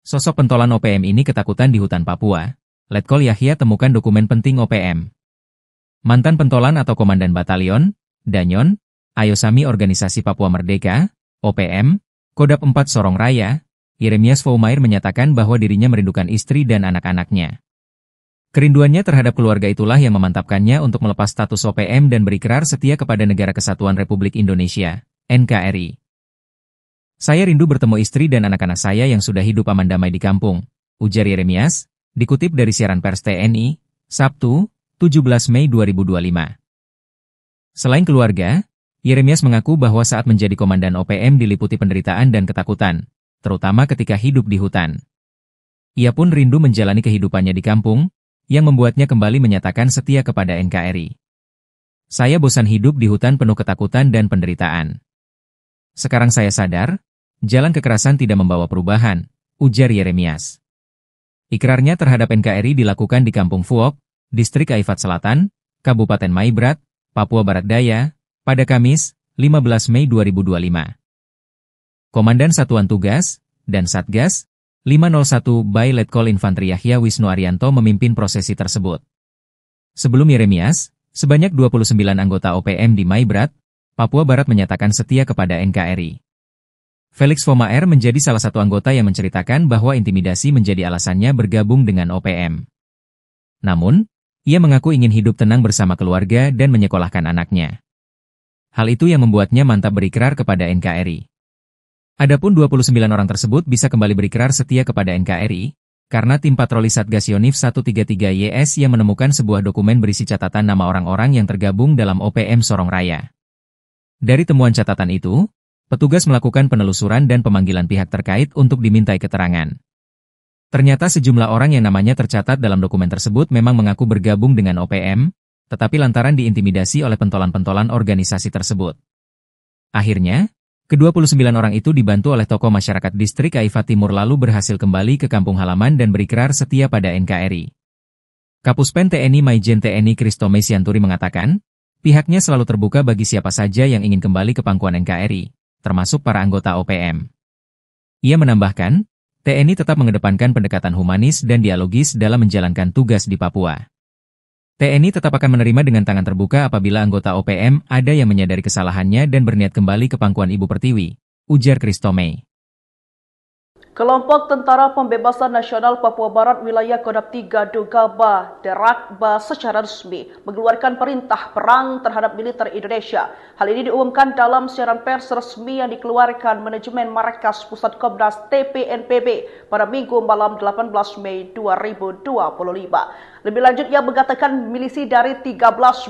Sosok pentolan OPM ini ketakutan di hutan Papua. Letkol Yahya temukan dokumen penting OPM. Mantan pentolan atau komandan batalion, Danyon, Ayosami Organisasi Papua Merdeka, OPM, Kodap 4 Sorong Raya, Yeremias Foumair menyatakan bahwa dirinya merindukan istri dan anak-anaknya. Kerinduannya terhadap keluarga itulah yang memantapkannya untuk melepas status OPM dan berikrar setia kepada Negara Kesatuan Republik Indonesia, NKRI. Saya rindu bertemu istri dan anak-anak saya yang sudah hidup aman damai di kampung, ujar Yeremias, dikutip dari siaran pers TNI, Sabtu, 17 Mei 2025. Selain keluarga, Yeremias mengaku bahwa saat menjadi komandan OPM diliputi penderitaan dan ketakutan, terutama ketika hidup di hutan. Ia pun rindu menjalani kehidupannya di kampung, yang membuatnya kembali menyatakan setia kepada NKRI. Saya bosan hidup di hutan penuh ketakutan dan penderitaan. Sekarang saya sadar, jalan kekerasan tidak membawa perubahan, ujar Yeremias. Ikrarnya terhadap NKRI dilakukan di Kampung Fuok, Distrik Aifat Selatan, Kabupaten Maibrat, Papua Barat Daya, pada Kamis, 15 Mei 2025. Komandan Satuan Tugas dan Satgas 501 by Letkol Infantri Yahya Wisnu Arianto memimpin prosesi tersebut. Sebelum Yeremias, sebanyak 29 anggota OPM di Maibrat, Papua Barat menyatakan setia kepada NKRI. Felix Foumair menjadi salah satu anggota yang menceritakan bahwa intimidasi menjadi alasannya bergabung dengan OPM. Namun, ia mengaku ingin hidup tenang bersama keluarga dan menyekolahkan anaknya. Hal itu yang membuatnya mantap berikrar kepada NKRI. Adapun 29 orang tersebut bisa kembali berikrar setia kepada NKRI, karena tim patroli Satgas Yonif 133YS yang menemukan sebuah dokumen berisi catatan nama orang-orang yang tergabung dalam OPM Sorong Raya. Dari temuan catatan itu, petugas melakukan penelusuran dan pemanggilan pihak terkait untuk dimintai keterangan. Ternyata sejumlah orang yang namanya tercatat dalam dokumen tersebut memang mengaku bergabung dengan OPM, tetapi lantaran diintimidasi oleh pentolan-pentolan organisasi tersebut. Akhirnya, ke-29 orang itu dibantu oleh tokoh masyarakat Distrik Aifat Timur lalu berhasil kembali ke kampung halaman dan berikrar setia pada NKRI. Kapuspen TNI Maijen TNI Kristome Sianturi mengatakan, pihaknya selalu terbuka bagi siapa saja yang ingin kembali ke pangkuan NKRI, termasuk para anggota OPM. Ia menambahkan, TNI tetap mengedepankan pendekatan humanis dan dialogis dalam menjalankan tugas di Papua. TNI tetap akan menerima dengan tangan terbuka apabila anggota OPM ada yang menyadari kesalahannya dan berniat kembali ke pangkuan Ibu Pertiwi, ujar Kristome. Kelompok Tentara Pembebasan Nasional Papua Barat Wilayah Kodap 3 Dugaba Derakba secara resmi mengeluarkan perintah perang terhadap militer Indonesia. Hal ini diumumkan dalam siaran pers resmi yang dikeluarkan manajemen Markas Pusat Komnas TPNPB pada Minggu malam 18 Mei 2025. Lebih lanjut, ia mengatakan milisi dari 13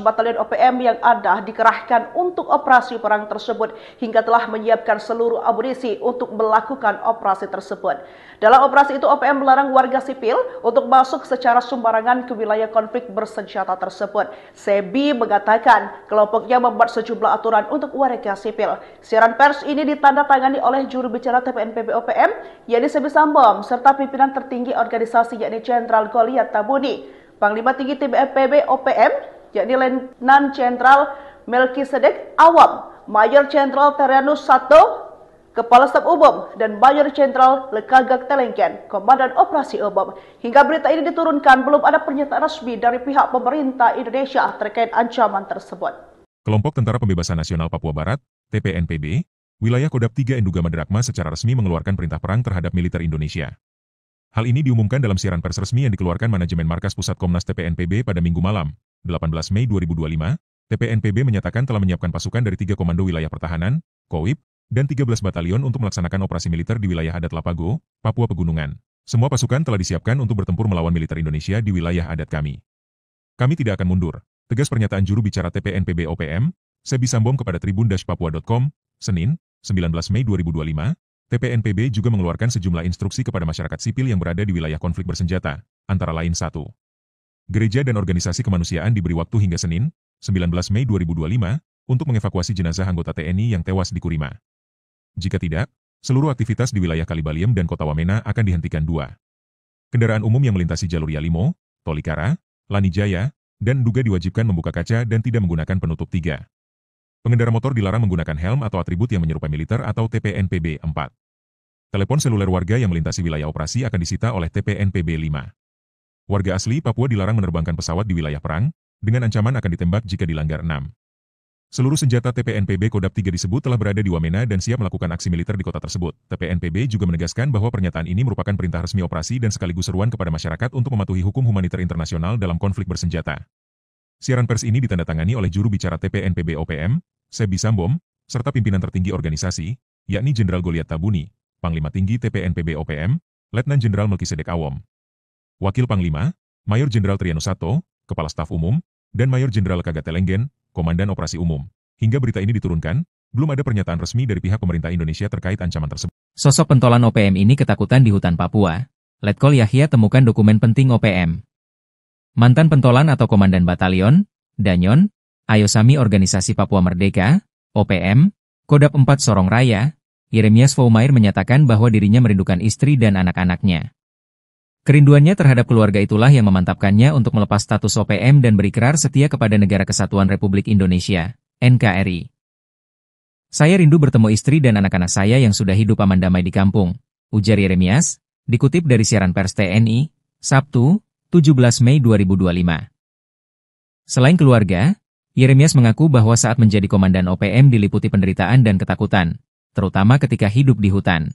batalion OPM yang ada dikerahkan untuk operasi perang tersebut hingga telah menyiapkan seluruh amunisi untuk melakukan operasi tersebut. Dalam operasi itu, OPM melarang warga sipil untuk masuk secara sembarangan ke wilayah konflik bersenjata tersebut. Sebi mengatakan kelompoknya membuat sejumlah aturan untuk warga sipil. Siaran pers ini ditandatangani oleh juru bicara TPNPB OPM, yakni Sebi Sambom, serta pimpinan tertinggi organisasi yakni Jenderal Goliat Tabuni. Panglima Tinggi TPNPB OPM, yakni Letnan Jenderal Melkisedek Awam, Mayor Jenderal Terianus Sato, Kepala Staf Umum, dan Mayor Jenderal Lekagak Telengken, Komandan Operasi Umum. Hingga berita ini diturunkan, belum ada pernyataan resmi dari pihak pemerintah Indonesia terkait ancaman tersebut. Kelompok Tentara Pembebasan Nasional Papua Barat, TPNPB, wilayah Kodap 3 Enduga Maderakma secara resmi mengeluarkan perintah perang terhadap militer Indonesia. Hal ini diumumkan dalam siaran pers resmi yang dikeluarkan manajemen Markas Pusat Komnas TPNPB pada Minggu malam, 18 Mei 2025. TPNPB menyatakan telah menyiapkan pasukan dari 3 Komando Wilayah Pertahanan, KOWIP, dan 13 batalion untuk melaksanakan operasi militer di wilayah adat Lapago, Papua Pegunungan. Semua pasukan telah disiapkan untuk bertempur melawan militer Indonesia di wilayah adat kami. Kami tidak akan mundur, tegas pernyataan juru bicara TPNPB OPM, Sebi Sambom kepada tribun-papua.com, Senin, 19 Mei 2025. TPNPB juga mengeluarkan sejumlah instruksi kepada masyarakat sipil yang berada di wilayah konflik bersenjata, antara lain 1. Gereja dan organisasi kemanusiaan diberi waktu hingga Senin, 19 Mei 2025, untuk mengevakuasi jenazah anggota TNI yang tewas di Kurima. Jika tidak, seluruh aktivitas di wilayah Kalibaliem dan Kota Wamena akan dihentikan. 2. Kendaraan umum yang melintasi jalur Yalimo, Tolikara, Lanijaya, dan Nduga diwajibkan membuka kaca dan tidak menggunakan penutup. 3. Pengendara motor dilarang menggunakan helm atau atribut yang menyerupai militer atau TPNPB. 4. Telepon seluler warga yang melintasi wilayah operasi akan disita oleh TPNPB 5. Warga asli Papua dilarang menerbangkan pesawat di wilayah perang, dengan ancaman akan ditembak jika dilanggar 6. Seluruh senjata TPNPB Kodam 3 disebut telah berada di Wamena dan siap melakukan aksi militer di kota tersebut. TPNPB juga menegaskan bahwa pernyataan ini merupakan perintah resmi operasi dan sekaligus seruan kepada masyarakat untuk mematuhi hukum humaniter internasional dalam konflik bersenjata. Siaran pers ini ditandatangani oleh juru bicara TPNPB OPM, Sebi Sambom, serta pimpinan tertinggi organisasi, yakni Jenderal Goliat Tabuni, Panglima Tinggi TPNPB OPM, Letnan Jenderal Melkisedek Awom. Wakil Panglima, Mayor Jenderal Triano Sato, Kepala Staf Umum, dan Mayor Jenderal Kagat Telenggen, Komandan Operasi Umum. Hingga berita ini diturunkan, belum ada pernyataan resmi dari pihak pemerintah Indonesia terkait ancaman tersebut. Sosok pentolan OPM ini ketakutan di hutan Papua. Letkol Yahya temukan dokumen penting OPM. Mantan pentolan atau Komandan Batalion, Danyon, Ayosami Organisasi Papua Merdeka, OPM, Kodam 4 Sorong Raya, Yeremias Foumair menyatakan bahwa dirinya merindukan istri dan anak-anaknya. Kerinduannya terhadap keluarga itulah yang memantapkannya untuk melepas status OPM dan berikrar setia kepada Negara Kesatuan Republik Indonesia, NKRI. Saya rindu bertemu istri dan anak-anak saya yang sudah hidup aman damai di kampung, ujar Yeremias, dikutip dari siaran pers TNI, Sabtu, 17 Mei 2025. Selain keluarga, Yeremias mengaku bahwa saat menjadi komandan OPM diliputi penderitaan dan ketakutan, terutama ketika hidup di hutan.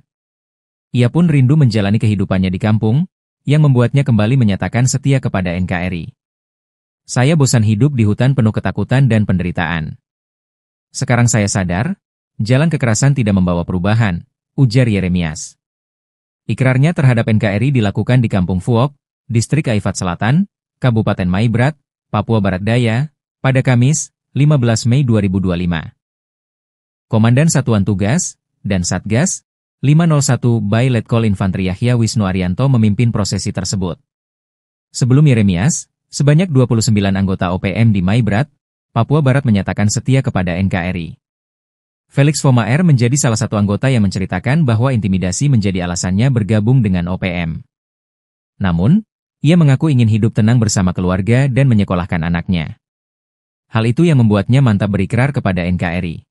Ia pun rindu menjalani kehidupannya di kampung, yang membuatnya kembali menyatakan setia kepada NKRI. Saya bosan hidup di hutan penuh ketakutan dan penderitaan. Sekarang saya sadar, jalan kekerasan tidak membawa perubahan, ujar Yeremias. Ikrarnya terhadap NKRI dilakukan di Kampung Fuok, Distrik Aifat Selatan, Kabupaten Maibrat, Papua Barat Daya, pada Kamis, 15 Mei 2025. Komandan Satuan Tugas dan Satgas 501 by Letkol Infantri Yahya Wisnu Arianto memimpin prosesi tersebut. Sebelum Yeremias, sebanyak 29 anggota OPM di Maibrat, Papua Barat menyatakan setia kepada NKRI. Felix Foumair menjadi salah satu anggota yang menceritakan bahwa intimidasi menjadi alasannya bergabung dengan OPM. Namun, ia mengaku ingin hidup tenang bersama keluarga dan menyekolahkan anaknya. Hal itu yang membuatnya mantap berikrar kepada NKRI.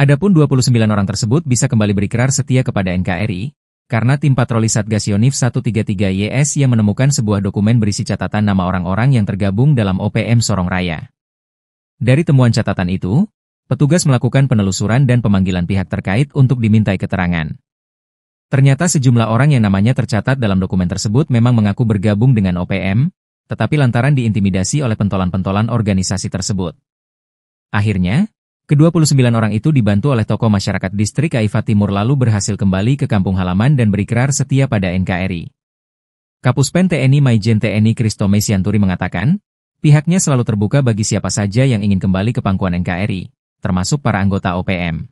Adapun 29 orang tersebut bisa kembali berikrar setia kepada NKRI, karena tim patroli Satgas Yonif 133YS yang menemukan sebuah dokumen berisi catatan nama orang-orang yang tergabung dalam OPM Sorong Raya. Dari temuan catatan itu, petugas melakukan penelusuran dan pemanggilan pihak terkait untuk dimintai keterangan. Ternyata sejumlah orang yang namanya tercatat dalam dokumen tersebut memang mengaku bergabung dengan OPM, tetapi lantaran diintimidasi oleh pentolan-pentolan organisasi tersebut. Akhirnya, ke-29 orang itu dibantu oleh tokoh masyarakat Distrik Aifat Timur lalu berhasil kembali ke kampung halaman dan berikrar setia pada NKRI. Kapuspen TNI Maijen TNI Kristome Sianturi mengatakan, pihaknya selalu terbuka bagi siapa saja yang ingin kembali ke pangkuan NKRI, termasuk para anggota OPM.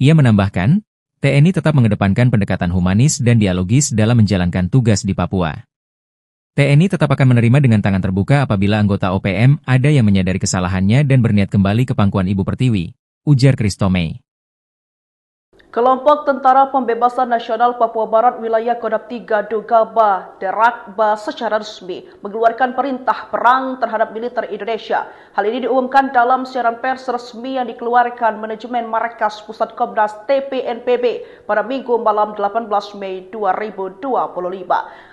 Ia menambahkan, TNI tetap mengedepankan pendekatan humanis dan dialogis dalam menjalankan tugas di Papua. TNI tetap akan menerima dengan tangan terbuka apabila anggota OPM ada yang menyadari kesalahannya dan berniat kembali ke pangkuan Ibu Pertiwi, ujar Kristome. Kelompok Tentara Pembebasan Nasional Papua Barat Wilayah Kodam 3 Dogaba Derakba secara resmi mengeluarkan perintah perang terhadap militer Indonesia. Hal ini diumumkan dalam siaran pers resmi yang dikeluarkan manajemen Markas Pusat Komnas TPNPB pada Minggu malam 18 Mei 2025.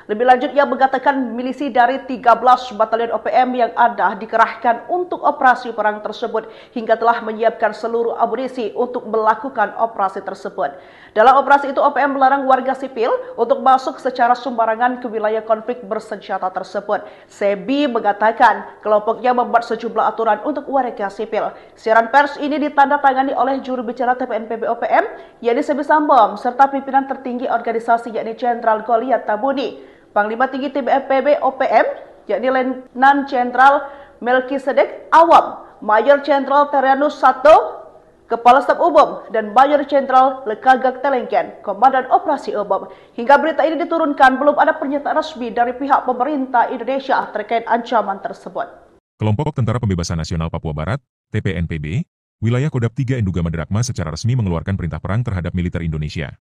Lebih lanjut, ia mengatakan milisi dari 13 batalion OPM yang ada dikerahkan untuk operasi perang tersebut hingga telah menyiapkan seluruh amunisi untuk melakukan operasi tersebut. Dalam operasi itu, OPM melarang warga sipil untuk masuk secara sembarangan ke wilayah konflik bersenjata tersebut. Sebi mengatakan kelompoknya membuat sejumlah aturan untuk warga sipil. Siaran pers ini ditandatangani oleh juru bicara TPNPB OPM, yakni Sebi Sambom, serta pimpinan tertinggi organisasi yakni Jenderal Goliat Tabuni. Panglima Tinggi TPNPB OPM, yakni Letnan Jenderal Melkisedek Awom, Mayor Jenderal Triano Sato, Kepala Staf Umum, dan Mayor Jenderal Kagat Telenggen, Komandan Operasi Umum. Hingga berita ini diturunkan, belum ada pernyataan resmi dari pihak pemerintah Indonesia terkait ancaman tersebut. Kelompok Tentara Pembebasan Nasional Papua Barat, TPNPB, wilayah Kodam 3 Enduga Madrakma secara resmi mengeluarkan perintah perang terhadap militer Indonesia.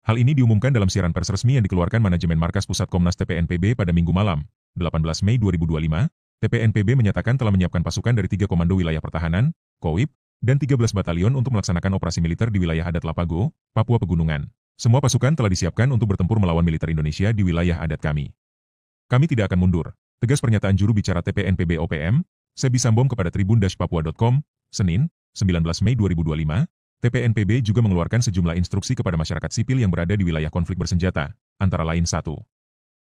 Hal ini diumumkan dalam siaran pers resmi yang dikeluarkan manajemen Markas Pusat Komnas TPNPB pada Minggu malam, 18 Mei 2025. TPNPB menyatakan telah menyiapkan pasukan dari 3 Komando Wilayah Pertahanan, KOWIP, dan 13 batalion untuk melaksanakan operasi militer di wilayah adat Lapago, Papua Pegunungan. Semua pasukan telah disiapkan untuk bertempur melawan militer Indonesia di wilayah adat kami. Kami tidak akan mundur. Tegas pernyataan juru bicara TPNPB OPM, Sebi Sambom kepada tribun-papua.com, Senin, 19 Mei 2025. TPNPB juga mengeluarkan sejumlah instruksi kepada masyarakat sipil yang berada di wilayah konflik bersenjata, antara lain 1.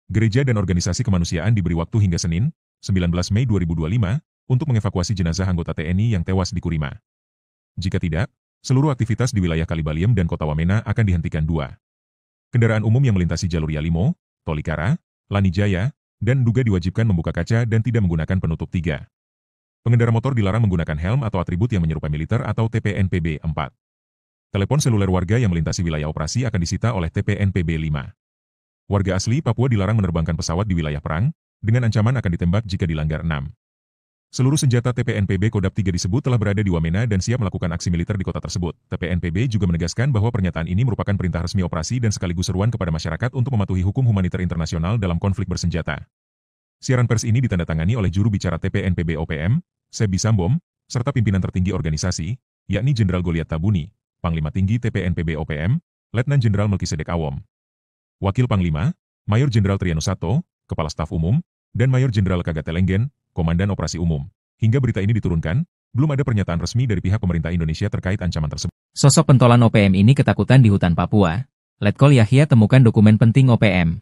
Gereja dan organisasi kemanusiaan diberi waktu hingga Senin, 19 Mei 2025, untuk mengevakuasi jenazah anggota TNI yang tewas di Kurima. Jika tidak, seluruh aktivitas di wilayah Kalibaliem dan Kota Wamena akan dihentikan. 2. Kendaraan umum yang melintasi jalur Yalimo, Tolikara, Lanijaya, dan Nduga diwajibkan membuka kaca dan tidak menggunakan penutup. 3. Pengendara motor dilarang menggunakan helm atau atribut yang menyerupai militer atau TPNPB. 4. Telepon seluler warga yang melintasi wilayah operasi akan disita oleh TPNPB. 5. Warga asli Papua dilarang menerbangkan pesawat di wilayah perang, dengan ancaman akan ditembak jika dilanggar. 6. Seluruh senjata TPNPB Kodap 3 disebut telah berada di Wamena dan siap melakukan aksi militer di kota tersebut. TPNPB juga menegaskan bahwa pernyataan ini merupakan perintah resmi operasi dan sekaligus seruan kepada masyarakat untuk mematuhi hukum humaniter internasional dalam konflik bersenjata. Siaran pers ini ditandatangani oleh juru bicara TPNPB OPM, Sebi Sambom, serta pimpinan tertinggi organisasi, yakni Jenderal Goliat Tabuni, Panglima Tinggi TPNPB OPM, Letnan Jenderal Melkisedek Awom. Wakil Panglima, Mayor Jenderal Triano Sato, Kepala Staf Umum, dan Mayor Jenderal Kagate Lenggen, Komandan Operasi Umum. Hingga berita ini diturunkan, belum ada pernyataan resmi dari pihak pemerintah Indonesia terkait ancaman tersebut. Sosok pentolan OPM ini ketakutan di hutan Papua. Letkol Yahya temukan dokumen penting OPM.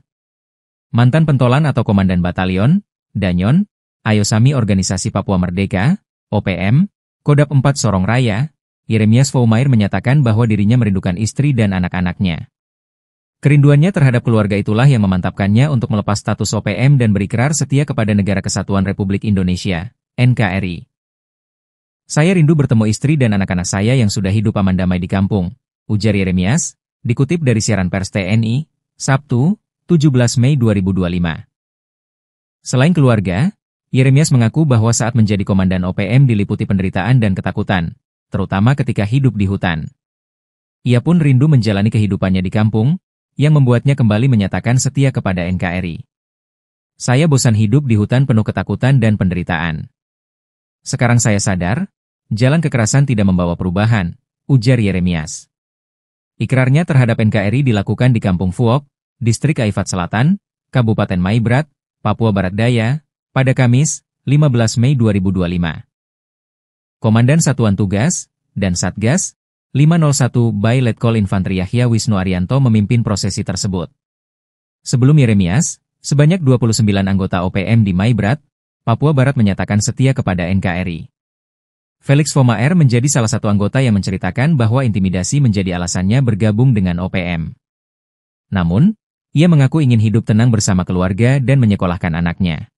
Mantan pentolan atau komandan batalion, Danyon, Ayosami Organisasi Papua Merdeka, OPM, Kodap 4 Sorong Raya, Yeremias Foumair menyatakan bahwa dirinya merindukan istri dan anak-anaknya. Kerinduannya terhadap keluarga itulah yang memantapkannya untuk melepas status OPM dan berikrar setia kepada Negara Kesatuan Republik Indonesia, NKRI. Saya rindu bertemu istri dan anak-anak saya yang sudah hidup aman damai di kampung, ujar Yeremias, dikutip dari siaran pers TNI, Sabtu, 17 Mei 2025. Selain keluarga, Yeremias mengaku bahwa saat menjadi komandan OPM diliputi penderitaan dan ketakutan, terutama ketika hidup di hutan. Ia pun rindu menjalani kehidupannya di kampung, yang membuatnya kembali menyatakan setia kepada NKRI. Saya bosan hidup di hutan penuh ketakutan dan penderitaan. Sekarang saya sadar, jalan kekerasan tidak membawa perubahan, ujar Yeremias. Ikrarnya terhadap NKRI dilakukan di Kampung Fuok, Distrik Aifat Selatan, Kabupaten Maibrat, Papua Barat Daya, pada Kamis, 15 Mei 2025. Komandan Satuan Tugas dan Satgas 501 by Letkol Infantri Yahya Wisnu Arianto memimpin prosesi tersebut. Sebelum Yeremias, sebanyak 29 anggota OPM di Maibrat, Papua Barat menyatakan setia kepada NKRI. Felix Foumair menjadi salah satu anggota yang menceritakan bahwa intimidasi menjadi alasannya bergabung dengan OPM. Namun, ia mengaku ingin hidup tenang bersama keluarga dan menyekolahkan anaknya.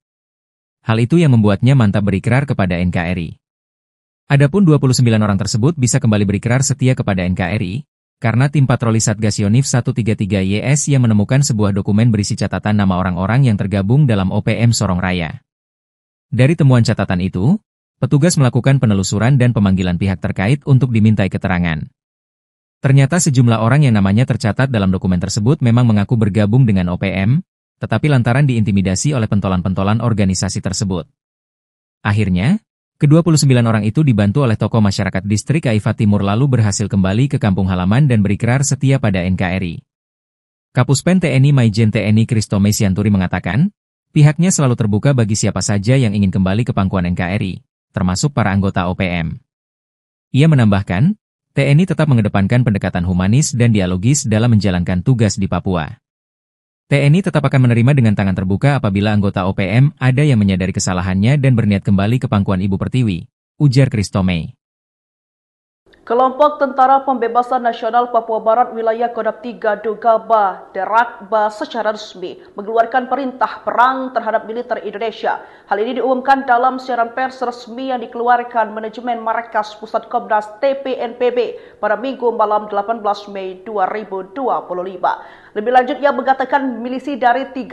Hal itu yang membuatnya mantap berikrar kepada NKRI. Adapun 29 orang tersebut bisa kembali berikrar setia kepada NKRI, karena tim patroli Satgas Yonif 133YS yang menemukan sebuah dokumen berisi catatan nama orang-orang yang tergabung dalam OPM Sorong Raya. Dari temuan catatan itu, petugas melakukan penelusuran dan pemanggilan pihak terkait untuk dimintai keterangan. Ternyata sejumlah orang yang namanya tercatat dalam dokumen tersebut memang mengaku bergabung dengan OPM, tetapi lantaran diintimidasi oleh pentolan-pentolan organisasi tersebut. Akhirnya, ke-29 orang itu dibantu oleh tokoh masyarakat Distrik Aifat Timur lalu berhasil kembali ke kampung halaman dan berikrar setia pada NKRI. Kapuspen TNI Maijen TNI Kristome Sianturi mengatakan, pihaknya selalu terbuka bagi siapa saja yang ingin kembali ke pangkuan NKRI, termasuk para anggota OPM. Ia menambahkan, TNI tetap mengedepankan pendekatan humanis dan dialogis dalam menjalankan tugas di Papua. TNI tetap akan menerima dengan tangan terbuka apabila anggota OPM ada yang menyadari kesalahannya dan berniat kembali ke pangkuan Ibu Pertiwi, ujar Kristome. Kelompok Tentara Pembebasan Nasional Papua Barat Wilayah Kodap 3 Dugaba Derakba secara resmi mengeluarkan perintah perang terhadap militer Indonesia. Hal ini diumumkan dalam siaran pers resmi yang dikeluarkan manajemen Markas Pusat Komnas TPNPB pada Minggu malam 18 Mei 2025. Lebih lanjut, ia mengatakan milisi dari 13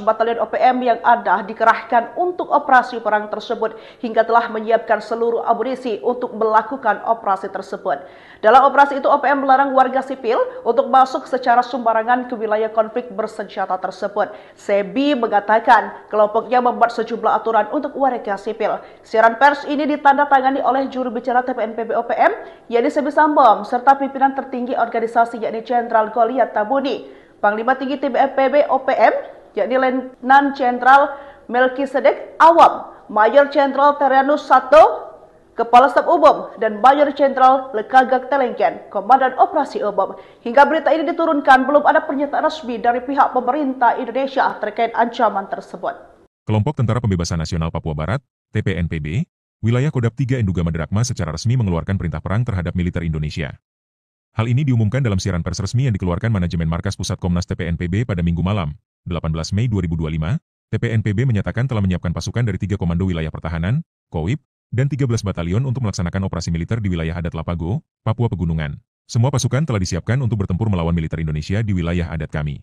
batalion OPM yang ada dikerahkan untuk operasi perang tersebut hingga telah menyiapkan seluruh amunisi untuk melakukan operasi tersebut. Dalam operasi itu, OPM melarang warga sipil untuk masuk secara sembarangan ke wilayah konflik bersenjata tersebut. Sebi mengatakan kelompoknya membuat sejumlah aturan untuk warga sipil. Siaran pers ini ditandatangani oleh juru bicara TPNPB OPM, yakni Sebi Sambom, serta pimpinan tertinggi organisasi yakni Jenderal Goliath Tabuni. Panglima Tinggi TPNPB OPM, yakni Letnan Jenderal Melkisedek Awam, Mayor Jenderal Terianus Sato, Kepala Staf Umum, dan Mayor Jenderal Lekagak Telengken, Komandan Operasi Umum. Hingga berita ini diturunkan, belum ada pernyataan resmi dari pihak pemerintah Indonesia terkait ancaman tersebut. Kelompok Tentara Pembebasan Nasional Papua Barat, TPNPB, wilayah Kodap 3 Enduga Madrakma secara resmi mengeluarkan perintah perang terhadap militer Indonesia. Hal ini diumumkan dalam siaran pers resmi yang dikeluarkan manajemen Markas Pusat Komnas TPNPB pada Minggu malam, 18 Mei 2025. TPNPB menyatakan telah menyiapkan pasukan dari 3 Komando Wilayah Pertahanan, KOWIP, dan 13 batalion untuk melaksanakan operasi militer di wilayah adat Lapago, Papua Pegunungan. Semua pasukan telah disiapkan untuk bertempur melawan militer Indonesia di wilayah adat kami.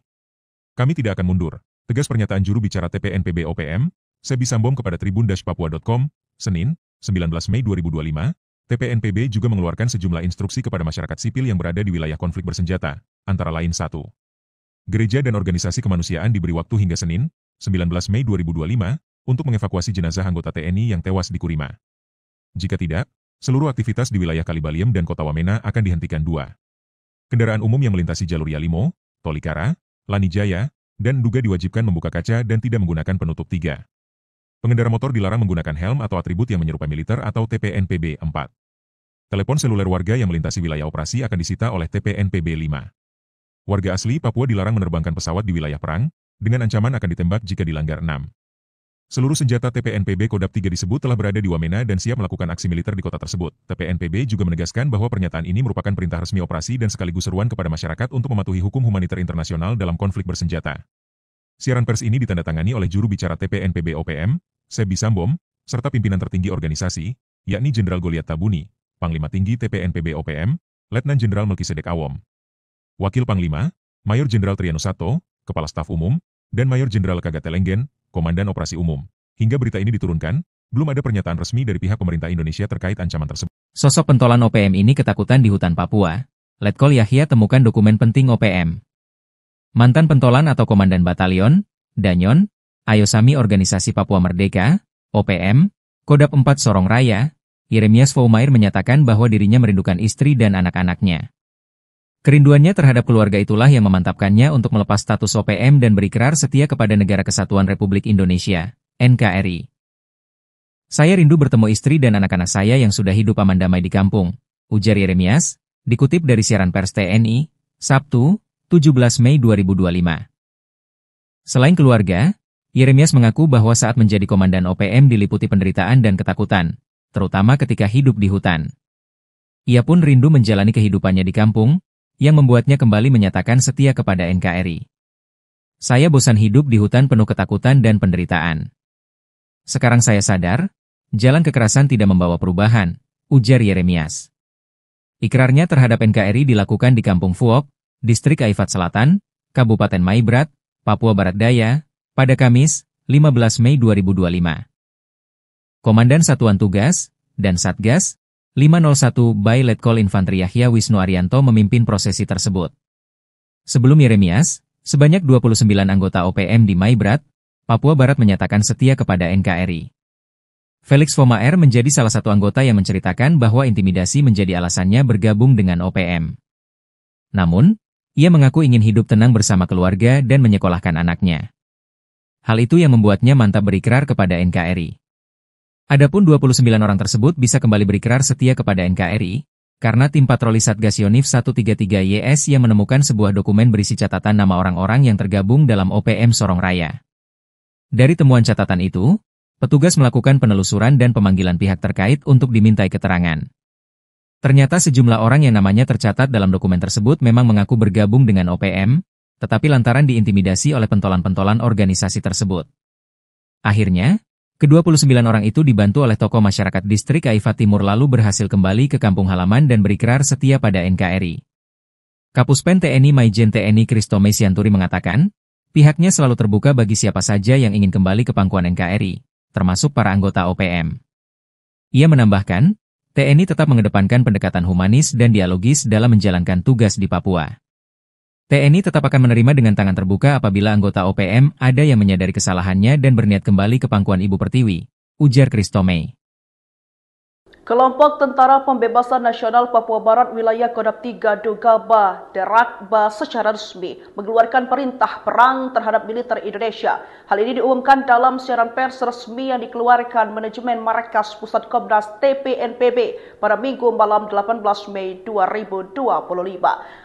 Kami tidak akan mundur, tegas pernyataan juru bicara TPNPB OPM, Sebi Sambom kepada tribun-papua.com, Senin, 19 Mei 2025. TPNPB juga mengeluarkan sejumlah instruksi kepada masyarakat sipil yang berada di wilayah konflik bersenjata, antara lain 1. Gereja dan organisasi kemanusiaan diberi waktu hingga Senin, 19 Mei 2025, untuk mengevakuasi jenazah anggota TNI yang tewas di Kurima. Jika tidak, seluruh aktivitas di wilayah Kalibaliem dan Kota Wamena akan dihentikan. 2. Kendaraan umum yang melintasi jalur Yalimo, Tolikara, Lanijaya, dan Nduga diwajibkan membuka kaca dan tidak menggunakan penutup. 3. Pengendara motor dilarang menggunakan helm atau atribut yang menyerupai militer atau TPNPB. 4. Telepon seluler warga yang melintasi wilayah operasi akan disita oleh TPNPB. 5. Warga asli Papua dilarang menerbangkan pesawat di wilayah perang, dengan ancaman akan ditembak jika dilanggar. 6. Seluruh senjata TPNPB Kodap 3 disebut telah berada di Wamena dan siap melakukan aksi militer di kota tersebut. TPNPB juga menegaskan bahwa pernyataan ini merupakan perintah resmi operasi dan sekaligus seruan kepada masyarakat untuk mematuhi hukum humaniter internasional dalam konflik bersenjata. Siaran pers ini ditandatangani oleh juru bicara TPNPB OPM, Sebi Sambom, serta pimpinan tertinggi organisasi, yakni Jenderal Goliath Tabuni, Panglima Tinggi TPNPB OPM, Letnan Jenderal Melkisedek Awam, Wakil Panglima, Mayor Jenderal Terianus Sato, Kepala Staf Umum, dan Mayor Jenderal Lekagak Telengken, Komandan Operasi Umum. Hingga berita ini diturunkan, belum ada pernyataan resmi dari pihak pemerintah Indonesia terkait ancaman tersebut. Sosok pentolan OPM ini ketakutan di hutan Papua. Letkol Yahya temukan dokumen penting OPM. Mantan pentolan atau komandan batalion, Danyon, Ayosami Organisasi Papua Merdeka, OPM, Kodap 4 Sorong Raya, Yeremias Foumair menyatakan bahwa dirinya merindukan istri dan anak-anaknya. Kerinduannya terhadap keluarga itulah yang memantapkannya untuk melepas status OPM dan berikrar setia kepada Negara Kesatuan Republik Indonesia, NKRI. Saya rindu bertemu istri dan anak-anak saya yang sudah hidup aman damai di kampung, ujar Yeremias, dikutip dari siaran pers TNI, Sabtu, 17 Mei 2025. Selain keluarga, Yeremias mengaku bahwa saat menjadi komandan OPM diliputi penderitaan dan ketakutan, terutama ketika hidup di hutan. Ia pun rindu menjalani kehidupannya di kampung, yang membuatnya kembali menyatakan setia kepada NKRI. Saya bosan hidup di hutan penuh ketakutan dan penderitaan. Sekarang saya sadar, jalan kekerasan tidak membawa perubahan, ujar Yeremias. Ikrarnya terhadap NKRI dilakukan di Kampung Fuok, Distrik Aifat Selatan, Kabupaten Maibrat, Papua Barat Daya, pada Kamis, 15 Mei 2025. Komandan Satuan Tugas dan Satgas 501 by Letkol Infantri Yahya Wisnu Arianto memimpin prosesi tersebut. Sebelum Yeremias, sebanyak 29 anggota OPM di Maibrat, Papua Barat menyatakan setia kepada NKRI. Felix Foumair menjadi salah satu anggota yang menceritakan bahwa intimidasi menjadi alasannya bergabung dengan OPM. Namun, ia mengaku ingin hidup tenang bersama keluarga dan menyekolahkan anaknya. Hal itu yang membuatnya mantap berikrar kepada NKRI. Adapun 29 orang tersebut bisa kembali berikrar setia kepada NKRI, karena tim patroli Satgas Yonif 133YS yang menemukan sebuah dokumen berisi catatan nama orang-orang yang tergabung dalam OPM Sorong Raya. Dari temuan catatan itu, petugas melakukan penelusuran dan pemanggilan pihak terkait untuk dimintai keterangan. Ternyata sejumlah orang yang namanya tercatat dalam dokumen tersebut memang mengaku bergabung dengan OPM, tetapi lantaran diintimidasi oleh pentolan-pentolan organisasi tersebut. Akhirnya, ke-29 orang itu dibantu oleh tokoh masyarakat Distrik Aifat Timur lalu berhasil kembali ke kampung halaman dan berikrar setia pada NKRI. Kapuspen TNI Maijen TNI Kristome Sianturi mengatakan, pihaknya selalu terbuka bagi siapa saja yang ingin kembali ke pangkuan NKRI, termasuk para anggota OPM. Ia menambahkan, TNI tetap mengedepankan pendekatan humanis dan dialogis dalam menjalankan tugas di Papua. TNI tetap akan menerima dengan tangan terbuka apabila anggota OPM ada yang menyadari kesalahannya dan berniat kembali ke pangkuan Ibu Pertiwi, ujar Kristome. Kelompok Tentara Pembebasan Nasional Papua Barat Wilayah Kodam 3 Dogaba Derakba secara resmi mengeluarkan perintah perang terhadap militer Indonesia. Hal ini diumumkan dalam siaran pers resmi yang dikeluarkan manajemen Markas Pusat Komnas TPNPB pada Minggu malam 18 Mei 2025.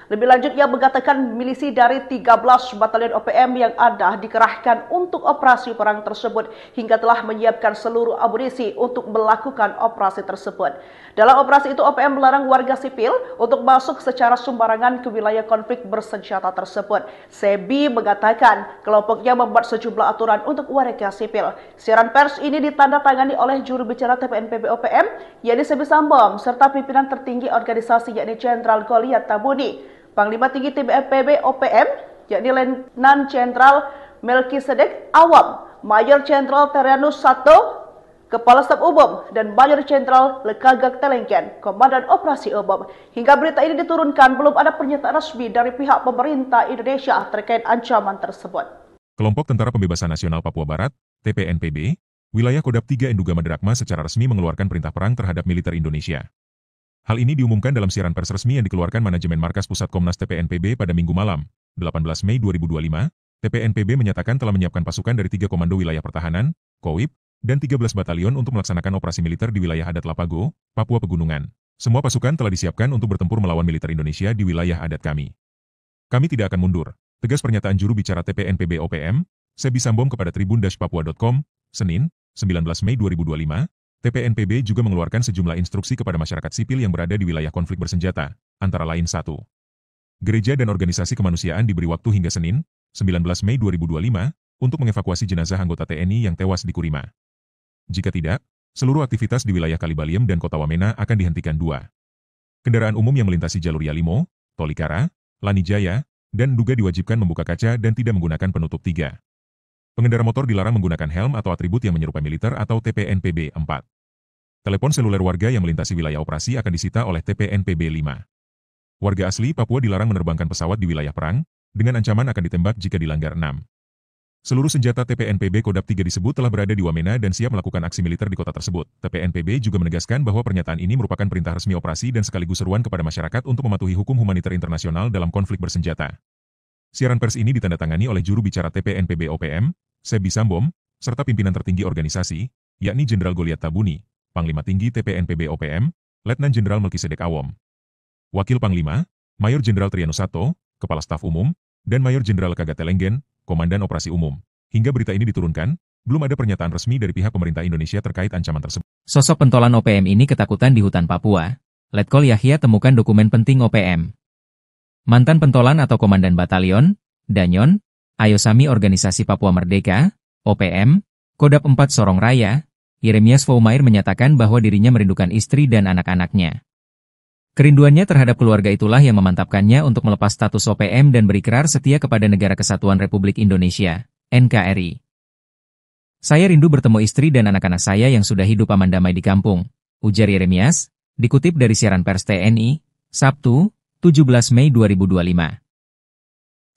Lebih lanjut, ia mengatakan milisi dari 13 batalion OPM yang ada dikerahkan untuk operasi perang tersebut hingga telah menyiapkan seluruh amunisi untuk melakukan operasi tersebut. Dalam operasi itu, OPM melarang warga sipil untuk masuk secara sembarangan ke wilayah konflik bersenjata tersebut. Sebi mengatakan kelompoknya membuat sejumlah aturan untuk warga sipil. Siaran pers ini ditandatangani oleh juru bicara TPNPB OPM, yakni Sebi Sambom, serta pimpinan tertinggi organisasi yakni Jenderal Goliat Tabuni. Panglima Tinggi TPNPB OPM, yakni Letnan Jenderal Melkisedek Awam, Mayor Jenderal Terianus Sato, Kepala Staf Umum, dan Mayor Jenderal Lekagak Telengken, Komandan Operasi Umum. Hingga berita ini diturunkan, belum ada pernyataan resmi dari pihak pemerintah Indonesia terkait ancaman tersebut. Kelompok Tentara Pembebasan Nasional Papua Barat, TPNPB, wilayah Kodam 3 Enduga Madrakma secara resmi mengeluarkan perintah perang terhadap militer Indonesia. Hal ini diumumkan dalam siaran pers resmi yang dikeluarkan manajemen Markas Pusat Komnas TPNPB pada Minggu malam, 18 Mei 2025. TPNPB menyatakan telah menyiapkan pasukan dari 3 Komando Wilayah Pertahanan, KOWIP, dan 13 batalion untuk melaksanakan operasi militer di wilayah adat Lapago, Papua Pegunungan. Semua pasukan telah disiapkan untuk bertempur melawan militer Indonesia di wilayah adat kami. Kami tidak akan mundur, tegas pernyataan juru bicara TPNPB OPM, Sebi Sambom kepada tribun-papua.com, Senin, 19 Mei 2025. TPNPB juga mengeluarkan sejumlah instruksi kepada masyarakat sipil yang berada di wilayah konflik bersenjata, antara lain 1. Gereja dan organisasi kemanusiaan diberi waktu hingga Senin, 19 Mei 2025, untuk mengevakuasi jenazah anggota TNI yang tewas di Kurima. Jika tidak, seluruh aktivitas di wilayah Kalibaliem dan Kota Wamena akan dihentikan. 2. Kendaraan umum yang melintasi jalur Yalimo, Tolikara, Lanijaya, dan Nduga diwajibkan membuka kaca dan tidak menggunakan penutup. 3. Pengendara motor dilarang menggunakan helm atau atribut yang menyerupai militer atau TPNPB. 4. Telepon seluler warga yang melintasi wilayah operasi akan disita oleh TPNPB. 5. Warga asli Papua dilarang menerbangkan pesawat di wilayah perang, dengan ancaman akan ditembak jika dilanggar. 6. Seluruh senjata TPNPB Kodam 3 disebut telah berada di Wamena dan siap melakukan aksi militer di kota tersebut. TPNPB juga menegaskan bahwa pernyataan ini merupakan perintah resmi operasi dan sekaligus seruan kepada masyarakat untuk mematuhi hukum humaniter internasional dalam konflik bersenjata. Siaran pers ini ditandatangani oleh juru bicara TPNPB OPM, Sebi Sambom, serta pimpinan tertinggi organisasi, yakni Jenderal Goliat Tabuni, Panglima Tinggi TPNPB OPM, Letnan Jenderal Melkisedek Awam, Wakil Panglima, Mayor Jenderal Terianus Sato, Kepala Staf Umum, dan Mayor Jenderal Lekagak Telengken, Komandan Operasi Umum. Hingga berita ini diturunkan, belum ada pernyataan resmi dari pihak pemerintah Indonesia terkait ancaman tersebut. Sosok pentolan OPM ini ketakutan di hutan Papua. Letkol Yahya temukan dokumen penting OPM. Mantan pentolan atau komandan batalion, Danyon, Ayosami Organisasi Papua Merdeka, OPM, Kodam 4 Sorong Raya, Yeremias Foumair menyatakan bahwa dirinya merindukan istri dan anak-anaknya. Kerinduannya terhadap keluarga itulah yang memantapkannya untuk melepas status OPM dan berikrar setia kepada Negara Kesatuan Republik Indonesia, NKRI. Saya rindu bertemu istri dan anak-anak saya yang sudah hidup aman damai di kampung, ujar Yeremias, dikutip dari siaran pers TNI, Sabtu, 17 Mei 2025.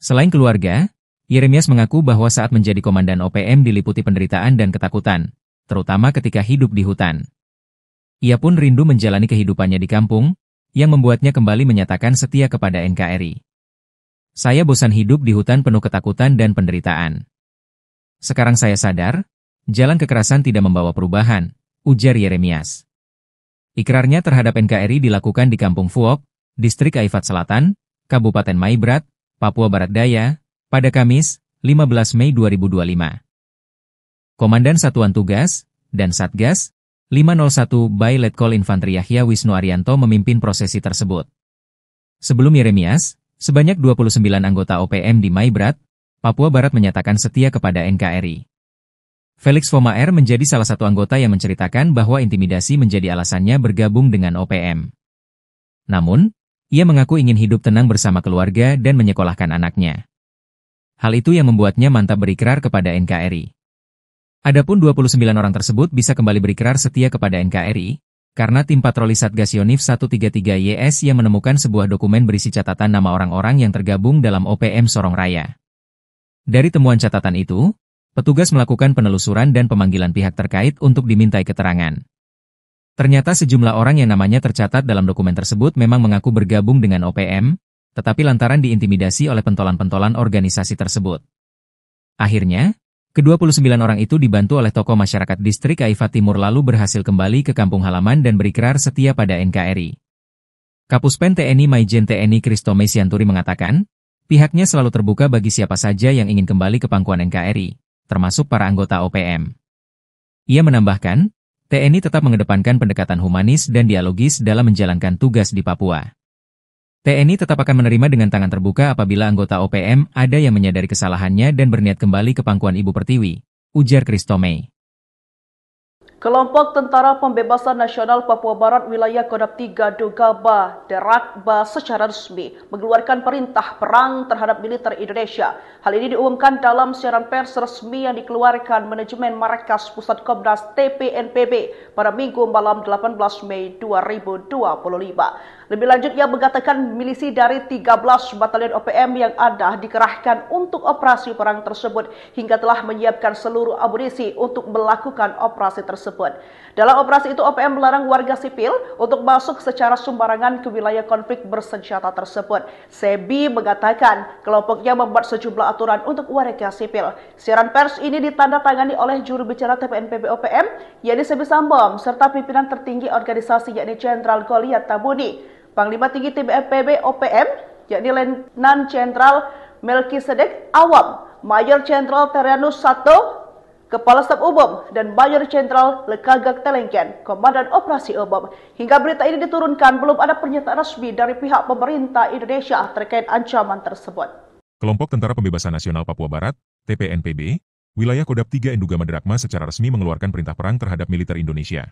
Selain keluarga, Yeremias mengaku bahwa saat menjadi komandan OPM diliputi penderitaan dan ketakutan, terutama ketika hidup di hutan. Ia pun rindu menjalani kehidupannya di kampung, yang membuatnya kembali menyatakan setia kepada NKRI. Saya bosan hidup di hutan penuh ketakutan dan penderitaan. Sekarang saya sadar, jalan kekerasan tidak membawa perubahan, ujar Yeremias. Ikrarnya terhadap NKRI dilakukan di Kampung Fuok, Distrik Aifat Selatan, Kabupaten Maibrat, Papua Barat Daya, pada Kamis, 15 Mei 2025. Komandan Satuan Tugas dan Satgas 501 by Letkol Infantri Yahya Wisnu Arianto memimpin prosesi tersebut. Sebelum Yeremias, sebanyak 29 anggota OPM di Maibrat, Papua Barat menyatakan setia kepada NKRI. Felix Foumair menjadi salah satu anggota yang menceritakan bahwa intimidasi menjadi alasannya bergabung dengan OPM. Namun, Ia mengaku ingin hidup tenang bersama keluarga dan menyekolahkan anaknya. Hal itu yang membuatnya mantap berikrar kepada NKRI. Adapun 29 orang tersebut bisa kembali berikrar setia kepada NKRI, karena tim patroli Satgas Yonif 133YS yang menemukan sebuah dokumen berisi catatan nama orang-orang yang tergabung dalam OPM Sorong Raya. Dari temuan catatan itu, petugas melakukan penelusuran dan pemanggilan pihak terkait untuk dimintai keterangan. Ternyata sejumlah orang yang namanya tercatat dalam dokumen tersebut memang mengaku bergabung dengan OPM, tetapi lantaran diintimidasi oleh pentolan-pentolan organisasi tersebut. Akhirnya, ke-29 orang itu dibantu oleh tokoh masyarakat distrik Aifat Timur lalu berhasil kembali ke kampung halaman dan berikrar setia pada NKRI. Kapuspen TNI Maijen TNI Kristome Sianturi mengatakan, pihaknya selalu terbuka bagi siapa saja yang ingin kembali ke pangkuan NKRI, termasuk para anggota OPM. Ia menambahkan, TNI tetap mengedepankan pendekatan humanis dan dialogis dalam menjalankan tugas di Papua. TNI tetap akan menerima dengan tangan terbuka apabila anggota OPM ada yang menyadari kesalahannya dan berniat kembali ke pangkuan Ibu Pertiwi, ujar Kristome. Kelompok Tentara Pembebasan Nasional Papua Barat Wilayah Kodam 3 Dogaba Derakba secara resmi mengeluarkan perintah perang terhadap militer Indonesia. Hal ini diumumkan dalam siaran pers resmi yang dikeluarkan manajemen Markas Pusat Komnas TPNPB pada Minggu malam 18 Mei 2025. Lebih lanjut, ia mengatakan milisi dari 13 batalion OPM yang ada dikerahkan untuk operasi perang tersebut hingga telah menyiapkan seluruh amunisi untuk melakukan operasi tersebut. Dalam operasi itu, OPM melarang warga sipil untuk masuk secara sembarangan ke wilayah konflik bersenjata tersebut. Sebi mengatakan kelompoknya membuat sejumlah aturan untuk warga sipil. Siaran pers ini ditandatangani oleh juru bicara TPNPB OPM, yakni Sebi Sambom, serta pimpinan tertinggi organisasi yakni Jenderal Goliat Tabuni. Panglima Tinggi TPNPB OPM, yakni Letnan Jenderal Melkisedek Awam, Mayor Jenderal Terianus Sato, Kepala Staf Umum, dan Mayor Jenderal Lekagak Telengken, Komandan Operasi Umum. Hingga berita ini diturunkan, belum ada pernyataan resmi dari pihak pemerintah Indonesia terkait ancaman tersebut. Kelompok Tentara Pembebasan Nasional Papua Barat, TPNPB, wilayah Kodam 3 Enduga Maderakma secara resmi mengeluarkan perintah perang terhadap militer Indonesia.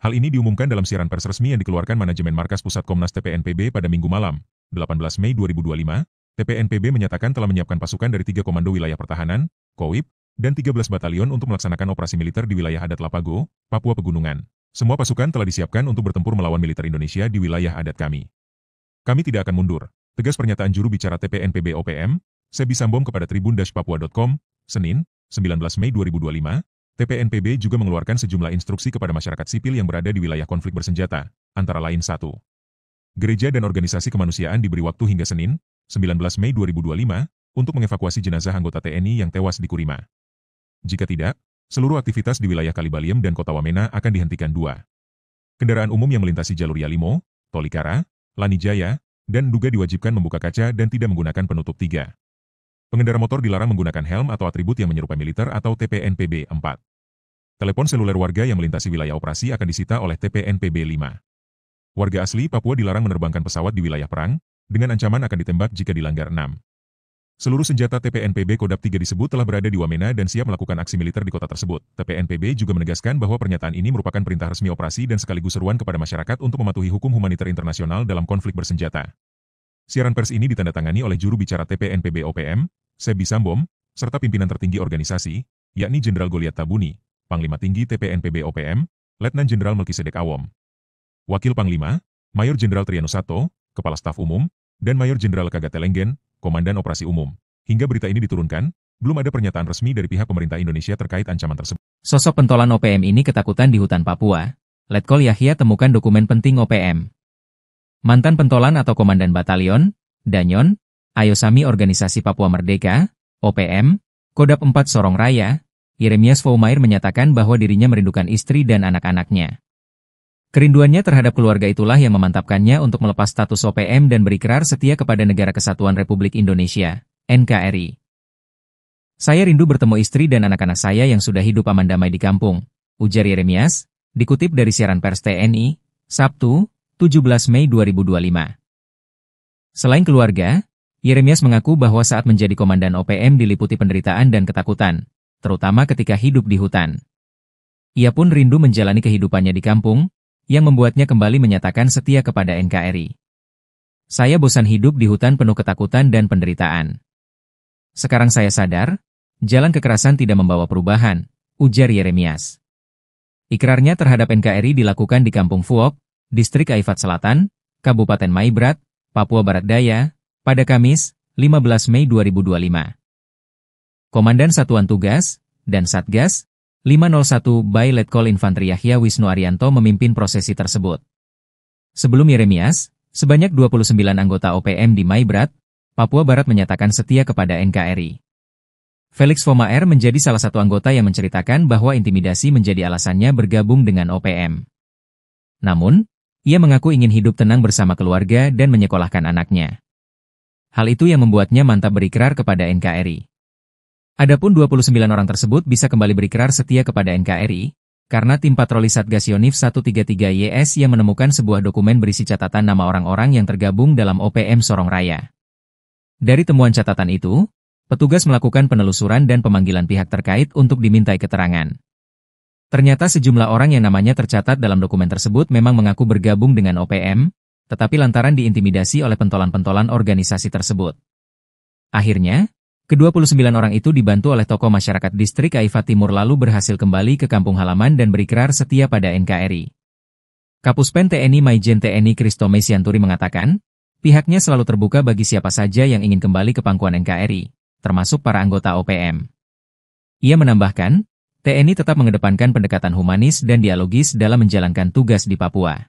Hal ini diumumkan dalam siaran pers resmi yang dikeluarkan manajemen Markas Pusat Komnas TPNPB pada Minggu malam, 18 Mei 2025, TPNPB menyatakan telah menyiapkan pasukan dari 3 Komando Wilayah Pertahanan, KOWIP, dan 13 batalion untuk melaksanakan operasi militer di wilayah adat Lapago, Papua Pegunungan. Semua pasukan telah disiapkan untuk bertempur melawan militer Indonesia di wilayah adat kami. Kami tidak akan mundur, tegas pernyataan juru bicara TPNPB OPM, Sebi Sambom kepada tribun-papua.com, Senin, 19 Mei 2025, TPNPB juga mengeluarkan sejumlah instruksi kepada masyarakat sipil yang berada di wilayah konflik bersenjata, antara lain 1. Gereja dan organisasi kemanusiaan diberi waktu hingga Senin, 19 Mei 2025, untuk mengevakuasi jenazah anggota TNI yang tewas di Kurima. Jika tidak, seluruh aktivitas di wilayah Kalibaliem dan Kota Wamena akan dihentikan. 2. Kendaraan umum yang melintasi jalur Yalimo, Tolikara, Lanijaya, dan Nduga diwajibkan membuka kaca dan tidak menggunakan penutup. 3. Pengendara motor dilarang menggunakan helm atau atribut yang menyerupai militer atau TPNPB. 4. Telepon seluler warga yang melintasi wilayah operasi akan disita oleh TPNPB. 5. Warga asli Papua dilarang menerbangkan pesawat di wilayah perang, dengan ancaman akan ditembak jika dilanggar. 6. Seluruh senjata TPNPB Kodam 3 disebut telah berada di Wamena dan siap melakukan aksi militer di kota tersebut. TPNPB juga menegaskan bahwa pernyataan ini merupakan perintah resmi operasi dan sekaligus seruan kepada masyarakat untuk mematuhi hukum humaniter internasional dalam konflik bersenjata. Siaran pers ini ditandatangani oleh juru bicara TPNPB OPM, Sebi Sambom, serta pimpinan tertinggi organisasi, yakni Jenderal Goliat Tabuni, Panglima Tinggi TPNPB OPM, Letnan Jenderal Melkisedek Awam, Wakil Panglima, Mayor Jenderal Trianus Sato, Kepala Staf Umum, dan Mayor Jenderal Lekagak Telengken, Komandan Operasi Umum. Hingga berita ini diturunkan, belum ada pernyataan resmi dari pihak pemerintah Indonesia terkait ancaman tersebut. Sosok pentolan OPM ini ketakutan di hutan Papua. Letkol Yahya temukan dokumen penting OPM. Mantan pentolan atau komandan batalion, Danyon, Ayosami Organisasi Papua Merdeka, OPM, Kodam 4 Sorong Raya, Yeremias Foumair menyatakan bahwa dirinya merindukan istri dan anak-anaknya. Kerinduannya terhadap keluarga itulah yang memantapkannya untuk melepas status OPM dan berikrar setia kepada Negara Kesatuan Republik Indonesia, NKRI. Saya rindu bertemu istri dan anak-anak saya yang sudah hidup aman damai di kampung, ujar Yeremias, dikutip dari siaran pers TNI, Sabtu, 17 Mei 2025. Selain keluarga, Yeremias mengaku bahwa saat menjadi komandan OPM diliputi penderitaan dan ketakutan, terutama ketika hidup di hutan. Ia pun rindu menjalani kehidupannya di kampung, yang membuatnya kembali menyatakan setia kepada NKRI. Saya bosan hidup di hutan penuh ketakutan dan penderitaan. Sekarang saya sadar, jalan kekerasan tidak membawa perubahan, ujar Yeremias. Ikrarnya terhadap NKRI dilakukan di Kampung Fuok, Distrik Aifat Selatan, Kabupaten Maibrat, Papua Barat Daya, pada Kamis, 15 Mei 2025. Komandan Satuan Tugas dan Satgas 501 by Letkol Infantri Yahya Wisnu Arianto memimpin prosesi tersebut. Sebelum Yeremias, sebanyak 29 anggota OPM di Maibrat, Papua Barat menyatakan setia kepada NKRI. Felix Fomaer menjadi salah satu anggota yang menceritakan bahwa intimidasi menjadi alasannya bergabung dengan OPM. Namun, ia mengaku ingin hidup tenang bersama keluarga dan menyekolahkan anaknya. Hal itu yang membuatnya mantap berikrar kepada NKRI. Adapun 29 orang tersebut bisa kembali berikrar setia kepada NKRI, karena tim patroli Satgas Yonif 133YS yang menemukan sebuah dokumen berisi catatan nama orang-orang yang tergabung dalam OPM Sorong Raya. Dari temuan catatan itu, petugas melakukan penelusuran dan pemanggilan pihak terkait untuk dimintai keterangan. Ternyata sejumlah orang yang namanya tercatat dalam dokumen tersebut memang mengaku bergabung dengan OPM, tetapi lantaran diintimidasi oleh pentolan-pentolan organisasi tersebut. Akhirnya, ke-29 orang itu dibantu oleh tokoh masyarakat Distrik Aifat Timur lalu berhasil kembali ke kampung halaman dan berikrar setia pada NKRI. Kapuspen TNI Maijen TNI Kristome Sianturi mengatakan, pihaknya selalu terbuka bagi siapa saja yang ingin kembali ke pangkuan NKRI, termasuk para anggota OPM. Ia menambahkan, TNI tetap mengedepankan pendekatan humanis dan dialogis dalam menjalankan tugas di Papua.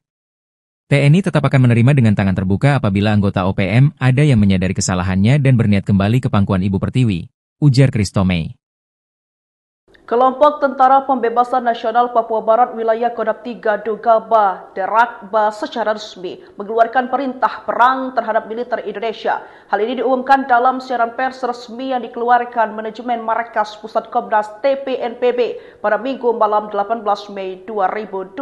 TNI tetap akan menerima dengan tangan terbuka apabila anggota OPM ada yang menyadari kesalahannya dan berniat kembali ke pangkuan Ibu Pertiwi, ujar Kristome. Kelompok Tentara Pembebasan Nasional Papua Barat Wilayah Kodam 3 Dugaba Derakba secara resmi mengeluarkan perintah perang terhadap militer Indonesia. Hal ini diumumkan dalam siaran pers resmi yang dikeluarkan manajemen Markas Pusat Komnas TPNPB pada Minggu malam 18 Mei 2025.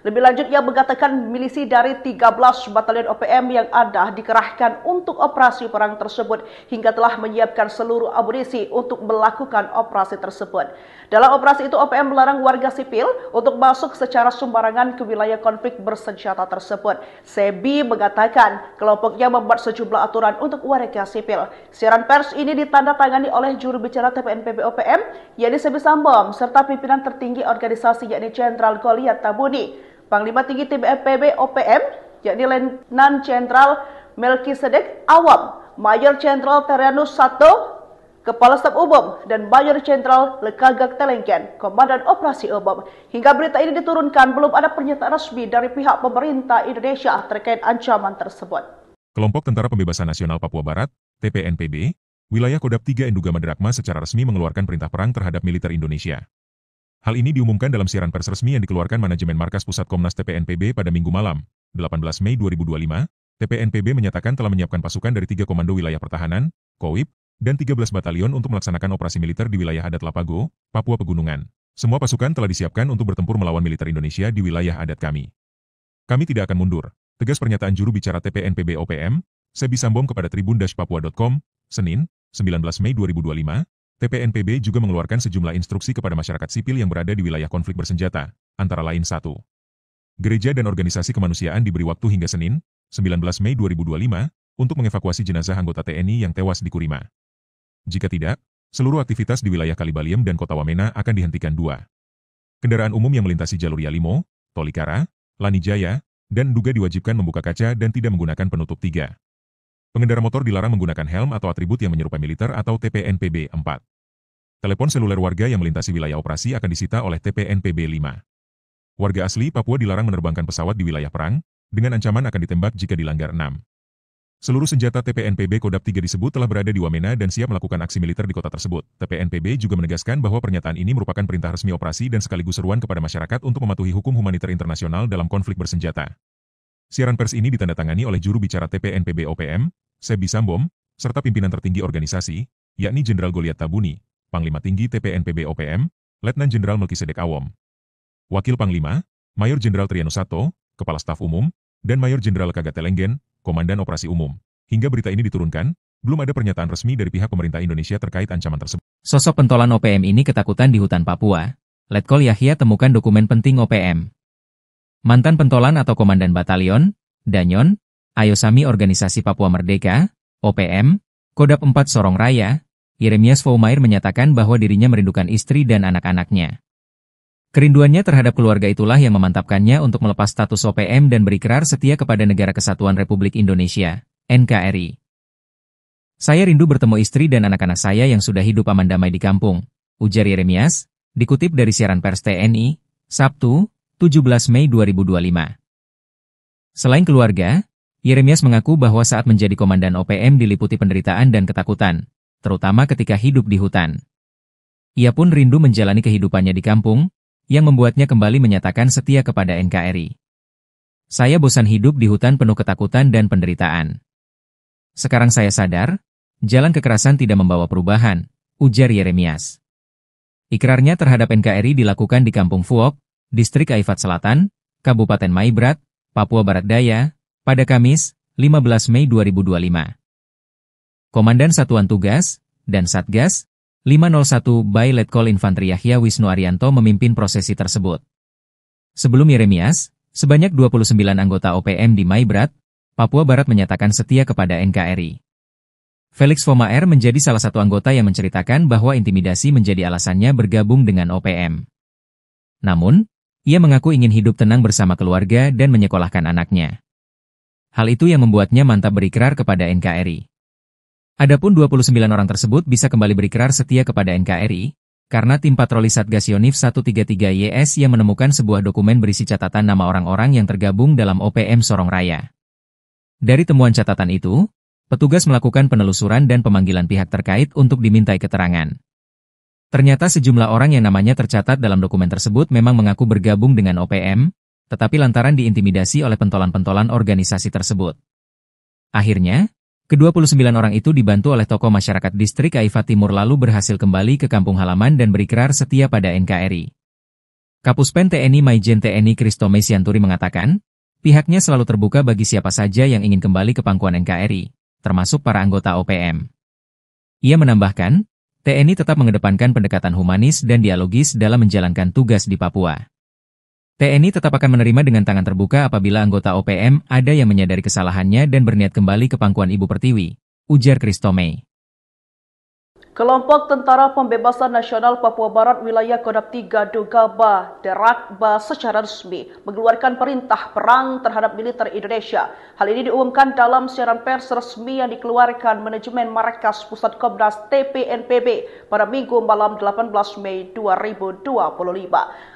Lebih lanjut, ia mengatakan milisi dari 13 batalion OPM yang ada dikerahkan untuk operasi perang tersebut hingga telah menyiapkan seluruh amunisi untuk melakukan operasi tersebut. Dalam operasi itu, OPM melarang warga sipil untuk masuk secara sembarangan ke wilayah konflik bersenjata tersebut. Sebi mengatakan kelompoknya membuat sejumlah aturan untuk warga sipil. Siaran pers ini ditandatangani oleh juru bicara TPNPB OPM, yakni Sebi Sambom, serta pimpinan tertinggi organisasi yakni Jenderal Goliat Tabuni. Panglima Tinggi TPNPB OPM, yakni Letnan Jenderal Melkisedek Awam, Mayor Jenderal Terianus Sato, Kepala Staf Umum, dan Mayor Jenderal Lekagak Telengken, Komandan Operasi Umum. Hingga berita ini diturunkan, belum ada pernyataan resmi dari pihak pemerintah Indonesia terkait ancaman tersebut. Kelompok Tentara Pembebasan Nasional Papua Barat, TPNPB, wilayah Kodam 3 Enduga Madrakma secara resmi mengeluarkan perintah perang terhadap militer Indonesia. Hal ini diumumkan dalam siaran pers resmi yang dikeluarkan manajemen Markas Pusat Komnas TPNPB pada Minggu malam, 18 Mei 2025. TPNPB menyatakan telah menyiapkan pasukan dari 3 Komando Wilayah Pertahanan, KOWIP, dan 13 batalion untuk melaksanakan operasi militer di wilayah adat Lapago, Papua Pegunungan. Semua pasukan telah disiapkan untuk bertempur melawan militer Indonesia di wilayah adat kami. Kami tidak akan mundur, tegas pernyataan juru bicara TPNPB OPM, Sebi Sambom kepada tribun-papua.com, Senin, 19 Mei 2025. TPNPB juga mengeluarkan sejumlah instruksi kepada masyarakat sipil yang berada di wilayah konflik bersenjata, antara lain 1. Gereja dan organisasi kemanusiaan diberi waktu hingga Senin, 19 Mei 2025, untuk mengevakuasi jenazah anggota TNI yang tewas di Kurima. Jika tidak, seluruh aktivitas di wilayah Kalibaliem dan Kota Wamena akan dihentikan. 2. Kendaraan umum yang melintasi jalur Yalimo, Tolikara, Lanijaya, dan Nduga diwajibkan membuka kaca dan tidak menggunakan penutup. 3. Pengendara motor dilarang menggunakan helm atau atribut yang menyerupai militer atau TPNPB. 4. Telepon seluler warga yang melintasi wilayah operasi akan disita oleh TPNPB. 5. Warga asli Papua dilarang menerbangkan pesawat di wilayah perang, dengan ancaman akan ditembak jika dilanggar. 6. Seluruh senjata TPNPB Kodam 3 disebut telah berada di Wamena dan siap melakukan aksi militer di kota tersebut. TPNPB juga menegaskan bahwa pernyataan ini merupakan perintah resmi operasi dan sekaligus seruan kepada masyarakat untuk mematuhi hukum humaniter internasional dalam konflik bersenjata. Siaran pers ini ditandatangani oleh juru bicara TPNPB OPM, Sebi Sambom, serta pimpinan tertinggi organisasi, yakni Jenderal Goliat Tabuni, Panglima Tinggi TPNPB OPM, Letnan Jenderal Melkisedek Awam, Wakil Panglima, Mayor Jenderal Terianus Sato, Kepala Staf Umum, dan Mayor Jenderal Lekagak Telengken, Komandan Operasi Umum. Hingga berita ini diturunkan, belum ada pernyataan resmi dari pihak pemerintah Indonesia terkait ancaman tersebut. Sosok pentolan OPM ini ketakutan di hutan Papua. Letkol Yahya temukan dokumen penting OPM. Mantan pentolan atau komandan batalion, Danyon, Ayosami Organisasi Papua Merdeka, OPM, Kodap 4 Sorong Raya, Yeremias Faumair menyatakan bahwa dirinya merindukan istri dan anak-anaknya. Kerinduannya terhadap keluarga itulah yang memantapkannya untuk melepas status OPM dan berikrar setia kepada Negara Kesatuan Republik Indonesia, NKRI. Saya rindu bertemu istri dan anak-anak saya yang sudah hidup aman damai di kampung, ujar Yeremias, dikutip dari siaran pers TNI, Sabtu, 17 Mei 2025. Selain keluarga, Yeremias mengaku bahwa saat menjadi komandan OPM diliputi penderitaan dan ketakutan, terutama ketika hidup di hutan. Ia pun rindu menjalani kehidupannya di kampung, yang membuatnya kembali menyatakan setia kepada NKRI. Saya bosan hidup di hutan penuh ketakutan dan penderitaan. Sekarang saya sadar, jalan kekerasan tidak membawa perubahan, ujar Yeremias. Ikrarnya terhadap NKRI dilakukan di Kampung Fuok, Distrik Aifat Selatan, Kabupaten Maibrat, Papua Barat Daya, pada Kamis, 15 Mei 2025. Komandan Satuan Tugas dan Satgas 501 by Letkol Infantri Yahya Wisnu Arianto memimpin prosesi tersebut. Sebelum Yeremias, sebanyak 29 anggota OPM di Maibrat, Papua Barat menyatakan setia kepada NKRI. Felix Faumair menjadi salah satu anggota yang menceritakan bahwa intimidasi menjadi alasannya bergabung dengan OPM. Namun, ia mengaku ingin hidup tenang bersama keluarga dan menyekolahkan anaknya. Hal itu yang membuatnya mantap berikrar kepada NKRI. Adapun 29 orang tersebut bisa kembali berikrar setia kepada NKRI, karena tim patroli Satgas Yonif 133YS yang menemukan sebuah dokumen berisi catatan nama orang-orang yang tergabung dalam OPM Sorong Raya. Dari temuan catatan itu, petugas melakukan penelusuran dan pemanggilan pihak terkait untuk dimintai keterangan. Ternyata sejumlah orang yang namanya tercatat dalam dokumen tersebut memang mengaku bergabung dengan OPM, tetapi lantaran diintimidasi oleh pentolan-pentolan organisasi tersebut. Akhirnya, ke-29 orang itu dibantu oleh tokoh masyarakat Distrik Aifat Timur lalu berhasil kembali ke kampung halaman dan berikrar setia pada NKRI. Kapuspen TNI Maijen TNI Kristome Sianturi mengatakan, pihaknya selalu terbuka bagi siapa saja yang ingin kembali ke pangkuan NKRI, termasuk para anggota OPM. Ia menambahkan, TNI tetap mengedepankan pendekatan humanis dan dialogis dalam menjalankan tugas di Papua. TNI tetap akan menerima dengan tangan terbuka apabila anggota OPM ada yang menyadari kesalahannya dan berniat kembali ke pangkuan Ibu Pertiwi, ujar Kristome. Kelompok Tentara Pembebasan Nasional Papua Barat Wilayah Kodap 3 Dugaba Derakba secara resmi mengeluarkan perintah perang terhadap militer Indonesia. Hal ini diumumkan dalam siaran pers resmi yang dikeluarkan manajemen Markas Pusat Komnas TPNPB pada Minggu malam 18 Mei 2025.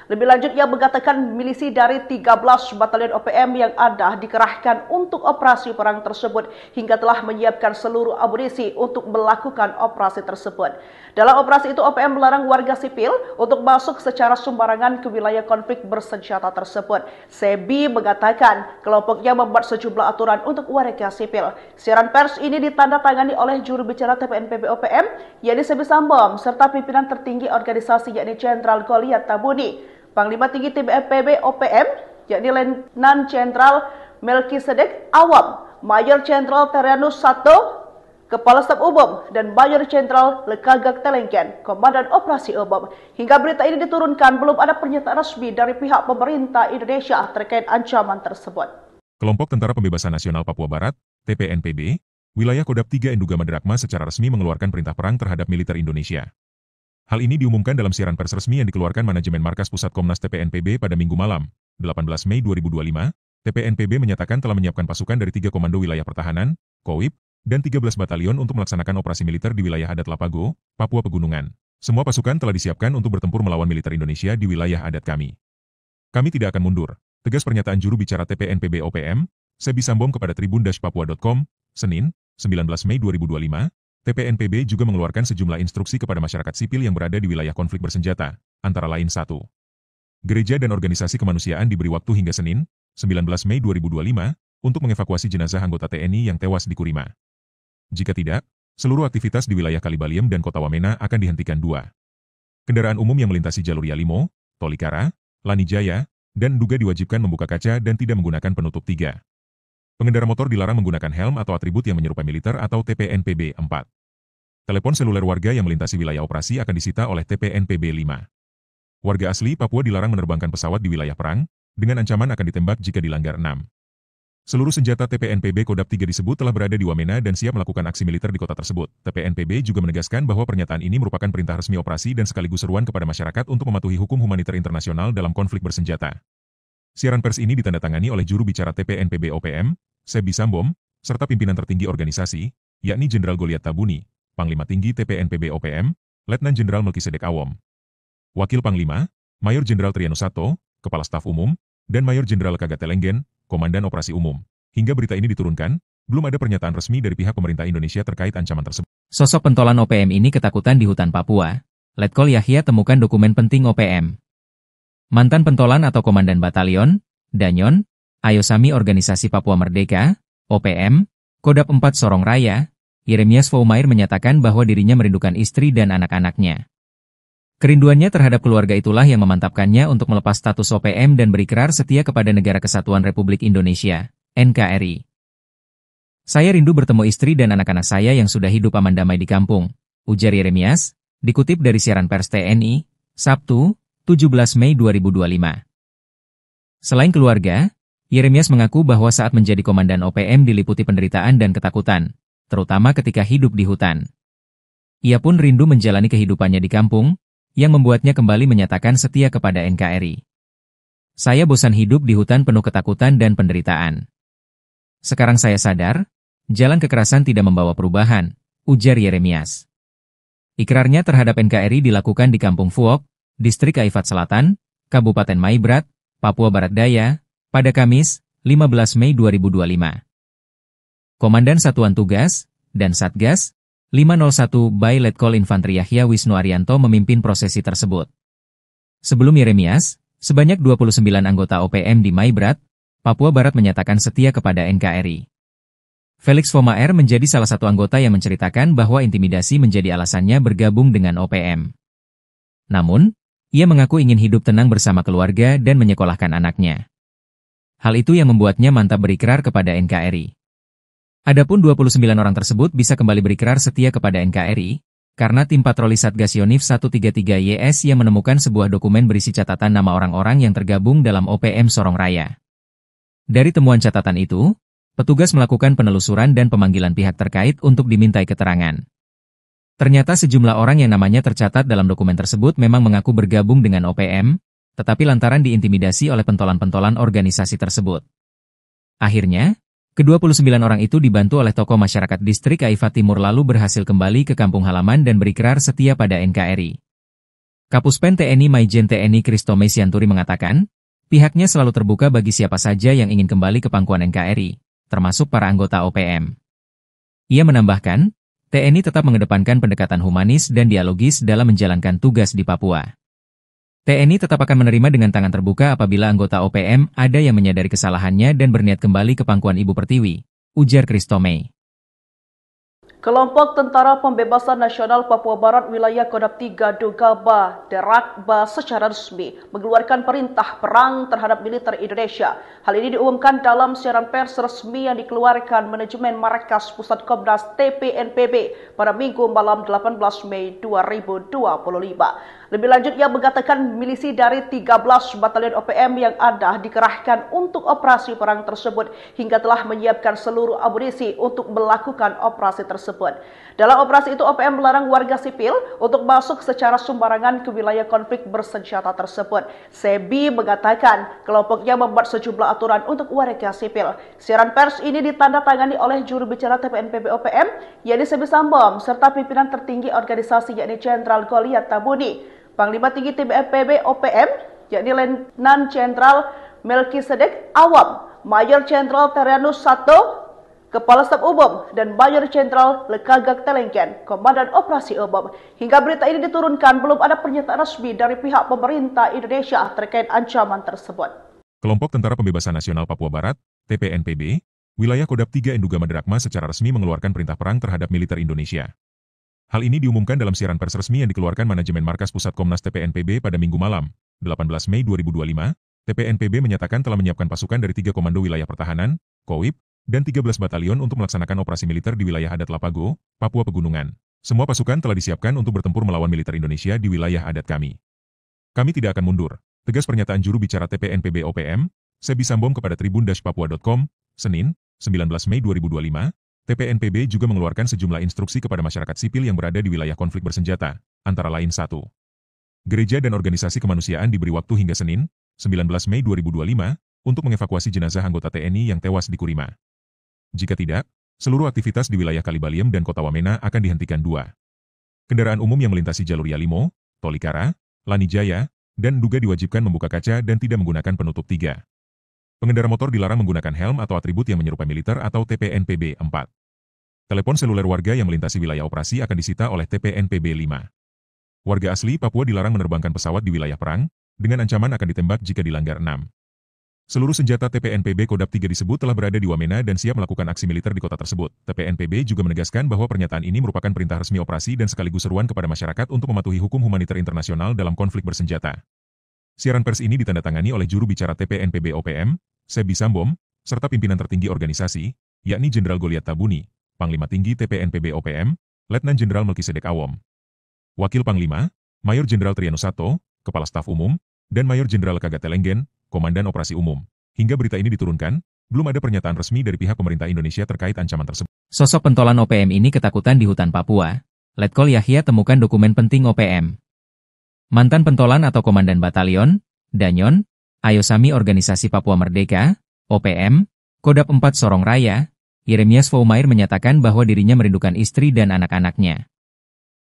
Lebih lanjut, ia mengatakan milisi dari 13 batalion OPM yang ada dikerahkan untuk operasi perang tersebut hingga telah menyiapkan seluruh amunisi untuk melakukan operasi tersebut. Dalam operasi itu, OPM melarang warga sipil untuk masuk secara sembarangan ke wilayah konflik bersenjata tersebut. Sebi mengatakan kelompoknya membuat sejumlah aturan untuk warga sipil. Siaran pers ini ditandatangani oleh juru bicara TPNPB OPM, yakni Sebi Sambom, serta pimpinan tertinggi organisasi yakni Jenderal Goliat Tabuni. Panglima Tinggi TPNPB OPM, yakni Letnan Jenderal Melkisedek Awam, Mayor Jenderal Terianus Sato, Kepala Staf Umum, dan Mayor Jenderal Lekagak Telengken, Komandan Operasi Umum. Hingga berita ini diturunkan, belum ada pernyataan resmi dari pihak pemerintah Indonesia terkait ancaman tersebut. Kelompok Tentara Pembebasan Nasional Papua Barat, TPNPB, wilayah Kodap 3 Enduga Madrakma secara resmi mengeluarkan perintah perang terhadap militer Indonesia. Hal ini diumumkan dalam siaran pers resmi yang dikeluarkan manajemen Markas Pusat Komnas TPNPB pada Minggu malam, 18 Mei 2025. TPNPB menyatakan telah menyiapkan pasukan dari 3 Komando Wilayah Pertahanan, KOWIP, dan 13 batalion untuk melaksanakan operasi militer di wilayah adat Lapago, Papua Pegunungan. Semua pasukan telah disiapkan untuk bertempur melawan militer Indonesia di wilayah adat kami. Kami tidak akan mundur, tegas pernyataan juru bicara TPNPB OPM, Sebi Sambom kepada tribun-papua.com, Senin, 19 Mei 2025. TPNPB juga mengeluarkan sejumlah instruksi kepada masyarakat sipil yang berada di wilayah konflik bersenjata, antara lain 1. Gereja dan organisasi kemanusiaan diberi waktu hingga Senin, 19 Mei 2025, untuk mengevakuasi jenazah anggota TNI yang tewas di Kurima. Jika tidak, seluruh aktivitas di wilayah Kalibaliem dan Kota Wamena akan dihentikan. 2. Kendaraan umum yang melintasi jalur Yalimo, Tolikara, Lanijaya, dan Nduga diwajibkan membuka kaca dan tidak menggunakan penutup. 3. Pengendara motor dilarang menggunakan helm atau atribut yang menyerupai militer atau TPNPB. 4. Telepon seluler warga yang melintasi wilayah operasi akan disita oleh TPNPB. 5. Warga asli Papua dilarang menerbangkan pesawat di wilayah perang, dengan ancaman akan ditembak jika dilanggar. 6. Seluruh senjata TPNPB Kodap 3 disebut telah berada di Wamena dan siap melakukan aksi militer di kota tersebut. TPNPB juga menegaskan bahwa pernyataan ini merupakan perintah resmi operasi dan sekaligus seruan kepada masyarakat untuk mematuhi hukum humaniter internasional dalam konflik bersenjata. Siaran pers ini ditandatangani oleh juru bicara TPNPB OPM, Sebi Sambom, serta pimpinan tertinggi organisasi, yakni Jenderal Goliat Tabuni, Panglima Tinggi TPNPB OPM, Letnan Jenderal Melkisedek Awom, Wakil Panglima, Mayor Jenderal Triano Sato, Kepala Staf Umum, dan Mayor Jenderal Kagate Lenggen, Komandan Operasi Umum. Hingga berita ini diturunkan, belum ada pernyataan resmi dari pihak pemerintah Indonesia terkait ancaman tersebut. Sosok pentolan OPM ini ketakutan di hutan Papua. Letkol Yahya temukan dokumen penting OPM. Mantan pentolan atau komandan batalion, Danyon, Ayosami Organisasi Papua Merdeka, OPM, Kodap 4 Sorong Raya, Yeremias Foumair menyatakan bahwa dirinya merindukan istri dan anak-anaknya. Kerinduannya terhadap keluarga itulah yang memantapkannya untuk melepas status OPM dan berikrar setia kepada Negara Kesatuan Republik Indonesia, NKRI. Saya rindu bertemu istri dan anak-anak saya yang sudah hidup aman damai di kampung, ujar Yeremias, dikutip dari siaran pers TNI, Sabtu, 17 Mei 2025. Selain keluarga, Yeremias mengaku bahwa saat menjadi komandan OPM diliputi penderitaan dan ketakutan, terutama ketika hidup di hutan. Ia pun rindu menjalani kehidupannya di kampung, yang membuatnya kembali menyatakan setia kepada NKRI. Saya bosan hidup di hutan penuh ketakutan dan penderitaan. Sekarang saya sadar, jalan kekerasan tidak membawa perubahan, ujar Yeremias. Ikrarnya terhadap NKRI dilakukan di Kampung Fuok, Distrik Aifat Selatan, Kabupaten Maibrat, Papua Barat Daya, pada Kamis, 15 Mei 2025. Komandan Satuan Tugas dan Satgas 501 by Letkol Infantri Yahya Wisnu Arianto memimpin prosesi tersebut. Sebelum Yeremias, sebanyak 29 anggota OPM di Maibrat, Papua Barat menyatakan setia kepada NKRI. Felix Foumair menjadi salah satu anggota yang menceritakan bahwa intimidasi menjadi alasannya bergabung dengan OPM. Namun, ia mengaku ingin hidup tenang bersama keluarga dan menyekolahkan anaknya. Hal itu yang membuatnya mantap berikrar kepada NKRI. Adapun 29 orang tersebut bisa kembali berikrar setia kepada NKRI, karena tim patroli Satgas Yonif 133YS yang menemukan sebuah dokumen berisi catatan nama orang-orang yang tergabung dalam OPM Sorong Raya. Dari temuan catatan itu, petugas melakukan penelusuran dan pemanggilan pihak terkait untuk dimintai keterangan. Ternyata sejumlah orang yang namanya tercatat dalam dokumen tersebut memang mengaku bergabung dengan OPM, tetapi lantaran diintimidasi oleh pentolan-pentolan organisasi tersebut. Akhirnya, ke-29 orang itu dibantu oleh tokoh masyarakat Distrik Aifat Timur lalu berhasil kembali ke kampung halaman dan berikrar setia pada NKRI. Kapuspen TNI Maijen TNI Kristome Sianturi mengatakan, pihaknya selalu terbuka bagi siapa saja yang ingin kembali ke pangkuan NKRI, termasuk para anggota OPM. Ia menambahkan, TNI tetap mengedepankan pendekatan humanis dan dialogis dalam menjalankan tugas di Papua. TNI tetap akan menerima dengan tangan terbuka apabila anggota OPM ada yang menyadari kesalahannya dan berniat kembali ke pangkuan Ibu Pertiwi, ujar Kristome. Kelompok Tentara Pembebasan Nasional Papua Barat Wilayah Kodap 3 Dogaba Derakba secara resmi mengeluarkan perintah perang terhadap militer Indonesia. Hal ini diumumkan dalam siaran pers resmi yang dikeluarkan manajemen Markas Pusat Komnas TPNPB pada Minggu malam 18 Mei 2025. Lebih lanjut, ia mengatakan milisi dari 13 batalion OPM yang ada dikerahkan untuk operasi perang tersebut hingga telah menyiapkan seluruh amunisi untuk melakukan operasi tersebut. Dalam operasi itu, OPM melarang warga sipil untuk masuk secara sembarangan ke wilayah konflik bersenjata tersebut. Sebi mengatakan kelompoknya membuat sejumlah aturan untuk warga sipil. Siaran pers ini ditandatangani oleh juru bicara TPNPB OPM, yakni Sebi Sambom, serta pimpinan tertinggi organisasi yakni Jenderal Goliat Tabuni. Panglima Tinggi TPNPB OPM, yakni Letnan Jenderal Melkisedek Awom, Mayor Jenderal Triano Sato, Kepala Staf Umum, dan Mayor Jenderal Kagate Lenggen, Komandan Operasi Umum. Hingga berita ini diturunkan, belum ada pernyataan resmi dari pihak pemerintah Indonesia terkait ancaman tersebut. Kelompok Tentara Pembebasan Nasional Papua Barat, TPNPB, wilayah Kodap 3 Enduga Maderakma secara resmi mengeluarkan perintah perang terhadap militer Indonesia. Hal ini diumumkan dalam siaran pers resmi yang dikeluarkan manajemen Markas Pusat Komnas TPNPB pada Minggu malam, 18 Mei 2025. TPNPB menyatakan telah menyiapkan pasukan dari 3 Komando Wilayah Pertahanan, KOWIP, dan 13 batalion untuk melaksanakan operasi militer di wilayah adat Lapago, Papua Pegunungan. Semua pasukan telah disiapkan untuk bertempur melawan militer Indonesia di wilayah adat kami. Kami tidak akan mundur, tegas pernyataan juru bicara TPNPB OPM, Sebi Sambom kepada tribun-papua.com, Senin, 19 Mei 2025, TPNPB juga mengeluarkan sejumlah instruksi kepada masyarakat sipil yang berada di wilayah konflik bersenjata, antara lain 1. Gereja dan organisasi kemanusiaan diberi waktu hingga Senin, 19 Mei 2025, untuk mengevakuasi jenazah anggota TNI yang tewas di Kurima. Jika tidak, seluruh aktivitas di wilayah Kalibaliem dan Kota Wamena akan dihentikan. 2. Kendaraan umum yang melintasi jalur Yalimo, Tolikara, Lanijaya, dan Duga diwajibkan membuka kaca dan tidak menggunakan penutup. 3. Pengendara motor dilarang menggunakan helm atau atribut yang menyerupai militer atau TPNPB. 4. Telepon seluler warga yang melintasi wilayah operasi akan disita oleh TPNPB. 5. Warga asli Papua dilarang menerbangkan pesawat di wilayah perang, dengan ancaman akan ditembak jika dilanggar. 6. Seluruh senjata TPNPB Kodap 3 disebut telah berada di Wamena dan siap melakukan aksi militer di kota tersebut. TPNPB juga menegaskan bahwa pernyataan ini merupakan perintah resmi operasi dan sekaligus seruan kepada masyarakat untuk mematuhi hukum humaniter internasional dalam konflik bersenjata. Siaran pers ini ditandatangani oleh juru bicara TPNPB OPM, Sebi Sambom, serta pimpinan tertinggi organisasi, yakni Jenderal Goliat Tabuni, Panglima Tinggi TPNPB OPM, Letnan Jenderal Melkisedek Awom. Wakil Panglima, Mayor Jenderal Triano Sato, Kepala Staf Umum, dan Mayor Jenderal Kagat Telenggen, Komandan Operasi Umum. Hingga berita ini diturunkan, belum ada pernyataan resmi dari pihak pemerintah Indonesia terkait ancaman tersebut. Sosok pentolan OPM ini ketakutan di hutan Papua. Letkol Yahya temukan dokumen penting OPM. Mantan pentolan atau komandan batalion, Danyon, Ayosami Organisasi Papua Merdeka, OPM, Kodap 4 Sorong Raya, Yeremias Foumair menyatakan bahwa dirinya merindukan istri dan anak-anaknya.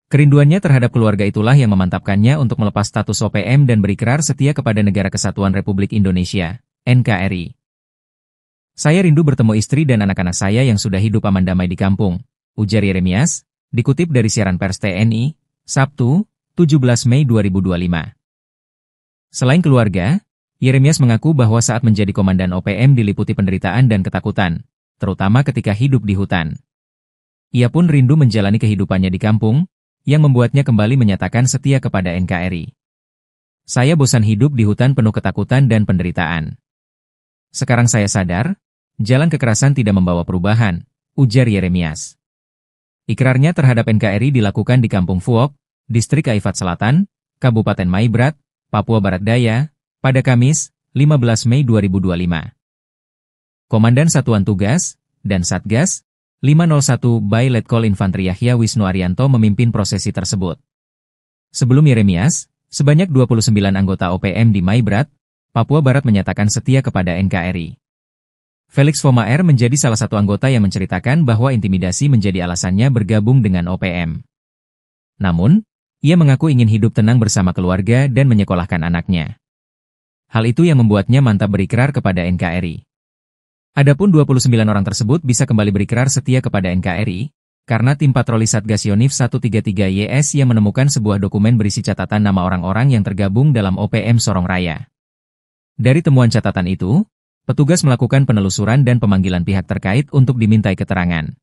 Kerinduannya terhadap keluarga itulah yang memantapkannya untuk melepas status OPM dan berikrar setia kepada Negara Kesatuan Republik Indonesia, NKRI. Saya rindu bertemu istri dan anak-anak saya yang sudah hidup aman damai di kampung, ujar Yeremias, dikutip dari siaran pers TNI, Sabtu, 17 Mei 2025. Selain keluarga, Yeremias mengaku bahwa saat menjadi komandan OPM diliputi penderitaan dan ketakutan, terutama ketika hidup di hutan. Ia pun rindu menjalani kehidupannya di kampung, yang membuatnya kembali menyatakan setia kepada NKRI. Saya bosan hidup di hutan penuh ketakutan dan penderitaan. Sekarang saya sadar, jalan kekerasan tidak membawa perubahan, ujar Yeremias. Ikrarnya terhadap NKRI dilakukan di Kampung Fuok, Distrik Aifat Selatan, Kabupaten Maibrat, Papua Barat Daya, pada Kamis, 15 Mei 2025. Komandan Satuan Tugas dan Satgas 501 by Letkol Infantri Yahya Wisnu Arianto memimpin prosesi tersebut. Sebelum Yeremias, sebanyak 29 anggota OPM di Maibrat, Papua Barat menyatakan setia kepada NKRI. Felix Foumair menjadi salah satu anggota yang menceritakan bahwa intimidasi menjadi alasannya bergabung dengan OPM. Namun, ia mengaku ingin hidup tenang bersama keluarga dan menyekolahkan anaknya. Hal itu yang membuatnya mantap berikrar kepada NKRI. Adapun 29 orang tersebut bisa kembali berikrar setia kepada NKRI, karena tim patroli Satgas Yonif 133YS yang menemukan sebuah dokumen berisi catatan nama orang-orang yang tergabung dalam OPM Sorong Raya. Dari temuan catatan itu, petugas melakukan penelusuran dan pemanggilan pihak terkait untuk dimintai keterangan.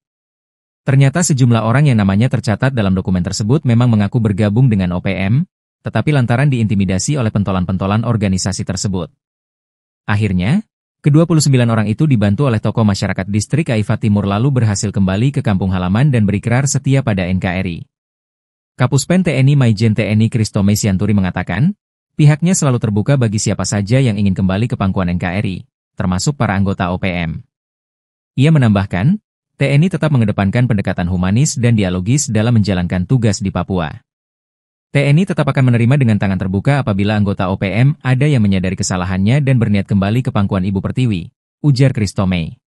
Ternyata sejumlah orang yang namanya tercatat dalam dokumen tersebut memang mengaku bergabung dengan OPM, tetapi lantaran diintimidasi oleh pentolan-pentolan organisasi tersebut. Akhirnya, ke-29 orang itu dibantu oleh tokoh masyarakat Distrik Aifat Timur lalu berhasil kembali ke kampung halaman dan berikrar setia pada NKRI. Kapuspen TNI Maijen TNI Kristome Sianturi mengatakan, pihaknya selalu terbuka bagi siapa saja yang ingin kembali ke pangkuan NKRI, termasuk para anggota OPM. Ia menambahkan, TNI tetap mengedepankan pendekatan humanis dan dialogis dalam menjalankan tugas di Papua. TNI tetap akan menerima dengan tangan terbuka apabila anggota OPM ada yang menyadari kesalahannya dan berniat kembali ke pangkuan Ibu Pertiwi, ujar Kristome.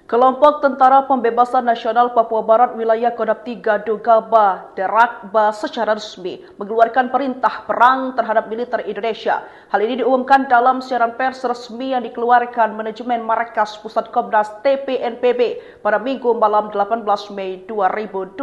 Kelompok Tentara Pembebasan Nasional Papua Barat Wilayah Kodap 3 Dugaba Derakba secara resmi mengeluarkan perintah perang terhadap militer Indonesia. Hal ini diumumkan dalam siaran pers resmi yang dikeluarkan manajemen Markas Pusat Komnas TPNPB pada Minggu malam 18 Mei 2025.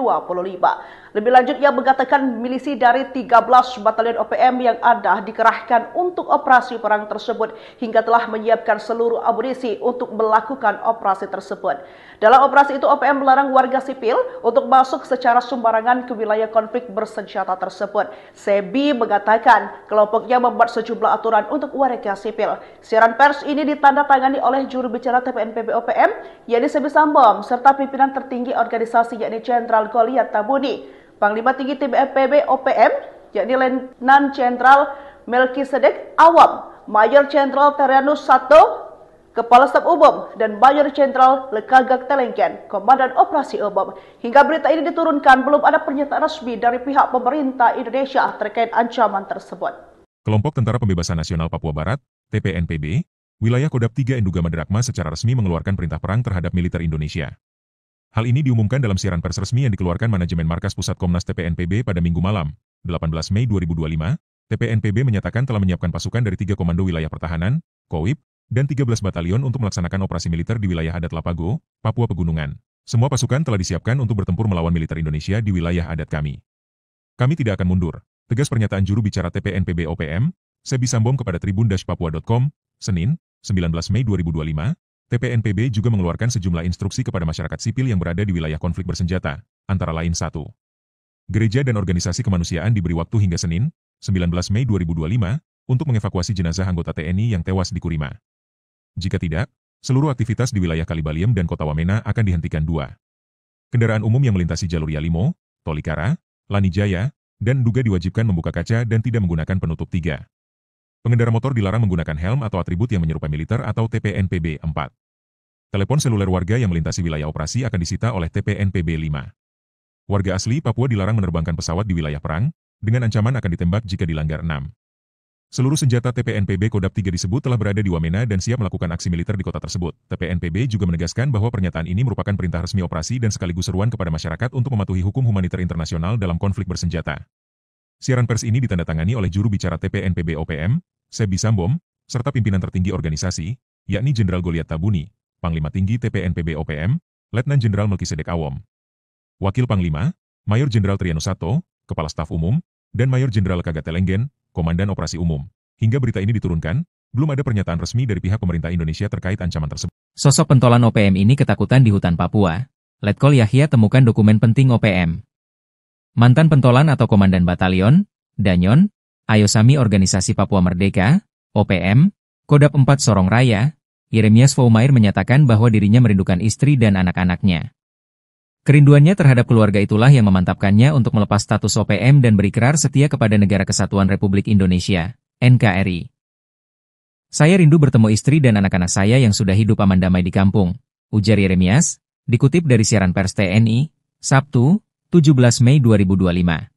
Lebih lanjut, ia mengatakan milisi dari 13 batalion OPM yang ada dikerahkan untuk operasi perang tersebut hingga telah menyiapkan seluruh amunisi untuk melakukan operasi tersebut. Dalam operasi itu, OPM melarang warga sipil untuk masuk secara sembarangan ke wilayah konflik bersenjata tersebut. Sebi mengatakan kelompoknya membuat sejumlah aturan untuk warga sipil. Siaran pers ini ditandatangani oleh juru bicara TPNPB OPM, yakni Sebi Sambom, serta pimpinan tertinggi organisasi yakni Jenderal Goliat Tabuni. Panglima Tinggi TPNPB OPM, yakni Letnan Jenderal Melkisedek Awam, Mayor Jenderal Triano Sato, Kepala Staf Umum dan Mayor Jenderal Lekagak Telengken, Komandan Operasi Umum. Hingga berita ini diturunkan, belum ada pernyataan resmi dari pihak pemerintah Indonesia terkait ancaman tersebut. Kelompok Tentara Pembebasan Nasional Papua Barat, TPNPB, wilayah Kodap 3 Enduga Maderakma secara resmi mengeluarkan perintah perang terhadap militer Indonesia. Hal ini diumumkan dalam siaran pers resmi yang dikeluarkan manajemen Markas Pusat Komnas TPNPB pada Minggu malam, 18 Mei 2025. TPNPB menyatakan telah menyiapkan pasukan dari 3 Komando Wilayah Pertahanan, KOWIP, dan 13 batalion untuk melaksanakan operasi militer di wilayah adat Lapago, Papua Pegunungan. Semua pasukan telah disiapkan untuk bertempur melawan militer Indonesia di wilayah adat kami. Kami tidak akan mundur, tegas pernyataan juru bicara TPNPB OPM, Sebi Sambom kepada tribun-papua.com, Senin, 19 Mei 2025. TPNPB juga mengeluarkan sejumlah instruksi kepada masyarakat sipil yang berada di wilayah konflik bersenjata, antara lain 1. Gereja dan organisasi kemanusiaan diberi waktu hingga Senin, 19 Mei 2025, untuk mengevakuasi jenazah anggota TNI yang tewas di Kurima. Jika tidak, seluruh aktivitas di wilayah Kalibaliem dan Kota Wamena akan dihentikan. 2. Kendaraan umum yang melintasi jalur Yalimo, Tolikara, Lanijaya, dan Duga diwajibkan membuka kaca dan tidak menggunakan penutup. 3. Pengendara motor dilarang menggunakan helm atau atribut yang menyerupai militer atau TPNPB. 4. Telepon seluler warga yang melintasi wilayah operasi akan disita oleh TPNPB. 5. Warga asli Papua dilarang menerbangkan pesawat di wilayah perang, dengan ancaman akan ditembak jika dilanggar. 6. Seluruh senjata TPNPB Kodap 3 disebut telah berada di Wamena dan siap melakukan aksi militer di kota tersebut. TPNPB juga menegaskan bahwa pernyataan ini merupakan perintah resmi operasi dan sekaligus seruan kepada masyarakat untuk mematuhi hukum humaniter internasional dalam konflik bersenjata. Siaran pers ini ditandatangani oleh juru bicara TPNPB OPM, Sebi Sambom, serta pimpinan tertinggi organisasi, yakni Jenderal Goliat Tabuni, Panglima Tinggi TPNPB OPM, Letnan Jenderal Melkisedek Awom. Wakil Panglima, Mayor Jenderal Triano Sato, Kepala Staf Umum, dan Mayor Jenderal Lekagak Telengken, Komandan Operasi Umum. Hingga berita ini diturunkan, belum ada pernyataan resmi dari pihak pemerintah Indonesia terkait ancaman tersebut. Sosok pentolan OPM ini ketakutan di hutan Papua. Letkol Yahya temukan dokumen penting OPM. Mantan pentolan atau komandan batalion, Danyon, Ayosami Organisasi Papua Merdeka, OPM, Kodap 4 Sorong Raya, Yeremias Foumair menyatakan bahwa dirinya merindukan istri dan anak-anaknya. Kerinduannya terhadap keluarga itulah yang memantapkannya untuk melepas status OPM dan berikrar setia kepada Negara Kesatuan Republik Indonesia, NKRI. Saya rindu bertemu istri dan anak-anak saya yang sudah hidup aman damai di kampung, ujar Yeremias, dikutip dari siaran pers TNI, Sabtu, 17 Mei 2025.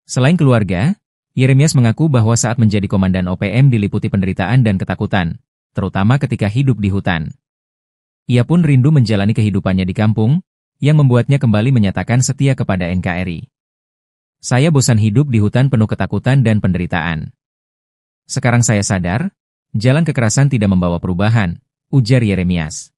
Selain keluarga, Yeremias mengaku bahwa saat menjadi komandan OPM diliputi penderitaan dan ketakutan, terutama ketika hidup di hutan. Ia pun rindu menjalani kehidupannya di kampung, yang membuatnya kembali menyatakan setia kepada NKRI. Saya bosan hidup di hutan penuh ketakutan dan penderitaan. Sekarang saya sadar, jalan kekerasan tidak membawa perubahan, ujar Yeremias.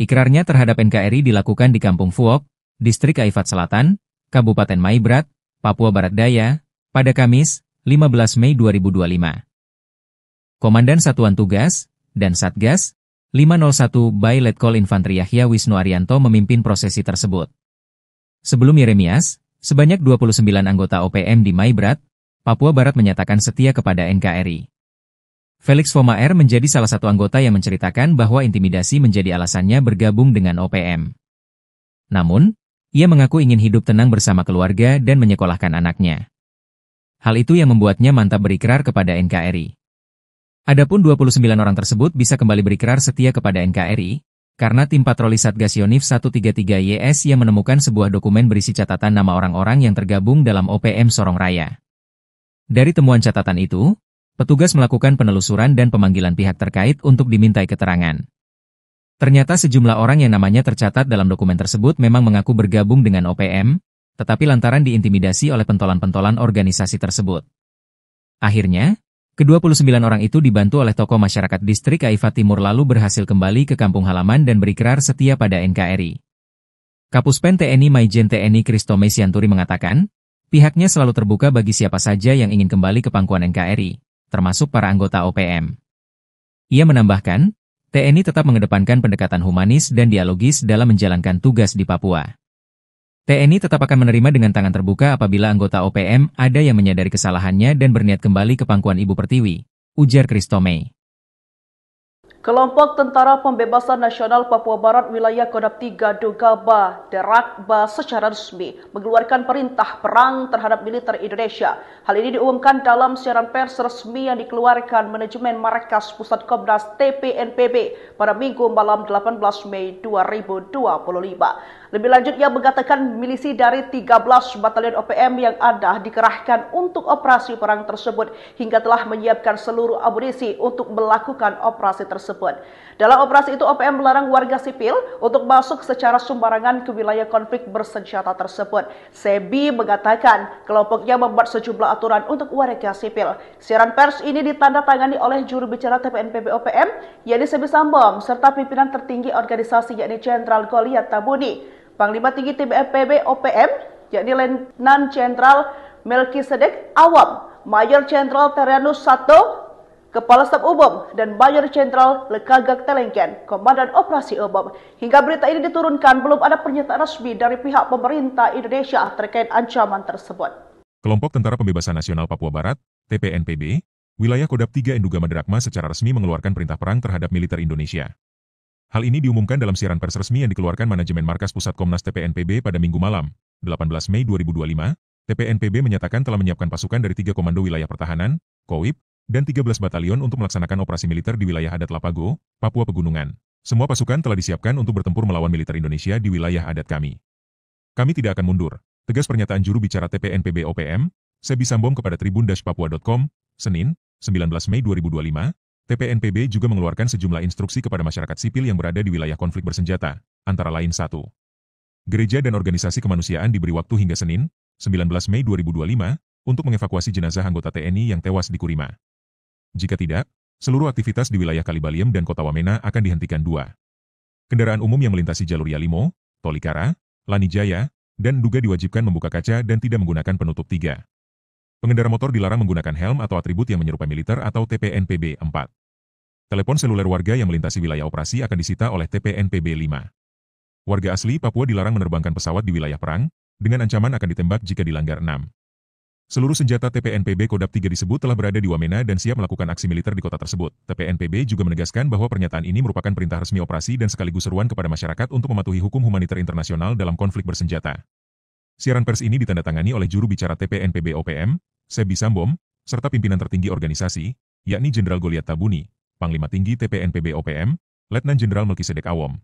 Ikrarnya terhadap NKRI dilakukan di Kampung Fuok, Distrik Aifat Selatan, Kabupaten Maibrat, Papua Barat Daya, pada Kamis, 15 Mei 2025. Komandan Satuan Tugas dan Satgas 501 by Letkol Infantri Yahya Wisnu Arianto memimpin prosesi tersebut. Sebelum Yeremias, sebanyak 29 anggota OPM di Maibrat, Papua Barat menyatakan setia kepada NKRI. Felix Foumair menjadi salah satu anggota yang menceritakan bahwa intimidasi menjadi alasannya bergabung dengan OPM. Namun, ia mengaku ingin hidup tenang bersama keluarga dan menyekolahkan anaknya. Hal itu yang membuatnya mantap berikrar kepada NKRI. Adapun 29 orang tersebut bisa kembali berikrar setia kepada NKRI, karena tim patroli Satgas Yonif 133YS yang menemukan sebuah dokumen berisi catatan nama orang-orang yang tergabung dalam OPM Sorong Raya. Dari temuan catatan itu, petugas melakukan penelusuran dan pemanggilan pihak terkait untuk dimintai keterangan. Ternyata sejumlah orang yang namanya tercatat dalam dokumen tersebut memang mengaku bergabung dengan OPM, tetapi lantaran diintimidasi oleh pentolan-pentolan organisasi tersebut. Akhirnya, ke-29 orang itu dibantu oleh tokoh masyarakat Distrik Aifat Timur lalu berhasil kembali ke kampung halaman dan berikrar setia pada NKRI. Kapuspen TNI Maijen TNI Kristome Sianturi mengatakan, pihaknya selalu terbuka bagi siapa saja yang ingin kembali ke pangkuan NKRI, termasuk para anggota OPM. Ia menambahkan, TNI tetap mengedepankan pendekatan humanis dan dialogis dalam menjalankan tugas di Papua. TNI tetap akan menerima dengan tangan terbuka apabila anggota OPM ada yang menyadari kesalahannya dan berniat kembali ke pangkuan Ibu Pertiwi, ujar Kristome. Kelompok Tentara Pembebasan Nasional Papua Barat Wilayah Kodam 3 Dogaba Derakba secara resmi mengeluarkan perintah perang terhadap militer Indonesia. Hal ini diumumkan dalam siaran pers resmi yang dikeluarkan manajemen Markas Pusat Komnas TPNPB pada Minggu malam 18 Mei 2025. Lebih lanjut, ia mengatakan milisi dari 13 batalion OPM yang ada dikerahkan untuk operasi perang tersebut hingga telah menyiapkan seluruh amunisi untuk melakukan operasi tersebut. Dalam operasi itu, OPM melarang warga sipil untuk masuk secara sembarangan ke wilayah konflik bersenjata tersebut. Sebi mengatakan kelompoknya membuat sejumlah aturan untuk warga sipil. Siaran pers ini ditandatangani oleh juru bicara TPNPB OPM, yakni Sebi Sambom, serta pimpinan tertinggi organisasi yakni Jenderal Goliath Tabuni. Panglima Tinggi TPNPB OPM, yakni Letnan Jenderal Melkisedek Awam, Mayor Jenderal Terianus Sato, Kepala Staf Umum, dan Mayor Jenderal Lekagak Telengken, Komandan Operasi Umum. Hingga berita ini diturunkan, belum ada pernyataan resmi dari pihak pemerintah Indonesia terkait ancaman tersebut. Kelompok Tentara Pembebasan Nasional Papua Barat, TPNPB, wilayah Kodam 3 Enduga Maderakma secara resmi mengeluarkan perintah perang terhadap militer Indonesia. Hal ini diumumkan dalam siaran pers resmi yang dikeluarkan manajemen Markas Pusat Komnas TPNPB pada Minggu malam, 18 Mei 2025. TPNPB menyatakan telah menyiapkan pasukan dari 3 Komando Wilayah Pertahanan, KOWIP, dan 13 batalion untuk melaksanakan operasi militer di wilayah adat Lapago, Papua Pegunungan. Semua pasukan telah disiapkan untuk bertempur melawan militer Indonesia di wilayah adat kami. Kami tidak akan mundur, tegas pernyataan juru bicara TPNPB OPM, Sebi Sambom kepada tribun-papua.com, Senin, 19 Mei 2025. TPNPB juga mengeluarkan sejumlah instruksi kepada masyarakat sipil yang berada di wilayah konflik bersenjata, antara lain 1. Gereja dan organisasi kemanusiaan diberi waktu hingga Senin, 19 Mei 2025, untuk mengevakuasi jenazah anggota TNI yang tewas di Kurima. Jika tidak, seluruh aktivitas di wilayah Kalibaliem dan Kota Wamena akan dihentikan. 2. Kendaraan umum yang melintasi jalur Yalimo, Tolikara, Lanijaya, dan Duga diwajibkan membuka kaca dan tidak menggunakan penutup. 3. Pengendara motor dilarang menggunakan helm atau atribut yang menyerupai militer atau TPNPB. 4. Telepon seluler warga yang melintasi wilayah operasi akan disita oleh TPNPB. 5. Warga asli Papua dilarang menerbangkan pesawat di wilayah perang, dengan ancaman akan ditembak jika dilanggar. 6. Seluruh senjata TPNPB Kodam 3 disebut telah berada di Wamena dan siap melakukan aksi militer di kota tersebut. TPNPB juga menegaskan bahwa pernyataan ini merupakan perintah resmi operasi dan sekaligus seruan kepada masyarakat untuk mematuhi hukum humaniter internasional dalam konflik bersenjata. Siaran pers ini ditandatangani oleh juru bicara TPNPB OPM, Sebi Sambom, serta pimpinan tertinggi organisasi, yakni Jenderal Goliath Tabuni, Panglima Tinggi TPNPB OPM, Letnan Jenderal Melkisedek Awam,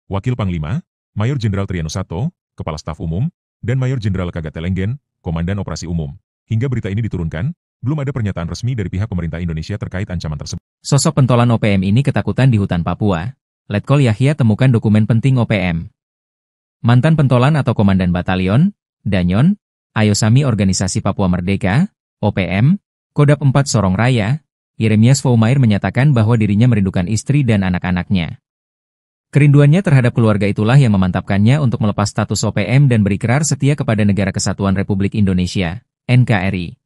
Wakil Panglima, Mayor Jenderal Trianus Sato, Kepala Staf Umum, dan Mayor Jenderal Lekagak Telengken, Komandan Operasi Umum. Hingga berita ini diturunkan, belum ada pernyataan resmi dari pihak pemerintah Indonesia terkait ancaman tersebut. Sosok pentolan OPM ini ketakutan di hutan Papua. Letkol Yahya temukan dokumen penting OPM. Mantan pentolan atau komandan batalion, Danyon, Ayosami Organisasi Papua Merdeka, OPM, Kodam 4 Sorong Raya, Yeremias Foumair menyatakan bahwa dirinya merindukan istri dan anak-anaknya. Kerinduannya terhadap keluarga itulah yang memantapkannya untuk melepas status OPM dan berikrar setia kepada Negara Kesatuan Republik Indonesia, NKRI.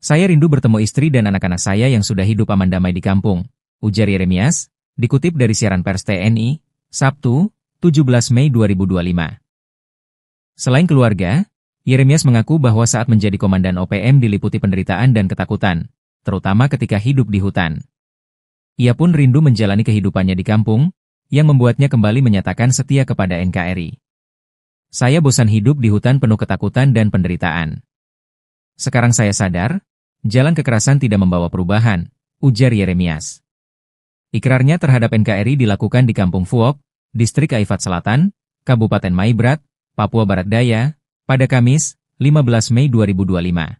Saya rindu bertemu istri dan anak-anak saya yang sudah hidup aman damai di kampung, ujar Yeremias, dikutip dari siaran pers TNI, Sabtu, 17 Mei 2025. Selain keluarga, Yeremias mengaku bahwa saat menjadi komandan OPM diliputi penderitaan dan ketakutan, terutama ketika hidup di hutan. Ia pun rindu menjalani kehidupannya di kampung, yang membuatnya kembali menyatakan setia kepada NKRI. Saya bosan hidup di hutan penuh ketakutan dan penderitaan. Sekarang saya sadar, jalan kekerasan tidak membawa perubahan, ujar Yeremias. Ikrarnya terhadap NKRI dilakukan di Kampung Fuok, Distrik Aifat Selatan, Kabupaten Maibrat, Papua Barat Daya, pada Kamis, 15 Mei 2025.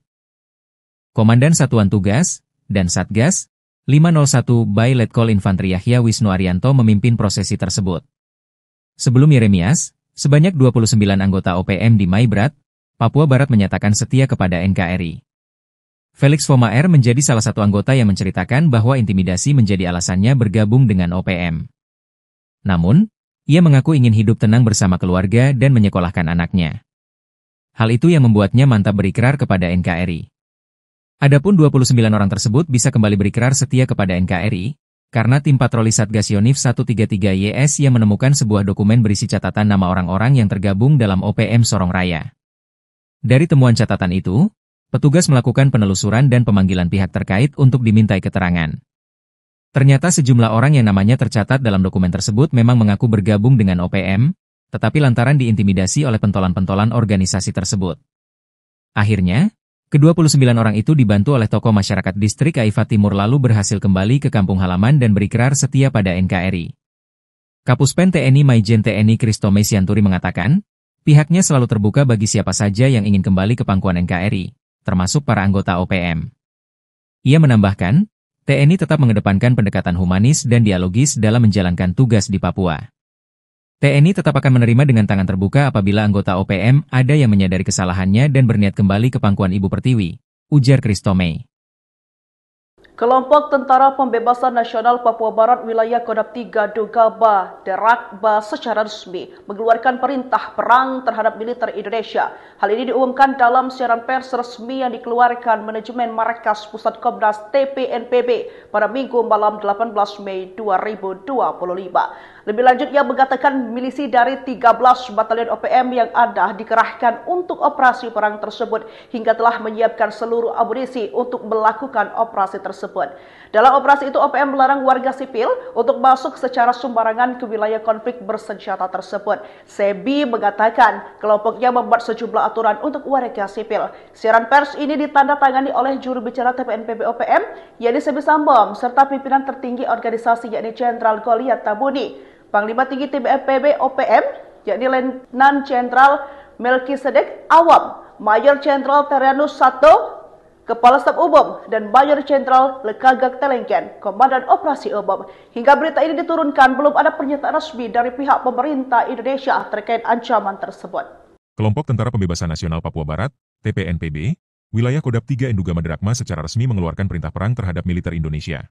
Komandan Satuan Tugas dan Satgas 501 by Letkol Infantri Yahya Wisnu Arianto memimpin prosesi tersebut. Sebelum Yeremias, sebanyak 29 anggota OPM di Maibrat, Papua Barat menyatakan setia kepada NKRI. Felix Foumair menjadi salah satu anggota yang menceritakan bahwa intimidasi menjadi alasannya bergabung dengan OPM. Namun, ia mengaku ingin hidup tenang bersama keluarga dan menyekolahkan anaknya. Hal itu yang membuatnya mantap berikrar kepada NKRI. Adapun 29 orang tersebut bisa kembali berikrar setia kepada NKRI, karena tim patroli Satgas Yonif 133YS yang menemukan sebuah dokumen berisi catatan nama orang-orang yang tergabung dalam OPM Sorong Raya. Dari temuan catatan itu, petugas melakukan penelusuran dan pemanggilan pihak terkait untuk dimintai keterangan. Ternyata sejumlah orang yang namanya tercatat dalam dokumen tersebut memang mengaku bergabung dengan OPM, tetapi lantaran diintimidasi oleh pentolan-pentolan organisasi tersebut. Akhirnya, ke-29 orang itu dibantu oleh tokoh masyarakat distrik Aifat Timur lalu berhasil kembali ke kampung halaman dan berikrar setia pada NKRI. Kapuspen TNI Maijen TNI Kristome Sianturi mengatakan, pihaknya selalu terbuka bagi siapa saja yang ingin kembali ke pangkuan NKRI, termasuk para anggota OPM. Ia menambahkan, TNI tetap mengedepankan pendekatan humanis dan dialogis dalam menjalankan tugas di Papua. TNI tetap akan menerima dengan tangan terbuka apabila anggota OPM ada yang menyadari kesalahannya dan berniat kembali ke pangkuan Ibu Pertiwi, ujar Kristome. Kelompok Tentara Pembebasan Nasional Papua Barat Wilayah Kodam 3 Dogaba Derakba secara resmi mengeluarkan perintah perang terhadap militer Indonesia. Hal ini diumumkan dalam siaran pers resmi yang dikeluarkan manajemen Markas Pusat Komnas TPNPB pada Minggu malam 18 Mei 2025. Lebih lanjut, ia mengatakan milisi dari 13 batalion OPM yang ada dikerahkan untuk operasi perang tersebut hingga telah menyiapkan seluruh amunisi untuk melakukan operasi tersebut. Dalam operasi itu, OPM melarang warga sipil untuk masuk secara sembarangan ke wilayah konflik bersenjata tersebut. Sebi mengatakan kelompoknya membuat sejumlah aturan untuk warga sipil. Siaran pers ini ditandatangani oleh juru bicara TPNPB OPM, yakni Sebi Sambom, serta pimpinan tertinggi organisasi yakni Jenderal Goliath Tabuni. Panglima Tinggi TPNPB OPM, yakni Letnan Jenderal Melkisedek Awam, Mayor Jenderal Terianus Sato, Kepala Staf Umum, dan Mayor Jenderal Lekagak Telengken, Komandan Operasi Umum. Hingga berita ini diturunkan, belum ada pernyataan resmi dari pihak pemerintah Indonesia terkait ancaman tersebut. Kelompok Tentara Pembebasan Nasional Papua Barat, TPNPB, wilayah Kodam 3 Enduga Maderakma secara resmi mengeluarkan perintah perang terhadap militer Indonesia.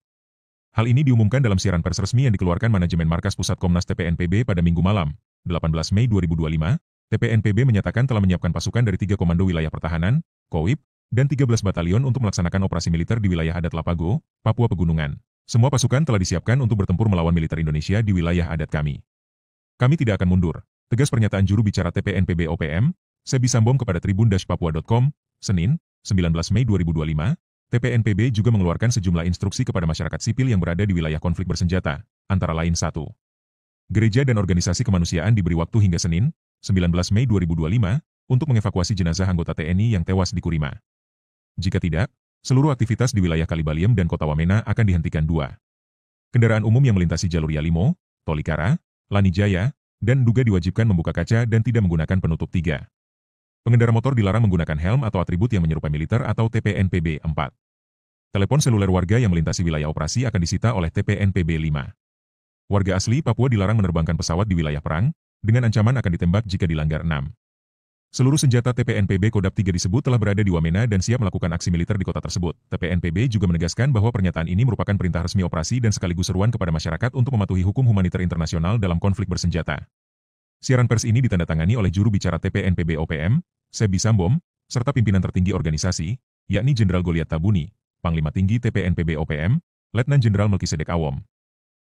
Hal ini diumumkan dalam siaran pers resmi yang dikeluarkan manajemen Markas Pusat Komnas TPNPB pada Minggu malam, 18 Mei 2025. TPNPB menyatakan telah menyiapkan pasukan dari 3 Komando Wilayah Pertahanan, KOWIP, dan 13 batalion untuk melaksanakan operasi militer di wilayah adat Lapago, Papua Pegunungan. Semua pasukan telah disiapkan untuk bertempur melawan militer Indonesia di wilayah adat kami. Kami tidak akan mundur, tegas pernyataan juru bicara TPNPB OPM, Sebi Sambom kepada tribun-papua.com, Senin, 19 Mei 2025. TPNPB juga mengeluarkan sejumlah instruksi kepada masyarakat sipil yang berada di wilayah konflik bersenjata, antara lain 1. Gereja dan organisasi kemanusiaan diberi waktu hingga Senin, 19 Mei 2025, untuk mengevakuasi jenazah anggota TNI yang tewas di Kurima. Jika tidak, seluruh aktivitas di wilayah Kalibaliem dan Kota Wamena akan dihentikan. 2. Kendaraan umum yang melintasi jalur Yalimo, Tolikara, Lanijaya, dan Duga diwajibkan membuka kaca dan tidak menggunakan penutup. 3. Pengendara motor dilarang menggunakan helm atau atribut yang menyerupai militer atau TPNPB. 4. Telepon seluler warga yang melintasi wilayah operasi akan disita oleh TPNPB. 5. Warga asli Papua dilarang menerbangkan pesawat di wilayah perang, dengan ancaman akan ditembak jika dilanggar. 6. Seluruh senjata TPNPB Kodam 3 disebut telah berada di Wamena dan siap melakukan aksi militer di kota tersebut. TPNPB juga menegaskan bahwa pernyataan ini merupakan perintah resmi operasi dan sekaligus seruan kepada masyarakat untuk mematuhi hukum humaniter internasional dalam konflik bersenjata. Siaran pers ini ditandatangani oleh juru bicara TPNPB OPM, Sebi Sambom, serta pimpinan tertinggi organisasi, yakni Jenderal Goliath Tabuni, Panglima Tinggi TPNPB OPM, Letnan Jenderal Melkisedek Awam,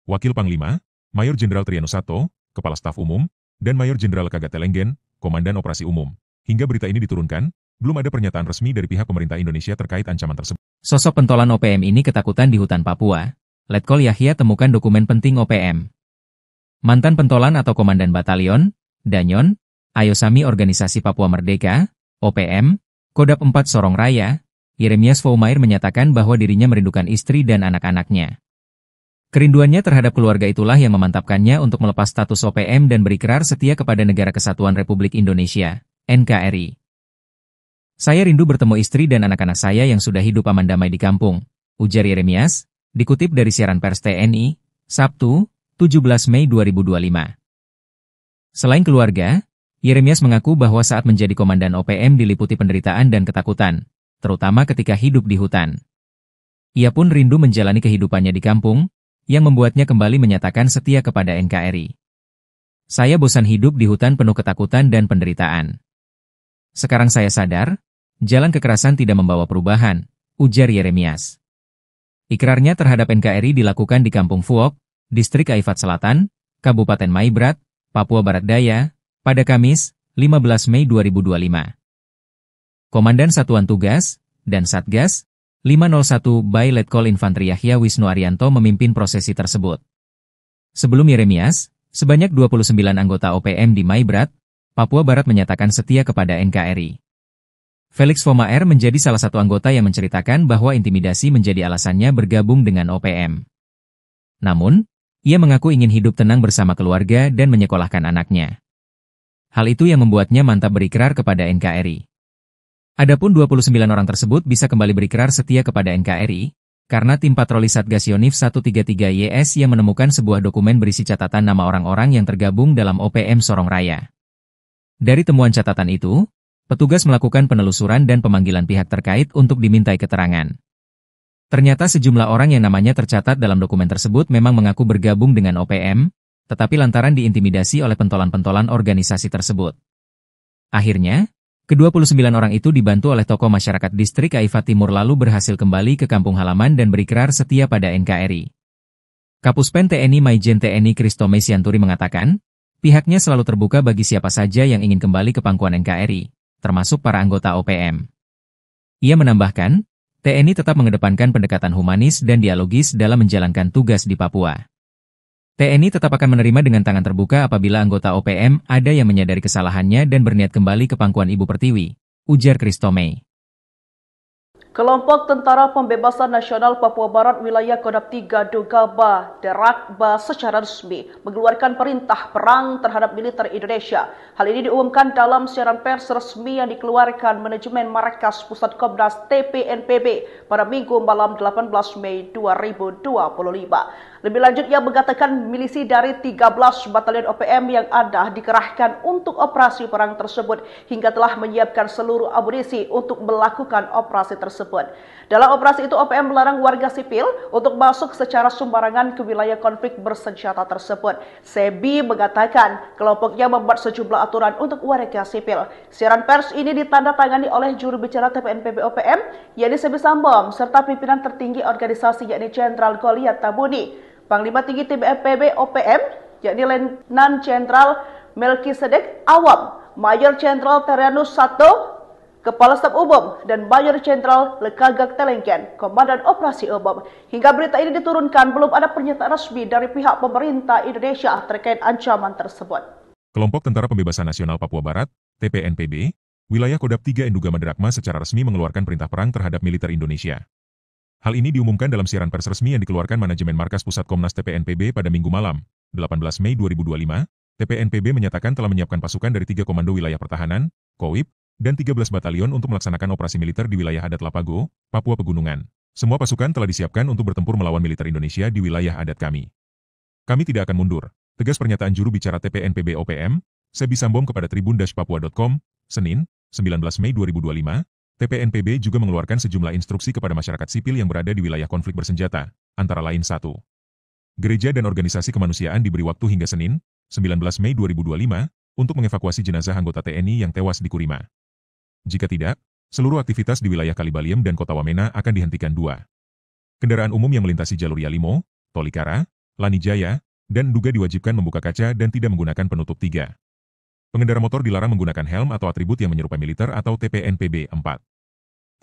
Wakil Panglima, Mayor Jenderal Trianus Sato, Kepala Staf Umum, dan Mayor Jenderal Lekagak Telengken, Komandan Operasi Umum. Hingga berita ini diturunkan, belum ada pernyataan resmi dari pihak pemerintah Indonesia terkait ancaman tersebut. Sosok pentolan OPM ini ketakutan di hutan Papua. Letkol Yahya temukan dokumen penting OPM. Mantan pentolan atau komandan batalion, Danyon, Ayosami Organisasi Papua Merdeka, OPM, Kodam 4 Sorong Raya, Yeremias Foumair menyatakan bahwa dirinya merindukan istri dan anak-anaknya. Kerinduannya terhadap keluarga itulah yang memantapkannya untuk melepas status OPM dan berikrar setia kepada Negara Kesatuan Republik Indonesia, NKRI. Saya rindu bertemu istri dan anak-anak saya yang sudah hidup aman damai di kampung, ujar Yeremias, dikutip dari siaran pers TNI, Sabtu, 17 Mei 2025. Selain keluarga, Yeremias mengaku bahwa saat menjadi komandan OPM diliputi penderitaan dan ketakutan, terutama ketika hidup di hutan. Ia pun rindu menjalani kehidupannya di kampung, yang membuatnya kembali menyatakan setia kepada NKRI. Saya bosan hidup di hutan penuh ketakutan dan penderitaan. Sekarang saya sadar, jalan kekerasan tidak membawa perubahan, ujar Yeremias. Ikrarnya terhadap NKRI dilakukan di Kampung Fuok, Distrik Aifat Selatan, Kabupaten Maibrat, Papua Barat Daya, pada Kamis, 15 Mei 2025. Komandan Satuan Tugas dan Satgas, 501 by Letkol Infantri Yahya Wisnu Arianto memimpin prosesi tersebut. Sebelum Yeremias, sebanyak 29 anggota OPM di Maibrat, Papua Barat menyatakan setia kepada NKRI. Felix Fomaer menjadi salah satu anggota yang menceritakan bahwa intimidasi menjadi alasannya bergabung dengan OPM. Namun, ia mengaku ingin hidup tenang bersama keluarga dan menyekolahkan anaknya. Hal itu yang membuatnya mantap berikrar kepada NKRI. Adapun 29 orang tersebut bisa kembali berikrar setia kepada NKRI, karena tim patroli Satgas Yonif 133YS yang menemukan sebuah dokumen berisi catatan nama orang-orang yang tergabung dalam OPM Sorong Raya. Dari temuan catatan itu, petugas melakukan penelusuran dan pemanggilan pihak terkait untuk dimintai keterangan. Ternyata sejumlah orang yang namanya tercatat dalam dokumen tersebut memang mengaku bergabung dengan OPM, tetapi lantaran diintimidasi oleh pentolan-pentolan organisasi tersebut. Akhirnya, ke-29 orang itu dibantu oleh tokoh masyarakat distrik Aifat Timur lalu berhasil kembali ke kampung halaman dan berikrar setia pada NKRI. Kapuspen TNI Maijen TNI Kristome Sianturi mengatakan, pihaknya selalu terbuka bagi siapa saja yang ingin kembali ke pangkuan NKRI, termasuk para anggota OPM. Ia menambahkan, TNI tetap mengedepankan pendekatan humanis dan dialogis dalam menjalankan tugas di Papua. TNI tetap akan menerima dengan tangan terbuka apabila anggota OPM ada yang menyadari kesalahannya dan berniat kembali ke pangkuan Ibu Pertiwi, ujar Kristome. Kelompok Tentara Pembebasan Nasional Papua Barat Wilayah Kodam 3 Dogaba Derakba secara resmi mengeluarkan perintah perang terhadap militer Indonesia. Hal ini diumumkan dalam siaran pers resmi yang dikeluarkan manajemen Markas Pusat Komnas TPNPB pada Minggu malam 18 Mei 2025. Lebih lanjut, ia mengatakan milisi dari 13 batalion OPM yang ada dikerahkan untuk operasi perang tersebut hingga telah menyiapkan seluruh amunisi untuk melakukan operasi tersebut. Dalam operasi itu, OPM melarang warga sipil untuk masuk secara sembarangan ke wilayah konflik bersenjata tersebut. Sebi mengatakan kelompoknya membuat sejumlah aturan untuk warga sipil. Siaran pers ini ditandatangani oleh juru bicara TPNPB OPM, yakni Sebi Sambom, serta pimpinan tertinggi organisasi yakni Jenderal Goliat Tabuni. Panglima Tinggi TPNPB OPM, yakni Letnan Jenderal Melkisedek Awam, Mayor Jenderal Terianus Sato, Kepala Staf Umum, dan Mayor Jenderal Lekagak Telengken, Komandan Operasi Umum. Hingga berita ini diturunkan, belum ada pernyataan resmi dari pihak pemerintah Indonesia terkait ancaman tersebut. Kelompok Tentara Pembebasan Nasional Papua Barat, TPNPB, wilayah Kodam 3 Enduga Madrakma secara resmi mengeluarkan perintah perang terhadap militer Indonesia. Hal ini diumumkan dalam siaran pers resmi yang dikeluarkan manajemen Markas Pusat Komnas TPNPB pada Minggu malam, 18 Mei 2025, TPNPB menyatakan telah menyiapkan pasukan dari 3 Komando Wilayah Pertahanan, KOWIP, dan 13 batalion untuk melaksanakan operasi militer di wilayah adat Lapago, Papua Pegunungan. Semua pasukan telah disiapkan untuk bertempur melawan militer Indonesia di wilayah adat kami. Kami tidak akan mundur, tegas pernyataan juru bicara TPNPB OPM, Sebi Sambom kepada tribun-papua.com, Senin, 19 Mei 2025, TPNPB juga mengeluarkan sejumlah instruksi kepada masyarakat sipil yang berada di wilayah konflik bersenjata, antara lain 1. Gereja dan organisasi kemanusiaan diberi waktu hingga Senin, 19 Mei 2025, untuk mengevakuasi jenazah anggota TNI yang tewas di Kurima. Jika tidak, seluruh aktivitas di wilayah Kalibaliem dan Kota Wamena akan dihentikan. 2. Kendaraan umum yang melintasi jalur Yalimo, Tolikara, Lanijaya, dan Nduga diwajibkan membuka kaca dan tidak menggunakan penutup. 3. Pengendara motor dilarang menggunakan helm atau atribut yang menyerupai militer atau TPNPB. 4.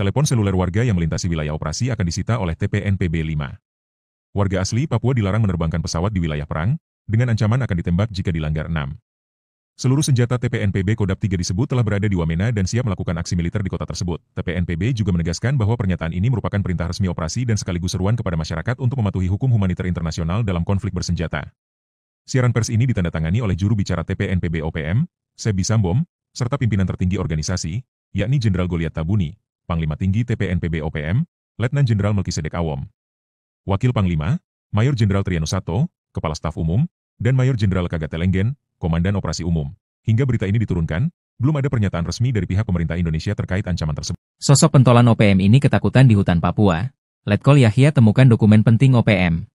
Telepon seluler warga yang melintasi wilayah operasi akan disita oleh TPNPB. 5. Warga asli Papua dilarang menerbangkan pesawat di wilayah perang, dengan ancaman akan ditembak jika dilanggar. 6. Seluruh senjata TPNPB Kodam 3 disebut telah berada di Wamena dan siap melakukan aksi militer di kota tersebut. TPNPB juga menegaskan bahwa pernyataan ini merupakan perintah resmi operasi dan sekaligus seruan kepada masyarakat untuk mematuhi hukum humaniter internasional dalam konflik bersenjata. Siaran pers ini ditandatangani oleh juru bicara TPNPB OPM, Sebi Sambom, serta pimpinan tertinggi organisasi, yakni Jenderal Goliat Tabuni, Panglima Tinggi TPNPB OPM, Letnan Jenderal Melkisedek Awam, Wakil Panglima, Mayor Jenderal Terianus Sato, Kepala Staf Umum, dan Mayor Jenderal Lekagak Telengken, Komandan Operasi Umum. Hingga berita ini diturunkan, belum ada pernyataan resmi dari pihak pemerintah Indonesia terkait ancaman tersebut. Sosok pentolan OPM ini ketakutan di hutan Papua. Letkol Yahya temukan dokumen penting OPM.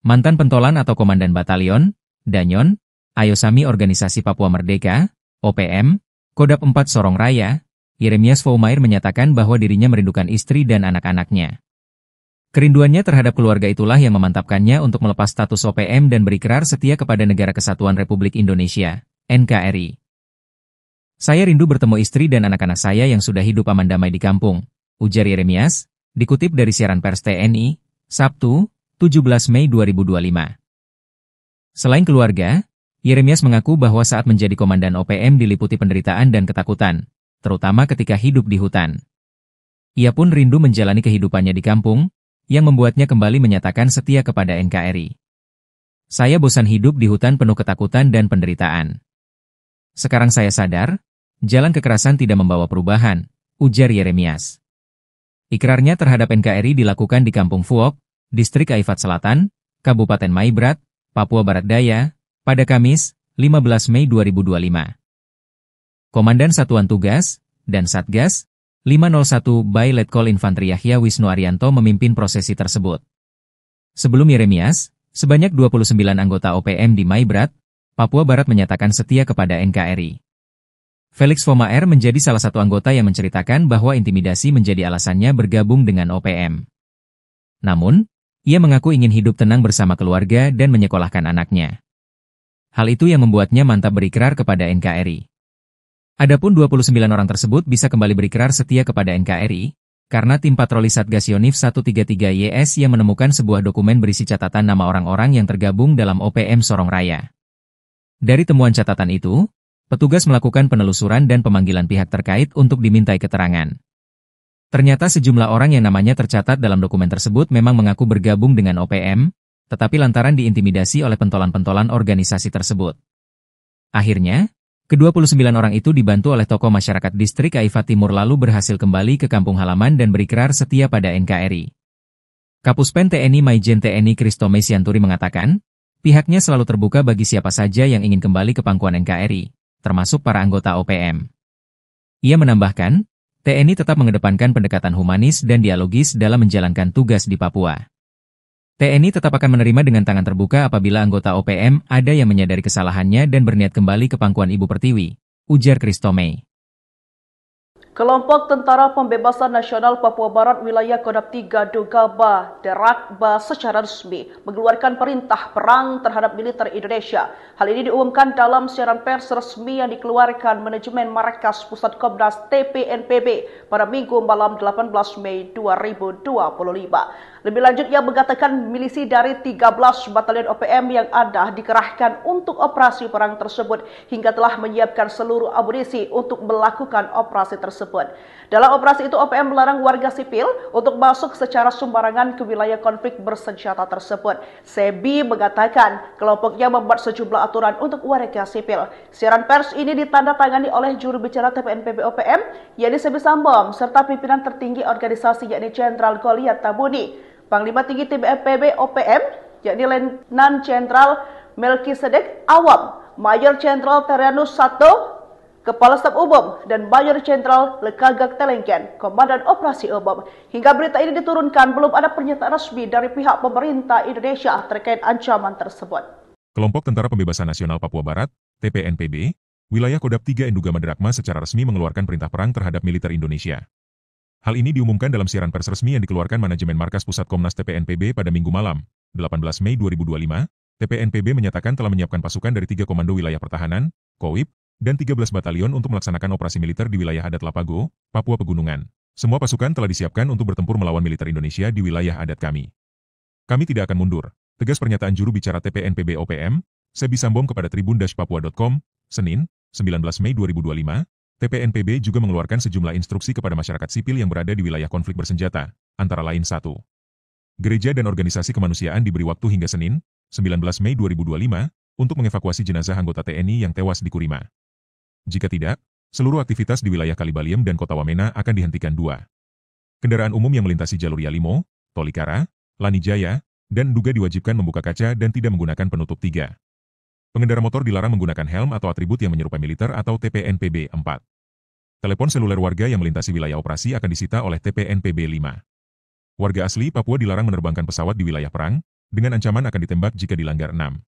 Mantan pentolan atau komandan batalion, Danyon, Ayosami Organisasi Papua Merdeka, OPM, Kodam 4 Sorong Raya, Yeremias Fomaer menyatakan bahwa dirinya merindukan istri dan anak-anaknya. Kerinduannya terhadap keluarga itulah yang memantapkannya untuk melepas status OPM dan berikrar setia kepada Negara Kesatuan Republik Indonesia, NKRI. Saya rindu bertemu istri dan anak-anak saya yang sudah hidup aman damai di kampung, ujar Yeremias, Dikutip dari siaran pers TNI, Sabtu, 17 Mei 2025. Selain keluarga, Yeremias mengaku bahwa saat menjadi komandan OPM diliputi penderitaan dan ketakutan, terutama ketika hidup di hutan. Ia pun rindu menjalani kehidupannya di kampung, yang membuatnya kembali menyatakan setia kepada NKRI. Saya bosan hidup di hutan penuh ketakutan dan penderitaan. Sekarang saya sadar, jalan kekerasan tidak membawa perubahan, ujar Yeremias. Ikrarnya terhadap NKRI dilakukan di Kampung Fuok, Distrik Aifat Selatan, Kabupaten Maibrat, Papua Barat Daya, pada Kamis, 15 Mei 2025. Komandan Satuan Tugas dan Satgas 501 by Letkol Infantri Yahya Wisnu Arianto memimpin prosesi tersebut. Sebelum Yeremias, sebanyak 29 anggota OPM di Maibrat, Papua Barat menyatakan setia kepada NKRI. Felix Fomaer menjadi salah satu anggota yang menceritakan bahwa intimidasi menjadi alasannya bergabung dengan OPM. Namun, ia mengaku ingin hidup tenang bersama keluarga dan menyekolahkan anaknya. Hal itu yang membuatnya mantap berikrar kepada NKRI. Adapun 29 orang tersebut bisa kembali berikrar setia kepada NKRI, karena tim patroli Satgas Yonif 133YS yang menemukan sebuah dokumen berisi catatan nama orang-orang yang tergabung dalam OPM Sorong Raya. Dari temuan catatan itu, petugas melakukan penelusuran dan pemanggilan pihak terkait untuk dimintai keterangan. Ternyata sejumlah orang yang namanya tercatat dalam dokumen tersebut memang mengaku bergabung dengan OPM, tetapi lantaran diintimidasi oleh pentolan-pentolan organisasi tersebut. Akhirnya, ke-29 orang itu dibantu oleh tokoh masyarakat Distrik Aifat Timur lalu berhasil kembali ke kampung halaman dan berikrar setia pada NKRI. Kapuspen TNI Maijen TNI Kristome Sianturi mengatakan, pihaknya selalu terbuka bagi siapa saja yang ingin kembali ke pangkuan NKRI, termasuk para anggota OPM. Ia menambahkan, TNI tetap mengedepankan pendekatan humanis dan dialogis dalam menjalankan tugas di Papua. TNI tetap akan menerima dengan tangan terbuka apabila anggota OPM ada yang menyadari kesalahannya dan berniat kembali ke pangkuan Ibu Pertiwi, ujar Kristome. Kelompok Tentara Pembebasan Nasional Papua Barat Wilayah Kodam 3 Dogaba Derakba secara resmi mengeluarkan perintah perang terhadap militer Indonesia. Hal ini diumumkan dalam siaran pers resmi yang dikeluarkan manajemen Markas Pusat Komnas TPNPB pada Minggu malam 18 Mei 2025. Lebih lanjut, ia mengatakan milisi dari 13 batalion OPM yang ada dikerahkan untuk operasi perang tersebut hingga telah menyiapkan seluruh amunisi untuk melakukan operasi tersebut. Dalam operasi itu, OPM melarang warga sipil untuk masuk secara sembarangan ke wilayah konflik bersenjata tersebut. Sebi mengatakan kelompoknya membuat sejumlah aturan untuk warga sipil. Siaran pers ini ditandatangani oleh juru bicara TPNPB OPM, yakni Sebi Sambom, serta pimpinan tertinggi organisasi yakni Jenderal Goliat Tabuni. Panglima Tinggi TPNPB OPM, yakni Letnan Jenderal Melkisedek Awam, Mayor Jenderal Terianus Sato, Kepala Staf Umum, dan Mayor Jenderal Lekagak Telengken, Komandan Operasi Umum. Hingga berita ini diturunkan, belum ada pernyataan resmi dari pihak pemerintah Indonesia terkait ancaman tersebut. Kelompok Tentara Pembebasan Nasional Papua Barat, TPNPB, wilayah Kodam 3 Enduga Madrakma secara resmi mengeluarkan perintah perang terhadap militer Indonesia. Hal ini diumumkan dalam siaran pers resmi yang dikeluarkan manajemen Markas Pusat Komnas TPNPB pada Minggu malam, 18 Mei 2025. TPNPB menyatakan telah menyiapkan pasukan dari 3 Komando Wilayah Pertahanan, KOWIP, dan 13 batalion untuk melaksanakan operasi militer di wilayah adat Lapago, Papua Pegunungan. Semua pasukan telah disiapkan untuk bertempur melawan militer Indonesia di wilayah adat kami. Kami tidak akan mundur, tegas pernyataan juru bicara TPNPB OPM, Sebi Sambom kepada tribun-papua.com, Senin, 19 Mei 2025. TPNPB juga mengeluarkan sejumlah instruksi kepada masyarakat sipil yang berada di wilayah konflik bersenjata, antara lain 1. Gereja dan organisasi kemanusiaan diberi waktu hingga Senin, 19 Mei 2025, untuk mengevakuasi jenazah anggota TNI yang tewas di Kurima. Jika tidak, seluruh aktivitas di wilayah Kalibaliem dan Kota Wamena akan dihentikan. 2. Kendaraan umum yang melintasi jalur Yalimo, Tolikara, Lanijaya, dan Nduga diwajibkan membuka kaca dan tidak menggunakan penutup. 3. Pengendara motor dilarang menggunakan helm atau atribut yang menyerupai militer atau TPNPB. 4. Telepon seluler warga yang melintasi wilayah operasi akan disita oleh TPNPB. 5. Warga asli Papua dilarang menerbangkan pesawat di wilayah perang, dengan ancaman akan ditembak jika dilanggar. 6.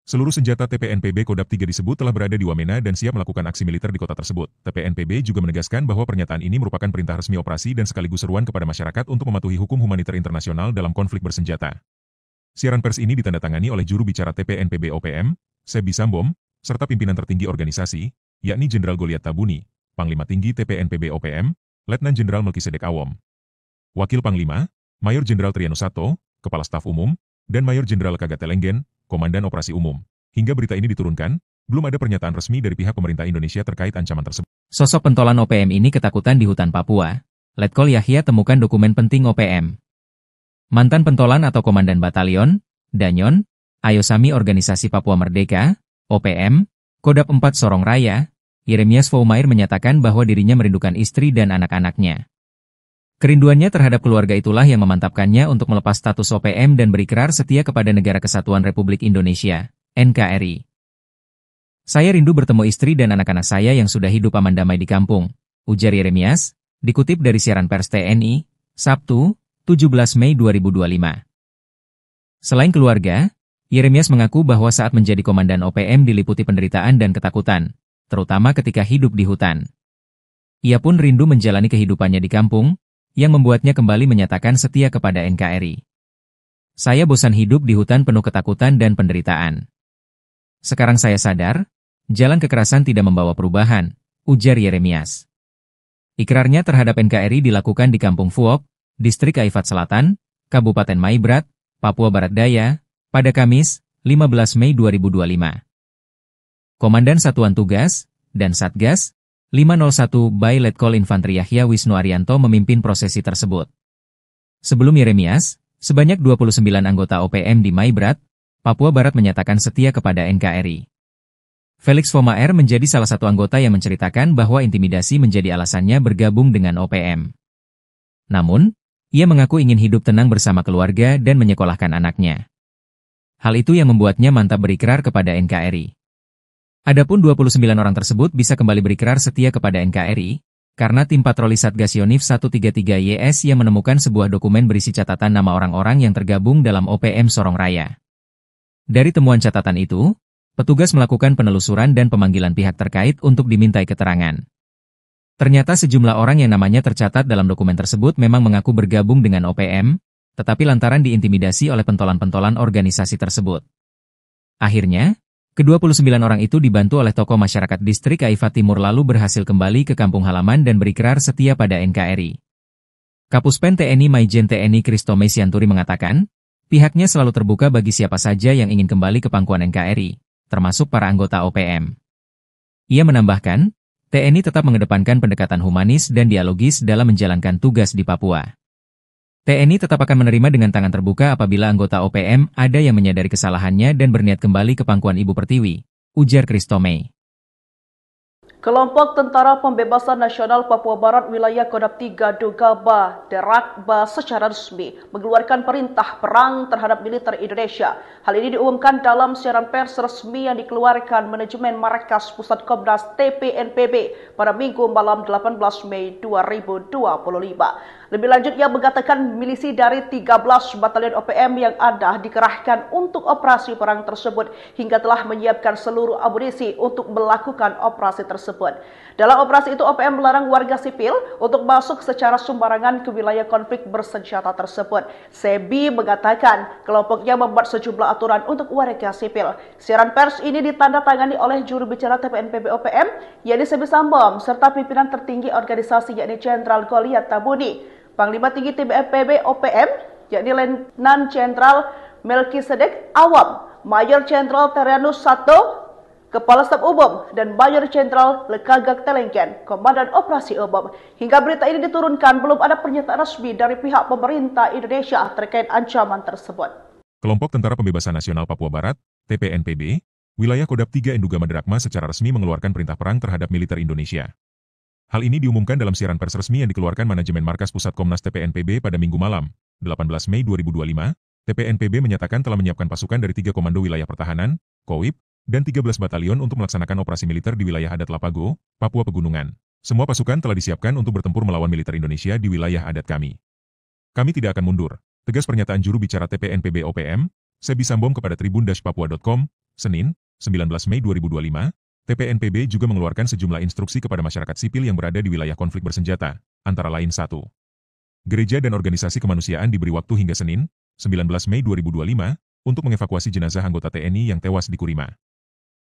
Seluruh senjata TPNPB Kodam 3 disebut telah berada di Wamena dan siap melakukan aksi militer di kota tersebut. TPNPB juga menegaskan bahwa pernyataan ini merupakan perintah resmi operasi dan sekaligus seruan kepada masyarakat untuk mematuhi hukum humaniter internasional dalam konflik bersenjata. Siaran pers ini ditandatangani oleh juru bicara TPNPB OPM, Sebi Sambom, serta pimpinan tertinggi organisasi, yakni Jenderal Goliat Tabuni, Panglima Tinggi TPNPB OPM, Letnan Jenderal Melkisedek Awam. Wakil Panglima, Mayor Jenderal Triano Sato, Kepala Staf Umum, dan Mayor Jenderal Kagat Telenggen, Komandan Operasi Umum. Hingga berita ini diturunkan, belum ada pernyataan resmi dari pihak pemerintah Indonesia terkait ancaman tersebut. Sosok pentolan OPM ini ketakutan di hutan Papua. Letkol Yahya temukan dokumen penting OPM. Mantan pentolan atau komandan batalion, Danyon, Ayosami Organisasi Papua Merdeka, OPM, Kodap 4 Sorong Raya, Yeremias Foumair menyatakan bahwa dirinya merindukan istri dan anak-anaknya. Kerinduannya terhadap keluarga itulah yang memantapkannya untuk melepas status OPM dan berikrar setia kepada Negara Kesatuan Republik Indonesia, NKRI. Saya rindu bertemu istri dan anak-anak saya yang sudah hidup aman damai di kampung, ujar Yeremias, dikutip dari siaran pers TNI, Sabtu, 17 Mei 2025. Selain keluarga, Yeremias mengaku bahwa saat menjadi komandan OPM diliputi penderitaan dan ketakutan, terutama ketika hidup di hutan. Ia pun rindu menjalani kehidupannya di kampung, yang membuatnya kembali menyatakan setia kepada NKRI. Saya bosan hidup di hutan penuh ketakutan dan penderitaan. Sekarang saya sadar, jalan kekerasan tidak membawa perubahan, ujar Yeremias. Ikrarnya terhadap NKRI dilakukan di Kampung Fuok, Distrik Aifat Selatan, Kabupaten Maibrat, Papua Barat Daya, pada Kamis, 15 Mei 2025. Komandan Satuan Tugas dan Satgas 501 by Letkol Infantri Yahya Wisnu Arianto memimpin prosesi tersebut. Sebelum Yeremias, sebanyak 29 anggota OPM di Maibrat, Papua Barat menyatakan setia kepada NKRI. Felix Foumair menjadi salah satu anggota yang menceritakan bahwa intimidasi menjadi alasannya bergabung dengan OPM. Namun, ia mengaku ingin hidup tenang bersama keluarga dan menyekolahkan anaknya. Hal itu yang membuatnya mantap berikrar kepada NKRI. Adapun 29 orang tersebut bisa kembali berikrar setia kepada NKRI, karena tim patroli Satgas Yonif 133YS yang menemukan sebuah dokumen berisi catatan nama orang-orang yang tergabung dalam OPM Sorong Raya. Dari temuan catatan itu, petugas melakukan penelusuran dan pemanggilan pihak terkait untuk dimintai keterangan. Ternyata sejumlah orang yang namanya tercatat dalam dokumen tersebut memang mengaku bergabung dengan OPM, tetapi lantaran diintimidasi oleh pentolan-pentolan organisasi tersebut. Akhirnya, ke-29 orang itu dibantu oleh tokoh masyarakat Distrik Aifat Timur lalu berhasil kembali ke kampung halaman dan berikrar setia pada NKRI. Kapuspen TNI Maijen TNI Kristome Sianturi mengatakan, pihaknya selalu terbuka bagi siapa saja yang ingin kembali ke pangkuan NKRI, termasuk para anggota OPM. Ia menambahkan, TNI tetap mengedepankan pendekatan humanis dan dialogis dalam menjalankan tugas di Papua. TNI tetap akan menerima dengan tangan terbuka apabila anggota OPM ada yang menyadari kesalahannya dan berniat kembali ke pangkuan Ibu Pertiwi, ujar Kristome. Kelompok Tentara Pembebasan Nasional Papua Barat Wilayah Kodap 3 Dogaba Derakba secara resmi mengeluarkan perintah perang terhadap militer Indonesia. Hal ini diumumkan dalam siaran pers resmi yang dikeluarkan manajemen Markas Pusat Komnas TPNPB pada Minggu malam 18 Mei 2025. Lebih lanjut, ia mengatakan milisi dari 13 batalion OPM yang ada dikerahkan untuk operasi perang tersebut hingga telah menyiapkan seluruh amunisi untuk melakukan operasi tersebut. Dalam operasi itu, OPM melarang warga sipil untuk masuk secara sembarangan ke wilayah konflik bersenjata tersebut. Sebi mengatakan kelompoknya membuat sejumlah aturan untuk warga sipil. Siaran pers ini ditandatangani oleh juru bicara TPNPB OPM, yakni Sebi Sambom, serta pimpinan tertinggi organisasi yakni Jenderal Goliat Tabuni. Panglima Tinggi TPNPB OPM, yakni Letnan Jenderal Melkisedek Awam, Mayor Jenderal Trianus Sato, Kepala Staf Umum, dan Mayor Jenderal Lekagak Telenggen, Komandan Operasi Umum. Hingga berita ini diturunkan, belum ada pernyataan resmi dari pihak pemerintah Indonesia terkait ancaman tersebut. Kelompok Tentara Pembebasan Nasional Papua Barat, TPNPB, wilayah Kodap 3 Enduga Madrakma secara resmi mengeluarkan perintah perang terhadap militer Indonesia. Hal ini diumumkan dalam siaran pers resmi yang dikeluarkan manajemen Markas Pusat Komnas TPNPB pada Minggu malam, 18 Mei 2025. TPNPB menyatakan telah menyiapkan pasukan dari 3 Komando Wilayah Pertahanan, KOWIP, dan 13 batalion untuk melaksanakan operasi militer di wilayah adat Lapago, Papua Pegunungan. Semua pasukan telah disiapkan untuk bertempur melawan militer Indonesia di wilayah adat kami. Kami tidak akan mundur, tegas pernyataan juru bicara TPNPB OPM, Sebi Sambom kepada tribun-papua.com, Senin, 19 Mei 2025. TPNPB juga mengeluarkan sejumlah instruksi kepada masyarakat sipil yang berada di wilayah konflik bersenjata, antara lain 1. Gereja dan organisasi kemanusiaan diberi waktu hingga Senin, 19 Mei 2025, untuk mengevakuasi jenazah anggota TNI yang tewas di Kurima.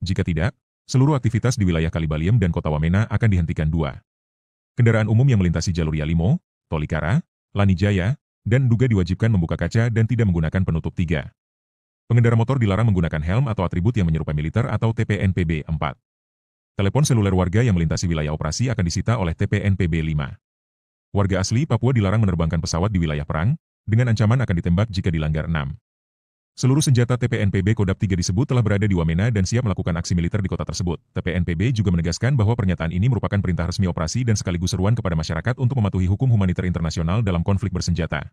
Jika tidak, seluruh aktivitas di wilayah Kalibaliem dan Kota Wamena akan dihentikan. 2. Kendaraan umum yang melintasi jalur Yalimo, Tolikara, Lanijaya, dan Nduga diwajibkan membuka kaca dan tidak menggunakan penutup 3. Pengendara motor dilarang menggunakan helm atau atribut yang menyerupai militer atau TPNPB 4. Telepon seluler warga yang melintasi wilayah operasi akan disita oleh TPNPB 5. Warga asli Papua dilarang menerbangkan pesawat di wilayah perang, dengan ancaman akan ditembak jika dilanggar 6. Seluruh senjata TPNPB Kodap 3 disebut telah berada di Wamena dan siap melakukan aksi militer di kota tersebut. TPNPB juga menegaskan bahwa pernyataan ini merupakan perintah resmi operasi dan sekaligus seruan kepada masyarakat untuk mematuhi hukum humaniter internasional dalam konflik bersenjata.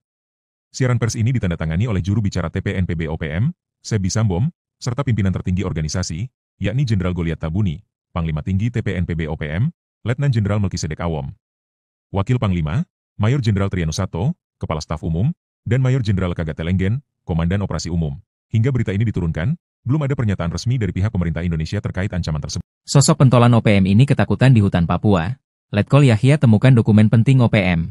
Siaran pers ini ditandatangani oleh juru bicara TPNPB OPM, Sebi Sambom, serta pimpinan tertinggi organisasi, yakni Jenderal Goliat Tabuni, Panglima Tinggi TPNPB OPM, Letnan Jenderal Melkisedek Awom. Wakil Panglima, Mayor Jenderal Triano Sato, Kepala Staf Umum, dan Mayor Jenderal Kagat Telenggen, Komandan Operasi Umum. Hingga berita ini diturunkan, belum ada pernyataan resmi dari pihak pemerintah Indonesia terkait ancaman tersebut. Sosok pentolan OPM ini ketakutan di hutan Papua. Letkol Yahya temukan dokumen penting OPM.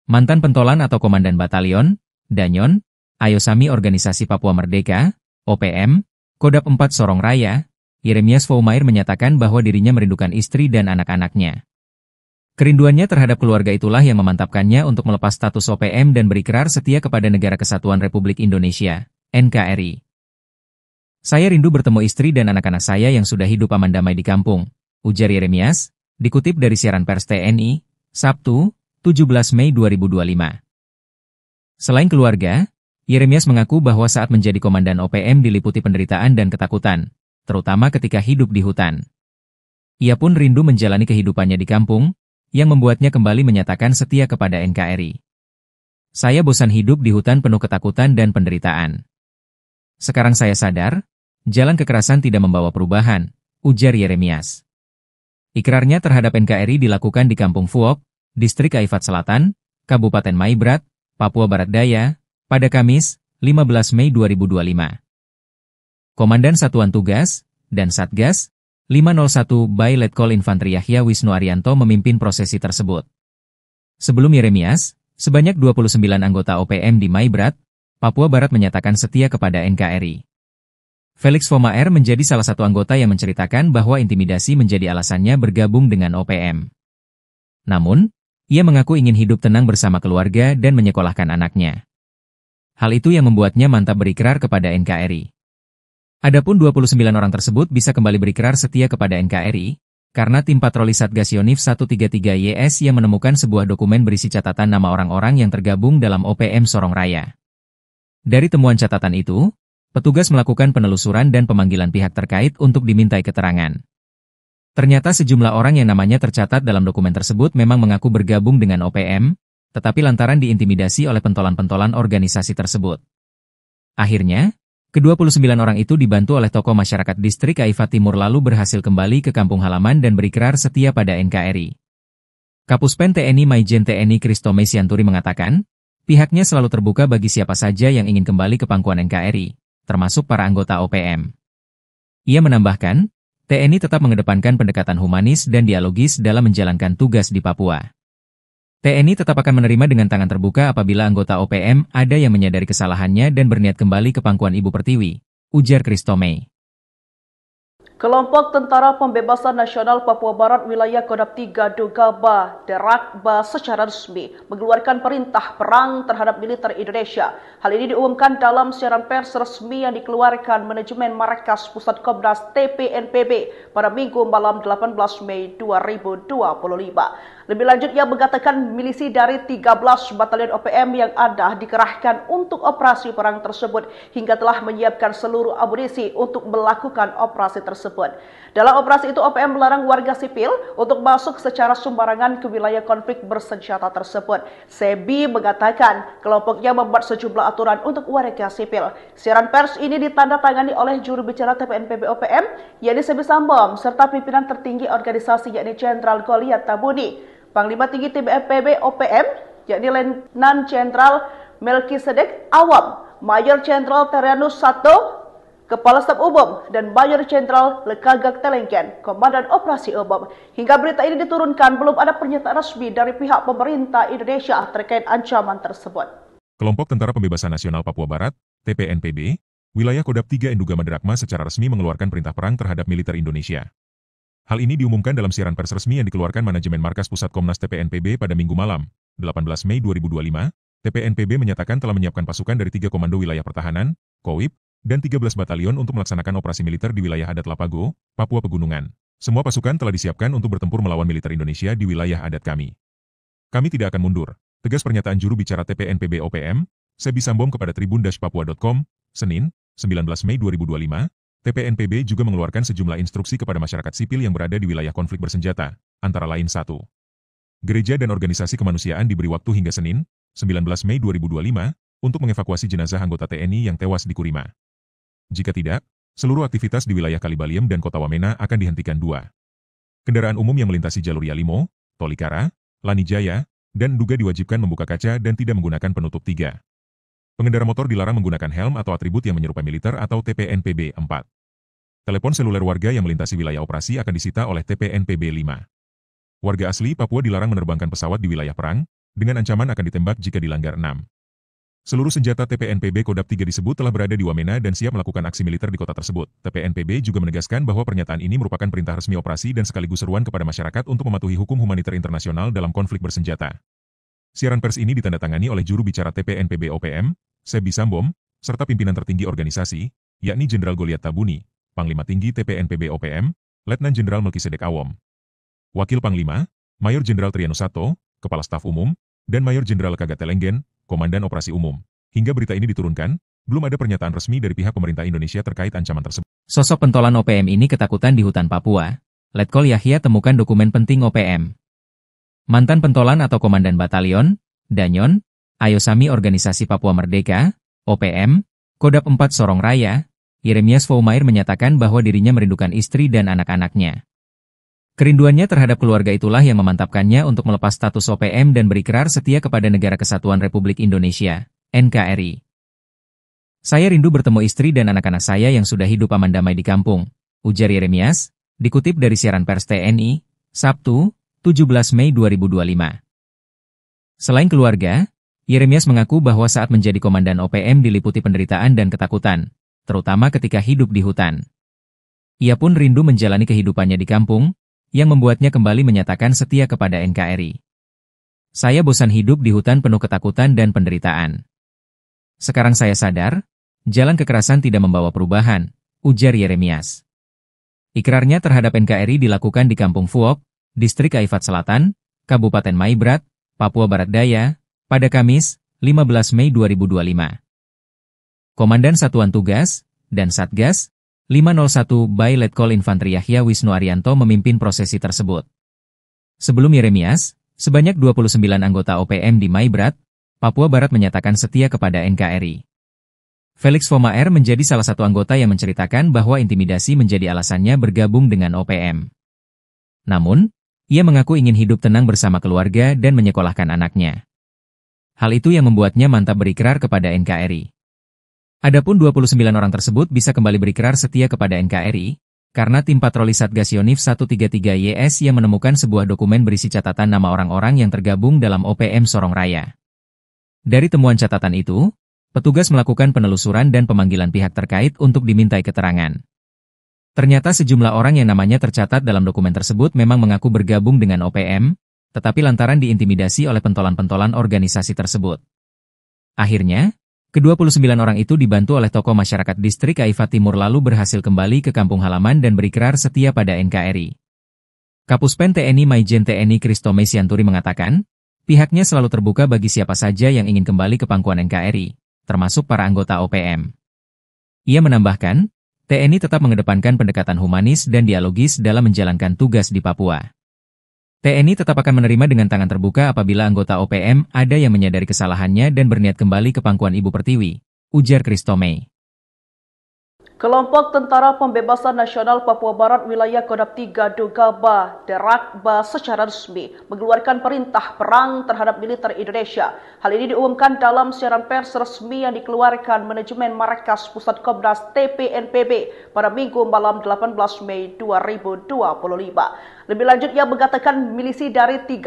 Mantan pentolan atau komandan batalion, Danyon, Ayosami Organisasi Papua Merdeka, OPM, Kodap 4 Sorong Raya, Yeremias Foumair menyatakan bahwa dirinya merindukan istri dan anak-anaknya. Kerinduannya terhadap keluarga itulah yang memantapkannya untuk melepas status OPM dan berikrar setia kepada Negara Kesatuan Republik Indonesia, NKRI. Saya rindu bertemu istri dan anak-anak saya yang sudah hidup aman damai di kampung, ujar Yeremias, dikutip dari siaran pers TNI, Sabtu, 17 Mei 2025. Selain keluarga, Yeremias mengaku bahwa saat menjadi komandan OPM diliputi penderitaan dan ketakutan, terutama ketika hidup di hutan. Ia pun rindu menjalani kehidupannya di kampung, yang membuatnya kembali menyatakan setia kepada NKRI. Saya bosan hidup di hutan penuh ketakutan dan penderitaan. Sekarang saya sadar, jalan kekerasan tidak membawa perubahan, ujar Yeremias. Ikrarnya terhadap NKRI dilakukan di Kampung Fuok, Distrik Aifat Selatan, Kabupaten Maibrat, Papua Barat Daya, pada Kamis, 15 Mei 2025. Komandan Satuan Tugas dan Satgas 501 by Letkol Infantri Yahya Wisnu Arianto memimpin prosesi tersebut. Sebelum Yeremias, sebanyak 29 anggota OPM di Maibrat, Papua Barat menyatakan setia kepada NKRI. Felix Foumair menjadi salah satu anggota yang menceritakan bahwa intimidasi menjadi alasannya bergabung dengan OPM. Namun, ia mengaku ingin hidup tenang bersama keluarga dan menyekolahkan anaknya. Hal itu yang membuatnya mantap berikrar kepada NKRI. Adapun 29 orang tersebut bisa kembali berikrar setia kepada NKRI, karena tim patroli Satgas Yonif 133YS yang menemukan sebuah dokumen berisi catatan nama orang-orang yang tergabung dalam OPM Sorong Raya. Dari temuan catatan itu, petugas melakukan penelusuran dan pemanggilan pihak terkait untuk dimintai keterangan. Ternyata sejumlah orang yang namanya tercatat dalam dokumen tersebut memang mengaku bergabung dengan OPM, tetapi lantaran diintimidasi oleh pentolan-pentolan organisasi tersebut. Akhirnya, ke-29 orang itu dibantu oleh tokoh masyarakat Distrik Aifat Timur lalu berhasil kembali ke kampung halaman dan berikrar setia pada NKRI. Kapuspen TNI Maijen TNI Kristome Sianturi mengatakan, pihaknya selalu terbuka bagi siapa saja yang ingin kembali ke pangkuan NKRI, termasuk para anggota OPM. Ia menambahkan, TNI tetap mengedepankan pendekatan humanis dan dialogis dalam menjalankan tugas di Papua. TNI tetap akan menerima dengan tangan terbuka apabila anggota OPM ada yang menyadari kesalahannya dan berniat kembali ke pangkuan Ibu Pertiwi, ujar Kristome. Kelompok Tentara Pembebasan Nasional Papua Barat Wilayah Kodap 3 Dugaba Derakba secara resmi mengeluarkan perintah perang terhadap militer Indonesia. Hal ini diumumkan dalam siaran pers resmi yang dikeluarkan manajemen Markas Pusat Komnas TPNPB pada Minggu malam 18 Mei 2025. Lebih lanjut, ia mengatakan milisi dari 13 batalion OPM yang ada dikerahkan untuk operasi perang tersebut hingga telah menyiapkan seluruh amunisi untuk melakukan operasi tersebut. Dalam operasi itu, OPM melarang warga sipil untuk masuk secara sembarangan ke wilayah konflik bersenjata tersebut. Sebi mengatakan kelompoknya membuat sejumlah aturan untuk warga sipil. Siaran pers ini ditandatangani oleh juru bicara TPNPB OPM, yakni Sebi Sambom, serta pimpinan tertinggi organisasi yakni Jenderal Goliat Tabuni. Panglima Tinggi TPNPB OPM, yakni Letnan Jenderal Melkisedek Awom, Mayor Jenderal Triano Sato, Kepala Staf Umum, dan Mayor Jenderal Lekagak Telenggen, Komandan Operasi Umum. Hingga berita ini diturunkan, belum ada pernyataan resmi dari pihak pemerintah Indonesia terkait ancaman tersebut. Kelompok Tentara Pembebasan Nasional Papua Barat, TPNPB, wilayah Kodap 3 Enduga Madrakma secara resmi mengeluarkan perintah perang terhadap militer Indonesia. Hal ini diumumkan dalam siaran pers resmi yang dikeluarkan manajemen Markas Pusat Komnas TPNPB pada Minggu malam, 18 Mei 2025, TPNPB menyatakan telah menyiapkan pasukan dari 3 Komando Wilayah Pertahanan, KOWIP, dan 13 batalion untuk melaksanakan operasi militer di wilayah adat Lapago, Papua Pegunungan. Semua pasukan telah disiapkan untuk bertempur melawan militer Indonesia di wilayah adat kami. Kami tidak akan mundur. Tegas pernyataan juru bicara TPNPB OPM, Sebi Sambom kepada tribun-papua.com, Senin, 19 Mei 2025, TPNPB juga mengeluarkan sejumlah instruksi kepada masyarakat sipil yang berada di wilayah konflik bersenjata, antara lain 1. Gereja dan organisasi kemanusiaan diberi waktu hingga Senin, 19 Mei 2025, untuk mengevakuasi jenazah anggota TNI yang tewas di Kurima. Jika tidak, seluruh aktivitas di wilayah Kalibaliem dan Kota Wamena akan dihentikan. 2. Kendaraan umum yang melintasi jalur Yalimo, Tolikara, Lanijaya, dan Nduga diwajibkan membuka kaca dan tidak menggunakan penutup. 3. Pengendara motor dilarang menggunakan helm atau atribut yang menyerupai militer atau TPNPB. 4. Telepon seluler warga yang melintasi wilayah operasi akan disita oleh TPNPB. 5. Warga asli Papua dilarang menerbangkan pesawat di wilayah perang, dengan ancaman akan ditembak jika dilanggar. 6. Seluruh senjata TPNPB Kodap 3 disebut telah berada di Wamena dan siap melakukan aksi militer di kota tersebut. TPNPB juga menegaskan bahwa pernyataan ini merupakan perintah resmi operasi dan sekaligus seruan kepada masyarakat untuk mematuhi hukum humaniter internasional dalam konflik bersenjata. Siaran pers ini ditandatangani oleh juru bicara TPNPB OPM, Sebi Sambom, serta pimpinan tertinggi organisasi, yakni Jenderal Goliat Tabuni, Panglima Tinggi TPNPB OPM, Letnan Jenderal Melkisedek Awom. Wakil Panglima, Mayor Jenderal Triano Sato, Kepala Staf Umum, dan Mayor Jenderal Kagat Telenggen, Komandan Operasi Umum. Hingga berita ini diturunkan, belum ada pernyataan resmi dari pihak pemerintah Indonesia terkait ancaman tersebut. Sosok pentolan OPM ini ketakutan di hutan Papua. Letkol Yahya temukan dokumen penting OPM. Mantan pentolan atau komandan batalion, Danyon, Ayosami Organisasi Papua Merdeka, OPM, Kodap 4 Sorong Raya, Yeremias Foumair menyatakan bahwa dirinya merindukan istri dan anak-anaknya. Kerinduannya terhadap keluarga itulah yang memantapkannya untuk melepas status OPM dan berikrar setia kepada Negara Kesatuan Republik Indonesia, NKRI. Saya rindu bertemu istri dan anak-anak saya yang sudah hidup aman damai di kampung, ujar Yeremias, dikutip dari siaran pers TNI, Sabtu, 17 Mei 2025. Selain keluarga, Yeremias mengaku bahwa saat menjadi komandan OPM diliputi penderitaan dan ketakutan, terutama ketika hidup di hutan. Ia pun rindu menjalani kehidupannya di kampung, yang membuatnya kembali menyatakan setia kepada NKRI. Saya bosan hidup di hutan penuh ketakutan dan penderitaan. Sekarang saya sadar, jalan kekerasan tidak membawa perubahan, ujar Yeremias. Ikrarnya terhadap NKRI dilakukan di Kampung Fuok, Distrik Aifat Selatan, Kabupaten Maibrat, Papua Barat Daya, pada Kamis, 15 Mei 2025. Komandan Satuan Tugas dan Satgas 501 by Letkol Infantri Yahya Wisnu Arianto memimpin prosesi tersebut. Sebelum Yeremias, sebanyak 29 anggota OPM di Maibrat, Papua Barat menyatakan setia kepada NKRI. Felix Foumair menjadi salah satu anggota yang menceritakan bahwa intimidasi menjadi alasannya bergabung dengan OPM. Namun, ia mengaku ingin hidup tenang bersama keluarga dan menyekolahkan anaknya. Hal itu yang membuatnya mantap berikrar kepada NKRI. Adapun 29 orang tersebut bisa kembali berikrar setia kepada NKRI, karena tim patroli Satgas Yonif 133YS yang menemukan sebuah dokumen berisi catatan nama orang-orang yang tergabung dalam OPM Sorong Raya. Dari temuan catatan itu, petugas melakukan penelusuran dan pemanggilan pihak terkait untuk dimintai keterangan. Ternyata sejumlah orang yang namanya tercatat dalam dokumen tersebut memang mengaku bergabung dengan OPM, tetapi lantaran diintimidasi oleh pentolan-pentolan organisasi tersebut. Akhirnya, ke-29 orang itu dibantu oleh tokoh masyarakat Distrik Aifat Timur lalu berhasil kembali ke kampung halaman dan berikrar setia pada NKRI. Kapuspen TNI Maijen TNI Kristome Sianturi mengatakan, pihaknya selalu terbuka bagi siapa saja yang ingin kembali ke pangkuan NKRI, termasuk para anggota OPM. Ia menambahkan, TNI tetap mengedepankan pendekatan humanis dan dialogis dalam menjalankan tugas di Papua. TNI tetap akan menerima dengan tangan terbuka apabila anggota OPM ada yang menyadari kesalahannya dan berniat kembali ke pangkuan Ibu Pertiwi, ujar Kristome. Kelompok Tentara Pembebasan Nasional Papua Barat Wilayah Kodap 3 Dugaba Derakba secara resmi mengeluarkan perintah perang terhadap militer Indonesia. Hal ini diumumkan dalam siaran pers resmi yang dikeluarkan manajemen Markas Pusat Komnas TPNPB pada Minggu malam 18 Mei 2025. Lebih lanjut, ia mengatakan milisi dari 13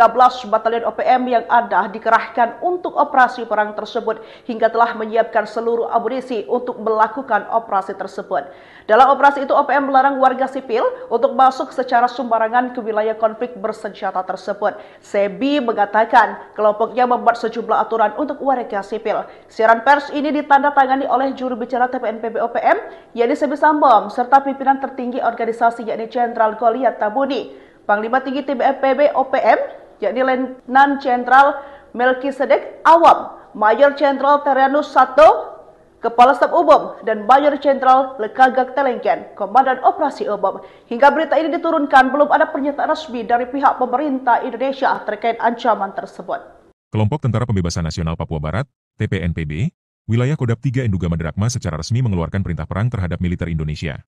batalion OPM yang ada dikerahkan untuk operasi perang tersebut hingga telah menyiapkan seluruh amunisi untuk melakukan operasi tersebut. Dalam operasi itu, OPM melarang warga sipil untuk masuk secara sembarangan ke wilayah konflik bersenjata tersebut. Sebi mengatakan kelompoknya membuat sejumlah aturan untuk warga sipil. Siaran pers ini ditandatangani oleh juru bicara TPNPB OPM, yakni Sebi Sambom, serta pimpinan tertinggi organisasi yakni Jenderal Goliath Tabuni. Panglima Tinggi TPNPB OPM, yakni Letnan Jenderal Melkisedek Awam, Mayor Jenderal Terianus Sato, Kepala Staf Umum, dan Mayor Jenderal Lekagak Telengken, Komandan Operasi Umum. Hingga berita ini diturunkan, belum ada pernyataan resmi dari pihak pemerintah Indonesia terkait ancaman tersebut. Kelompok Tentara Pembebasan Nasional Papua Barat, TPNPB, wilayah Kodap 3 Enduga Madrakma secara resmi mengeluarkan perintah perang terhadap militer Indonesia.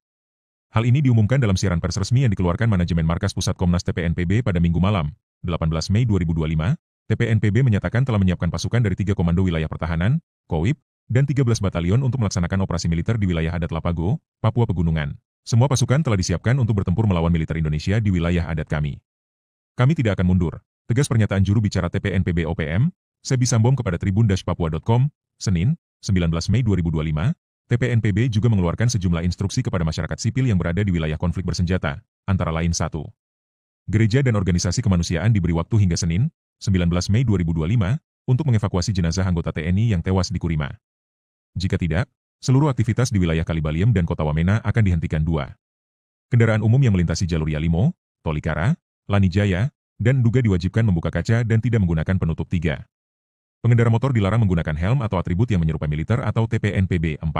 Hal ini diumumkan dalam siaran pers resmi yang dikeluarkan manajemen Markas Pusat Komnas TPNPB pada Minggu malam, 18 Mei 2025. TPNPB menyatakan telah menyiapkan pasukan dari 3 Komando Wilayah Pertahanan, KOWIP, dan 13 batalion untuk melaksanakan operasi militer di wilayah adat Lapago, Papua Pegunungan. Semua pasukan telah disiapkan untuk bertempur melawan militer Indonesia di wilayah adat kami. Kami tidak akan mundur, tegas pernyataan juru bicara TPNPB OPM, Sebi Sambom kepada tribun-papua.com, Senin, 19 Mei 2025. TPNPB juga mengeluarkan sejumlah instruksi kepada masyarakat sipil yang berada di wilayah konflik bersenjata, antara lain 1. Gereja dan organisasi kemanusiaan diberi waktu hingga Senin, 19 Mei 2025, untuk mengevakuasi jenazah anggota TNI yang tewas di Kurima. Jika tidak, seluruh aktivitas di wilayah Kalibaliem dan Kota Wamena akan dihentikan. 2. Kendaraan umum yang melintasi jalur Yalimo, Tolikara, Lanijaya, dan Nduga diwajibkan membuka kaca dan tidak menggunakan penutup. 3. Pengendara motor dilarang menggunakan helm atau atribut yang menyerupai militer atau TPNPB. 4.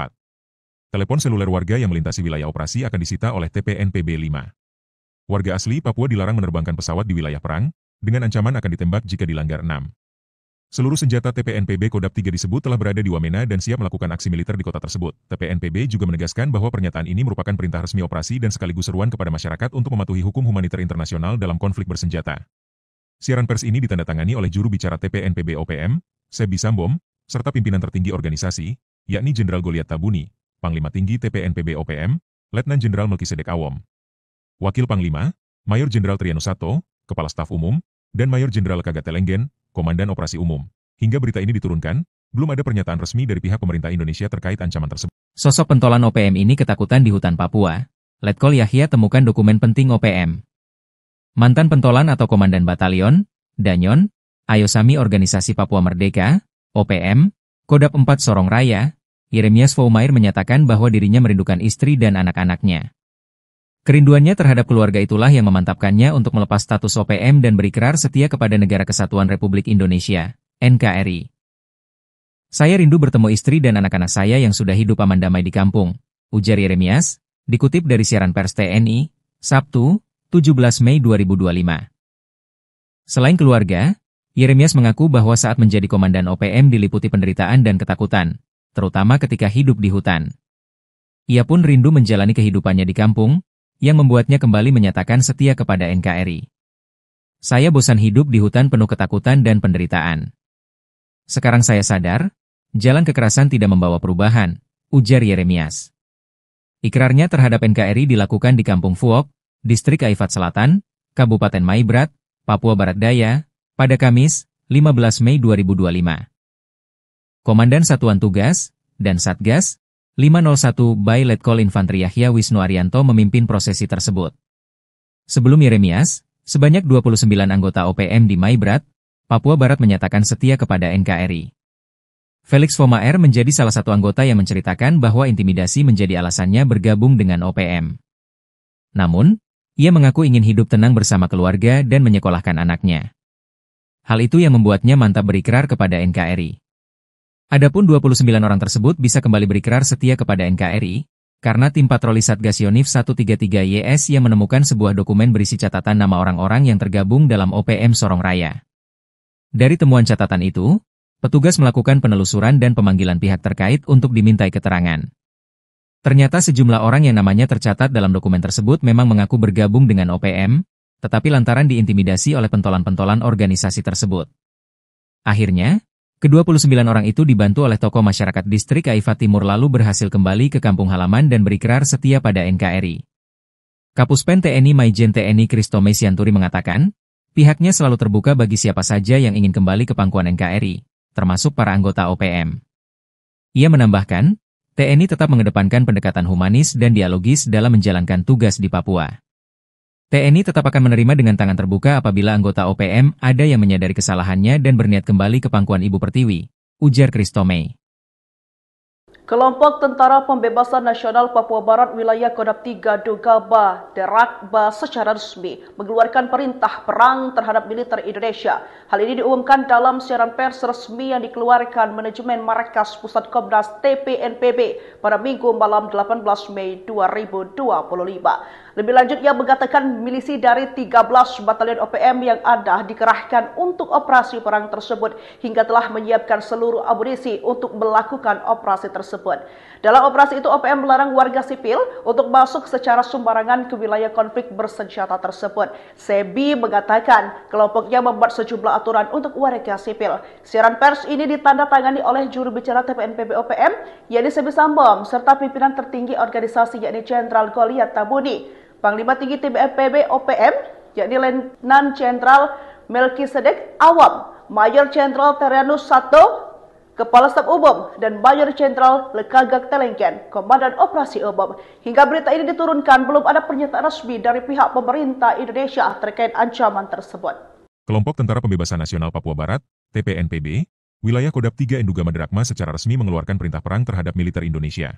Telepon seluler warga yang melintasi wilayah operasi akan disita oleh TPNPB. 5. Warga asli Papua dilarang menerbangkan pesawat di wilayah perang, dengan ancaman akan ditembak jika dilanggar. 6. Seluruh senjata TPNPB Kodap 3 disebut telah berada di Wamena dan siap melakukan aksi militer di kota tersebut. TPNPB juga menegaskan bahwa pernyataan ini merupakan perintah resmi operasi dan sekaligus seruan kepada masyarakat untuk mematuhi hukum humaniter internasional dalam konflik bersenjata. Siaran pers ini ditandatangani oleh juru bicara TPNPB OPM, Sebi Sambom, serta pimpinan tertinggi organisasi, yakni Jenderal Goliath Tabuni, Panglima Tinggi TPNPB OPM, Letnan Jenderal Melkisedek Awam, Wakil Panglima, Mayor Jenderal Terianus Sato, Kepala Staf Umum, dan Mayor Jenderal Lekagak Telengken, Komandan Operasi Umum. Hingga berita ini diturunkan, belum ada pernyataan resmi dari pihak pemerintah Indonesia terkait ancaman tersebut. Sosok pentolan OPM ini ketakutan di hutan Papua. Letkol Yahya temukan dokumen penting OPM. Mantan pentolan atau komandan batalion, Danyon, Ayosami Organisasi Papua Merdeka, OPM, Kodap 4 Sorong Raya, Yeremias Foumair menyatakan bahwa dirinya merindukan istri dan anak-anaknya. Kerinduannya terhadap keluarga itulah yang memantapkannya untuk melepas status OPM dan berikrar setia kepada Negara Kesatuan Republik Indonesia, NKRI. Saya rindu bertemu istri dan anak-anak saya yang sudah hidup aman damai di kampung, ujar Yeremias, dikutip dari siaran pers TNI, Sabtu, 17 Mei 2025. Selain keluarga, Yeremias mengaku bahwa saat menjadi komandan OPM diliputi penderitaan dan ketakutan, terutama ketika hidup di hutan. Ia pun rindu menjalani kehidupannya di kampung, yang membuatnya kembali menyatakan setia kepada NKRI. Saya bosan hidup di hutan penuh ketakutan dan penderitaan. Sekarang saya sadar, jalan kekerasan tidak membawa perubahan, ujar Yeremias. Ikrarnya terhadap NKRI dilakukan di Kampung Fuok, Distrik Aifat Selatan, Kabupaten Maibrat, Papua Barat Daya, pada Kamis, 15 Mei 2025. Komandan Satuan Tugas dan Satgas 501 by Letkol Infantri Yahya Wisnu Arianto memimpin prosesi tersebut. Sebelum Yeremias, sebanyak 29 anggota OPM di Maibrat, Papua Barat menyatakan setia kepada NKRI. Felix Foumair menjadi salah satu anggota yang menceritakan bahwa intimidasi menjadi alasannya bergabung dengan OPM. Namun, ia mengaku ingin hidup tenang bersama keluarga dan menyekolahkan anaknya. Hal itu yang membuatnya mantap berikrar kepada NKRI. Adapun 29 orang tersebut bisa kembali berikrar setia kepada NKRI, karena tim patroli Satgas Yonif 133YS yang menemukan sebuah dokumen berisi catatan nama orang-orang yang tergabung dalam OPM Sorong Raya. Dari temuan catatan itu, petugas melakukan penelusuran dan pemanggilan pihak terkait untuk dimintai keterangan. Ternyata sejumlah orang yang namanya tercatat dalam dokumen tersebut memang mengaku bergabung dengan OPM, tetapi lantaran diintimidasi oleh pentolan-pentolan organisasi tersebut. Akhirnya, ke-29 orang itu dibantu oleh tokoh masyarakat Distrik Aifat Timur lalu berhasil kembali ke kampung halaman dan berikrar setia pada NKRI. Kapuspen TNI Maijen TNI Christome Sianturi mengatakan, pihaknya selalu terbuka bagi siapa saja yang ingin kembali ke pangkuan NKRI, termasuk para anggota OPM. Ia menambahkan, TNI tetap mengedepankan pendekatan humanis dan dialogis dalam menjalankan tugas di Papua. TNI tetap akan menerima dengan tangan terbuka apabila anggota OPM ada yang menyadari kesalahannya dan berniat kembali ke pangkuan Ibu Pertiwi, ujar Christome. Kelompok Tentara Pembebasan Nasional Papua Barat Wilayah Kodam 3 Dogaba Derakba secara resmi mengeluarkan perintah perang terhadap militer Indonesia. Hal ini diumumkan dalam siaran pers resmi yang dikeluarkan manajemen Markas Pusat Komnas TPNPB pada Minggu malam 18 Mei 2025. Lebih lanjut, ia mengatakan milisi dari 13 batalion OPM yang ada dikerahkan untuk operasi perang tersebut hingga telah menyiapkan seluruh amunisi untuk melakukan operasi tersebut. Dalam operasi itu, OPM melarang warga sipil untuk masuk secara sembarangan ke wilayah konflik bersenjata tersebut. Sebi mengatakan kelompoknya membuat sejumlah aturan untuk warga sipil. Siaran pers ini ditandatangani oleh juru bicara TPNPB OPM, yakni Sebi Sambom, serta pimpinan tertinggi organisasi yakni Jenderal Goliath Tabuni. Panglima Tinggi TPNPB OPM, yakni Letnan Jenderal Melkisedek Awam, Mayor Jenderal Terianus Sato, Kepala Staf Umum, dan Mayor Jenderal Lekagak Telengken, Komandan Operasi Umum. Hingga berita ini diturunkan, belum ada pernyataan resmi dari pihak pemerintah Indonesia terkait ancaman tersebut. Kelompok Tentara Pembebasan Nasional Papua Barat, TPNPB, wilayah Kodam 3 Enduga Maderakma secara resmi mengeluarkan perintah perang terhadap militer Indonesia.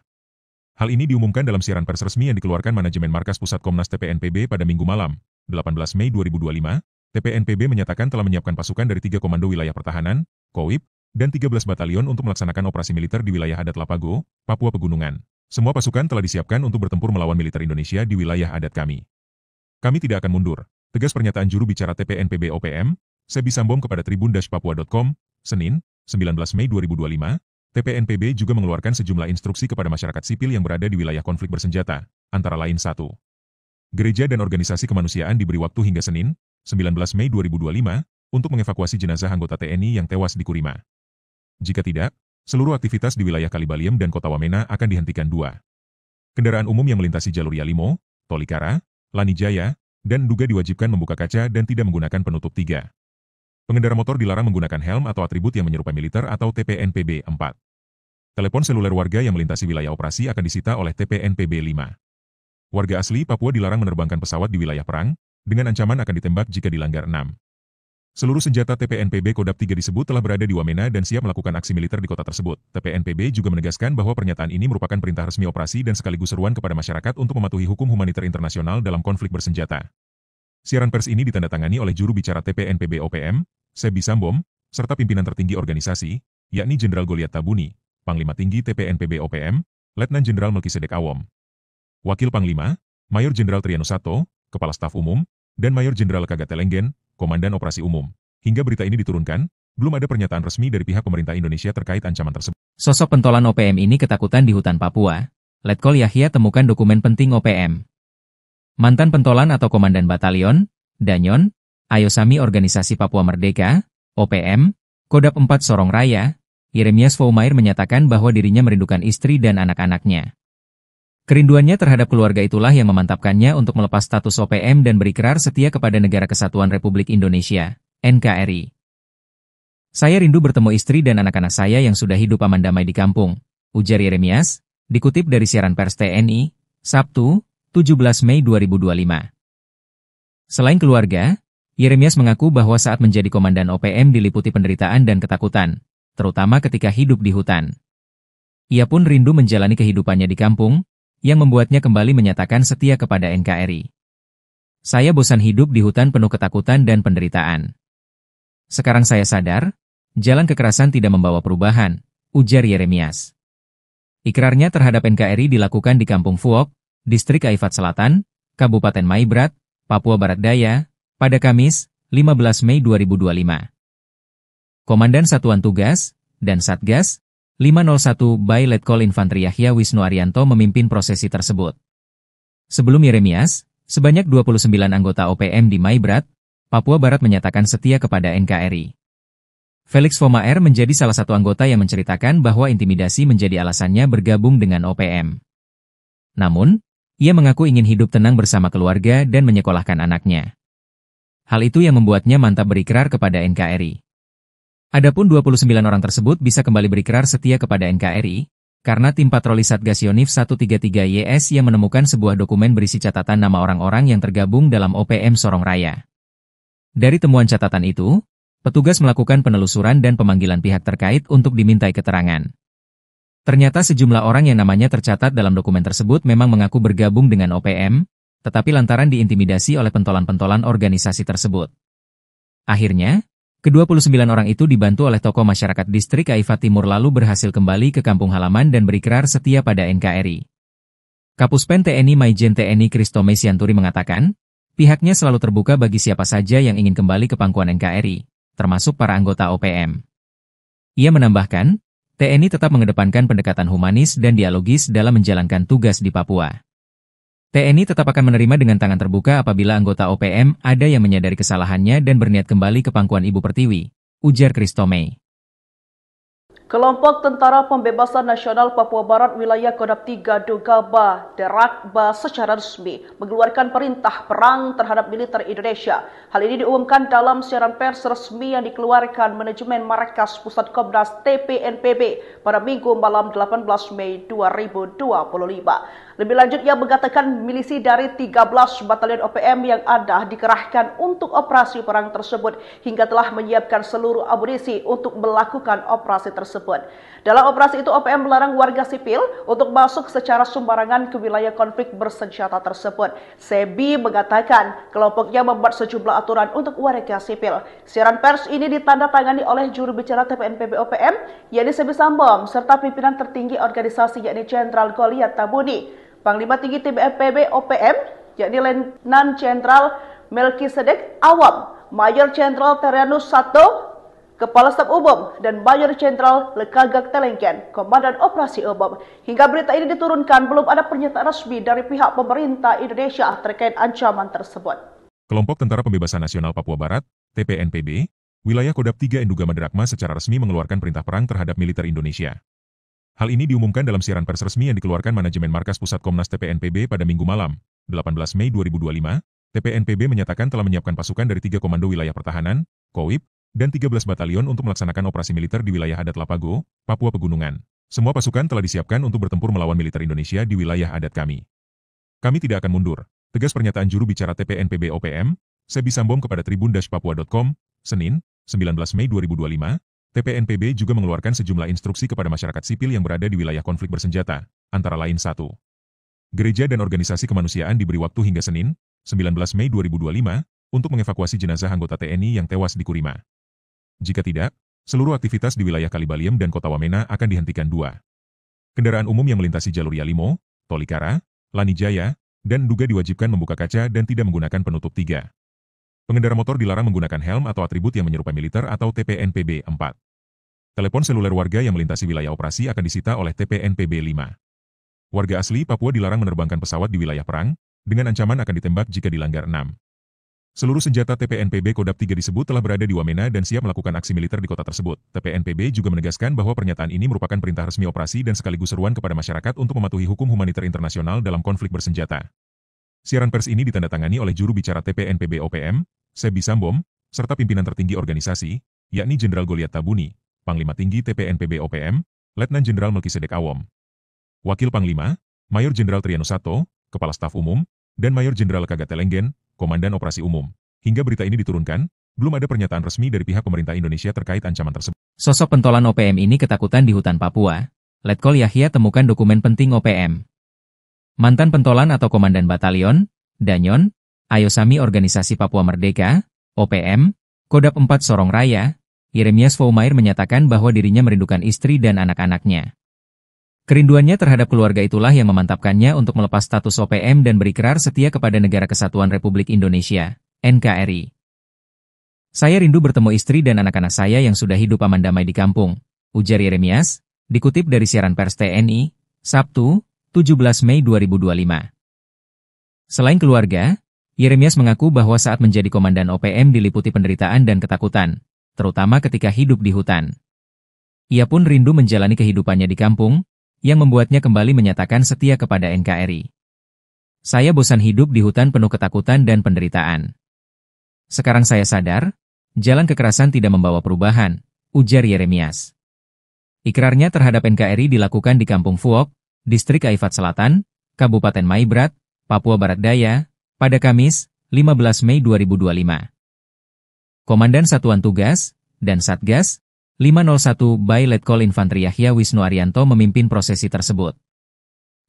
Hal ini diumumkan dalam siaran pers resmi yang dikeluarkan manajemen Markas Pusat Komnas TPNPB pada Minggu malam, 18 Mei 2025. TPNPB menyatakan telah menyiapkan pasukan dari 3 Komando Wilayah Pertahanan, KOWIP, dan 13 batalion untuk melaksanakan operasi militer di wilayah adat Lapago, Papua Pegunungan. Semua pasukan telah disiapkan untuk bertempur melawan militer Indonesia di wilayah adat kami. Kami tidak akan mundur, tegas pernyataan juru bicara TPNPB OPM, Sebi Sambom kepada tribun-papua.com, Senin, 19 Mei 2025. TPNPB juga mengeluarkan sejumlah instruksi kepada masyarakat sipil yang berada di wilayah konflik bersenjata, antara lain 1. Gereja dan organisasi kemanusiaan diberi waktu hingga Senin, 19 Mei 2025, untuk mengevakuasi jenazah anggota TNI yang tewas di Kurima. Jika tidak, seluruh aktivitas di wilayah Kalibaliem dan Kota Wamena akan dihentikan. 2. Kendaraan umum yang melintasi jalur Yalimo, Tolikara, Lanijaya, dan Nduga diwajibkan membuka kaca dan tidak menggunakan penutup. 3. Pengendara motor dilarang menggunakan helm atau atribut yang menyerupai militer atau TPNPB. 4. Telepon seluler warga yang melintasi wilayah operasi akan disita oleh TPNPB. 5. Warga asli Papua dilarang menerbangkan pesawat di wilayah perang, dengan ancaman akan ditembak jika dilanggar. 6. Seluruh senjata TPNPB Kodam 3 disebut telah berada di Wamena dan siap melakukan aksi militer di kota tersebut. TPNPB juga menegaskan bahwa pernyataan ini merupakan perintah resmi operasi dan sekaligus seruan kepada masyarakat untuk mematuhi hukum humaniter internasional dalam konflik bersenjata. Siaran pers ini ditandatangani oleh juru bicara TPNPB OPM, Sebi Sambom, serta pimpinan tertinggi organisasi, yakni Jenderal Goliath Tabuni, Panglima Tinggi TPNPB OPM, Letnan Jenderal Melkisedek Awam, Wakil Panglima, Mayor Jenderal Terianus Sato, Kepala Staf Umum, dan Mayor Jenderal Lekagak Telengken, Komandan Operasi Umum. Hingga berita ini diturunkan, belum ada pernyataan resmi dari pihak pemerintah Indonesia terkait ancaman tersebut. Sosok pentolan OPM ini ketakutan di hutan Papua. Letkol Yahya temukan dokumen penting OPM. Mantan pentolan atau komandan batalion, Danyon, Ayosami Organisasi Papua Merdeka, OPM, Kodam 4 Sorong Raya, Yeremias Foumair menyatakan bahwa dirinya merindukan istri dan anak-anaknya. Kerinduannya terhadap keluarga itulah yang memantapkannya untuk melepas status OPM dan berikrar setia kepada Negara Kesatuan Republik Indonesia, NKRI. Saya rindu bertemu istri dan anak-anak saya yang sudah hidup aman damai di kampung, ujar Yeremias, dikutip dari siaran pers TNI, Sabtu, 17 Mei 2025. Selain keluarga, Yeremias mengaku bahwa saat menjadi komandan OPM diliputi penderitaan dan ketakutan, terutama ketika hidup di hutan. Ia pun rindu menjalani kehidupannya di kampung, yang membuatnya kembali menyatakan setia kepada NKRI. Saya bosan hidup di hutan penuh ketakutan dan penderitaan. Sekarang saya sadar, jalan kekerasan tidak membawa perubahan, ujar Yeremias. Ikrarnya terhadap NKRI dilakukan di Kampung Fuok, Distrik Aifat Selatan, Kabupaten Maibrat, Papua Barat Daya, pada Kamis, 15 Mei 2025. Komandan Satuan Tugas dan Satgas 501 by Letkol Infantri Yahya Wisnu Arianto memimpin prosesi tersebut. Sebelum Yeremias, sebanyak 29 anggota OPM di Maibrat, Papua Barat menyatakan setia kepada NKRI. Felix Foumair menjadi salah satu anggota yang menceritakan bahwa intimidasi menjadi alasannya bergabung dengan OPM. Namun, Ia mengaku ingin hidup tenang bersama keluarga dan menyekolahkan anaknya. Hal itu yang membuatnya mantap berikrar kepada NKRI. Adapun 29 orang tersebut bisa kembali berikrar setia kepada NKRI, karena tim patroli Satgas Yonif 133YS yang menemukan sebuah dokumen berisi catatan nama orang-orang yang tergabung dalam OPM Sorong Raya. Dari temuan catatan itu, petugas melakukan penelusuran dan pemanggilan pihak terkait untuk dimintai keterangan. Ternyata sejumlah orang yang namanya tercatat dalam dokumen tersebut memang mengaku bergabung dengan OPM, tetapi lantaran diintimidasi oleh pentolan-pentolan organisasi tersebut. Akhirnya, ke-29 orang itu dibantu oleh tokoh masyarakat distrik Aifat Timur lalu berhasil kembali ke kampung halaman dan berikrar setia pada NKRI. Kapuspen TNI Maijen TNI Kristome Sianturi mengatakan, pihaknya selalu terbuka bagi siapa saja yang ingin kembali ke pangkuan NKRI, termasuk para anggota OPM. Ia menambahkan, TNI tetap mengedepankan pendekatan humanis dan dialogis dalam menjalankan tugas di Papua. TNI tetap akan menerima dengan tangan terbuka apabila anggota OPM ada yang menyadari kesalahannya dan berniat kembali ke pangkuan Ibu Pertiwi, ujar Kristome. Kelompok Tentara Pembebasan Nasional Papua Barat Wilayah Kodam 3 Dogaba Derakba secara resmi mengeluarkan perintah perang terhadap militer Indonesia. Hal ini diumumkan dalam siaran pers resmi yang dikeluarkan manajemen Markas Pusat Komnas TPNPB pada Minggu malam 18 Mei 2025. Lebih lanjut, ia mengatakan milisi dari 13 batalion OPM yang ada dikerahkan untuk operasi perang tersebut hingga telah menyiapkan seluruh amunisi untuk melakukan operasi tersebut. Dalam operasi itu, OPM melarang warga sipil untuk masuk secara sembarangan ke wilayah konflik bersenjata tersebut. Sebi mengatakan kelompoknya membuat sejumlah aturan untuk warga sipil. Siaran pers ini ditandatangani oleh juru bicara TPNPB OPM, yakni Sebi Sambom, serta pimpinan tertinggi organisasi yakni Jenderal Goliat Tabuni. Panglima Tinggi TPNPB OPM, yakni Letnan Jenderal Melkisedek Awam, Mayor Jenderal Terianus Sato, Kepala Staf Umum, dan Mayor Jenderal Lekagak Telengken, Komandan Operasi Umum. Hingga berita ini diturunkan, belum ada pernyataan resmi dari pihak pemerintah Indonesia terkait ancaman tersebut. Kelompok Tentara Pembebasan Nasional Papua Barat, TPNPB, wilayah Kodam 3 Enduga Madrakma secara resmi mengeluarkan perintah perang terhadap militer Indonesia. Hal ini diumumkan dalam siaran pers resmi yang dikeluarkan manajemen Markas Pusat Komnas TPNPB pada Minggu malam, 18 Mei 2025. TPNPB menyatakan telah menyiapkan pasukan dari 3 Komando Wilayah Pertahanan, KOWIP, dan 13 batalion untuk melaksanakan operasi militer di wilayah adat Lapago, Papua Pegunungan. Semua pasukan telah disiapkan untuk bertempur melawan militer Indonesia di wilayah adat kami. Kami tidak akan mundur, tegas pernyataan juru bicara TPNPB OPM, Sebi Sambom kepada tribun-papua.com, Senin, 19 Mei 2025. TPNPB juga mengeluarkan sejumlah instruksi kepada masyarakat sipil yang berada di wilayah konflik bersenjata, antara lain 1. Gereja dan organisasi kemanusiaan diberi waktu hingga Senin, 19 Mei 2025, untuk mengevakuasi jenazah anggota TNI yang tewas di Kurima. Jika tidak, seluruh aktivitas di wilayah Kalibaliem dan Kota Wamena akan dihentikan. 2. Kendaraan umum yang melintasi jalur Yalimo, Tolikara, Lanijaya, dan Nduga diwajibkan membuka kaca dan tidak menggunakan penutup. 3. Pengendara motor dilarang menggunakan helm atau atribut yang menyerupai militer atau TPNPB. 4. Telepon seluler warga yang melintasi wilayah operasi akan disita oleh TPNPB. 5. Warga asli Papua dilarang menerbangkan pesawat di wilayah perang, dengan ancaman akan ditembak jika dilanggar. 6. Seluruh senjata TPNPB Kodam 3 disebut telah berada di Wamena dan siap melakukan aksi militer di kota tersebut. TPNPB juga menegaskan bahwa pernyataan ini merupakan perintah resmi operasi dan sekaligus seruan kepada masyarakat untuk mematuhi hukum humaniter internasional dalam konflik bersenjata. Siaran pers ini ditandatangani oleh juru bicara TPNPB OPM, Sebi Sambom, serta pimpinan tertinggi organisasi, yakni Jenderal Goliat Tabuni, Panglima Tinggi TPNPB OPM, Letnan Jenderal Melkisedek Awam, Wakil Panglima, Mayor Jenderal Terianus Sato, Kepala Staf Umum, dan Mayor Jenderal Lekagak Telengken, Komandan Operasi Umum. Hingga berita ini diturunkan, belum ada pernyataan resmi dari pihak pemerintah Indonesia terkait ancaman tersebut. Sosok pentolan OPM ini ketakutan di hutan Papua. Letkol Yahya temukan dokumen penting OPM. Mantan pentolan atau komandan batalion, Danyon, Ayosami Organisasi Papua Merdeka, OPM, Kodam 4 Sorong Raya, Yeremias Foumair menyatakan bahwa dirinya merindukan istri dan anak-anaknya. Kerinduannya terhadap keluarga itulah yang memantapkannya untuk melepas status OPM dan berikrar setia kepada Negara Kesatuan Republik Indonesia, NKRI. Saya rindu bertemu istri dan anak-anak saya yang sudah hidup aman damai di kampung, ujar Yeremias, dikutip dari siaran pers TNI, Sabtu, 17 Mei 2025. Selain keluarga, Yeremias mengaku bahwa saat menjadi komandan OPM diliputi penderitaan dan ketakutan, terutama ketika hidup di hutan. Ia pun rindu menjalani kehidupannya di kampung, yang membuatnya kembali menyatakan setia kepada NKRI. Saya bosan hidup di hutan penuh ketakutan dan penderitaan. Sekarang saya sadar, jalan kekerasan tidak membawa perubahan, ujar Yeremias. Ikrarnya terhadap NKRI dilakukan di Kampung Fuok, Distrik Aifat Selatan, Kabupaten Maibrat, Papua Barat Daya, pada Kamis, 15 Mei 2025. Komandan Satuan Tugas dan Satgas 501 by Letkol Infantri Yahya Wisnu Arianto memimpin prosesi tersebut.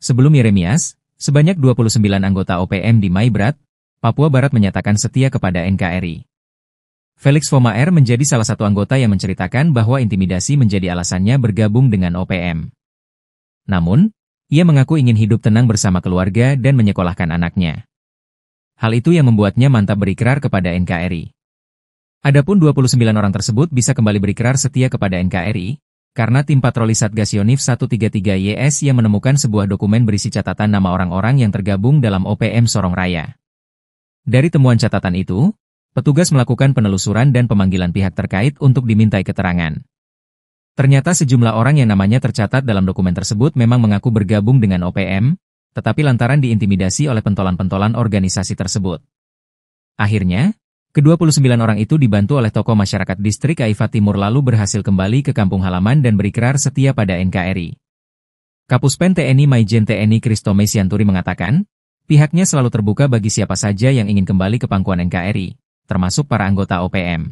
Sebelum Yeremias, sebanyak 29 anggota OPM di Maibrat, Papua Barat menyatakan setia kepada NKRI. Felix Fomaer menjadi salah satu anggota yang menceritakan bahwa intimidasi menjadi alasannya bergabung dengan OPM. Namun, ia mengaku ingin hidup tenang bersama keluarga dan menyekolahkan anaknya. Hal itu yang membuatnya mantap berikrar kepada NKRI. Adapun 29 orang tersebut bisa kembali berikrar setia kepada NKRI, karena tim patroli Satgas Yonif 133YS yang menemukan sebuah dokumen berisi catatan nama orang-orang yang tergabung dalam OPM Sorong Raya. Dari temuan catatan itu, petugas melakukan penelusuran dan pemanggilan pihak terkait untuk dimintai keterangan. Ternyata sejumlah orang yang namanya tercatat dalam dokumen tersebut memang mengaku bergabung dengan OPM, tetapi lantaran diintimidasi oleh pentolan-pentolan organisasi tersebut. Akhirnya, ke-29 orang itu dibantu oleh tokoh masyarakat Distrik Aifat Timur lalu berhasil kembali ke kampung halaman dan berikrar setia pada NKRI. Kapuspen TNI Maijen TNI Kristome Sianturi mengatakan, pihaknya selalu terbuka bagi siapa saja yang ingin kembali ke pangkuan NKRI, termasuk para anggota OPM.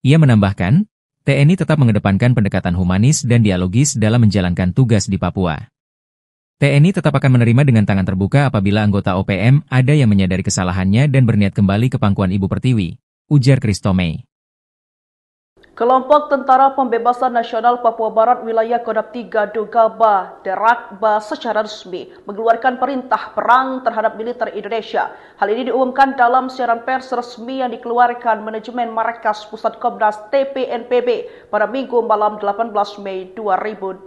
Ia menambahkan, TNI tetap mengedepankan pendekatan humanis dan dialogis dalam menjalankan tugas di Papua. TNI tetap akan menerima dengan tangan terbuka apabila anggota OPM ada yang menyadari kesalahannya dan berniat kembali ke pangkuan Ibu Pertiwi, ujar Kristome. Kelompok Tentara Pembebasan Nasional Papua Barat Wilayah Kodam 3 Dogaba Derakba secara resmi mengeluarkan perintah perang terhadap militer Indonesia. Hal ini diumumkan dalam siaran pers resmi yang dikeluarkan manajemen Markas Pusat Komnas TPNPB pada Minggu malam 18 Mei 2025.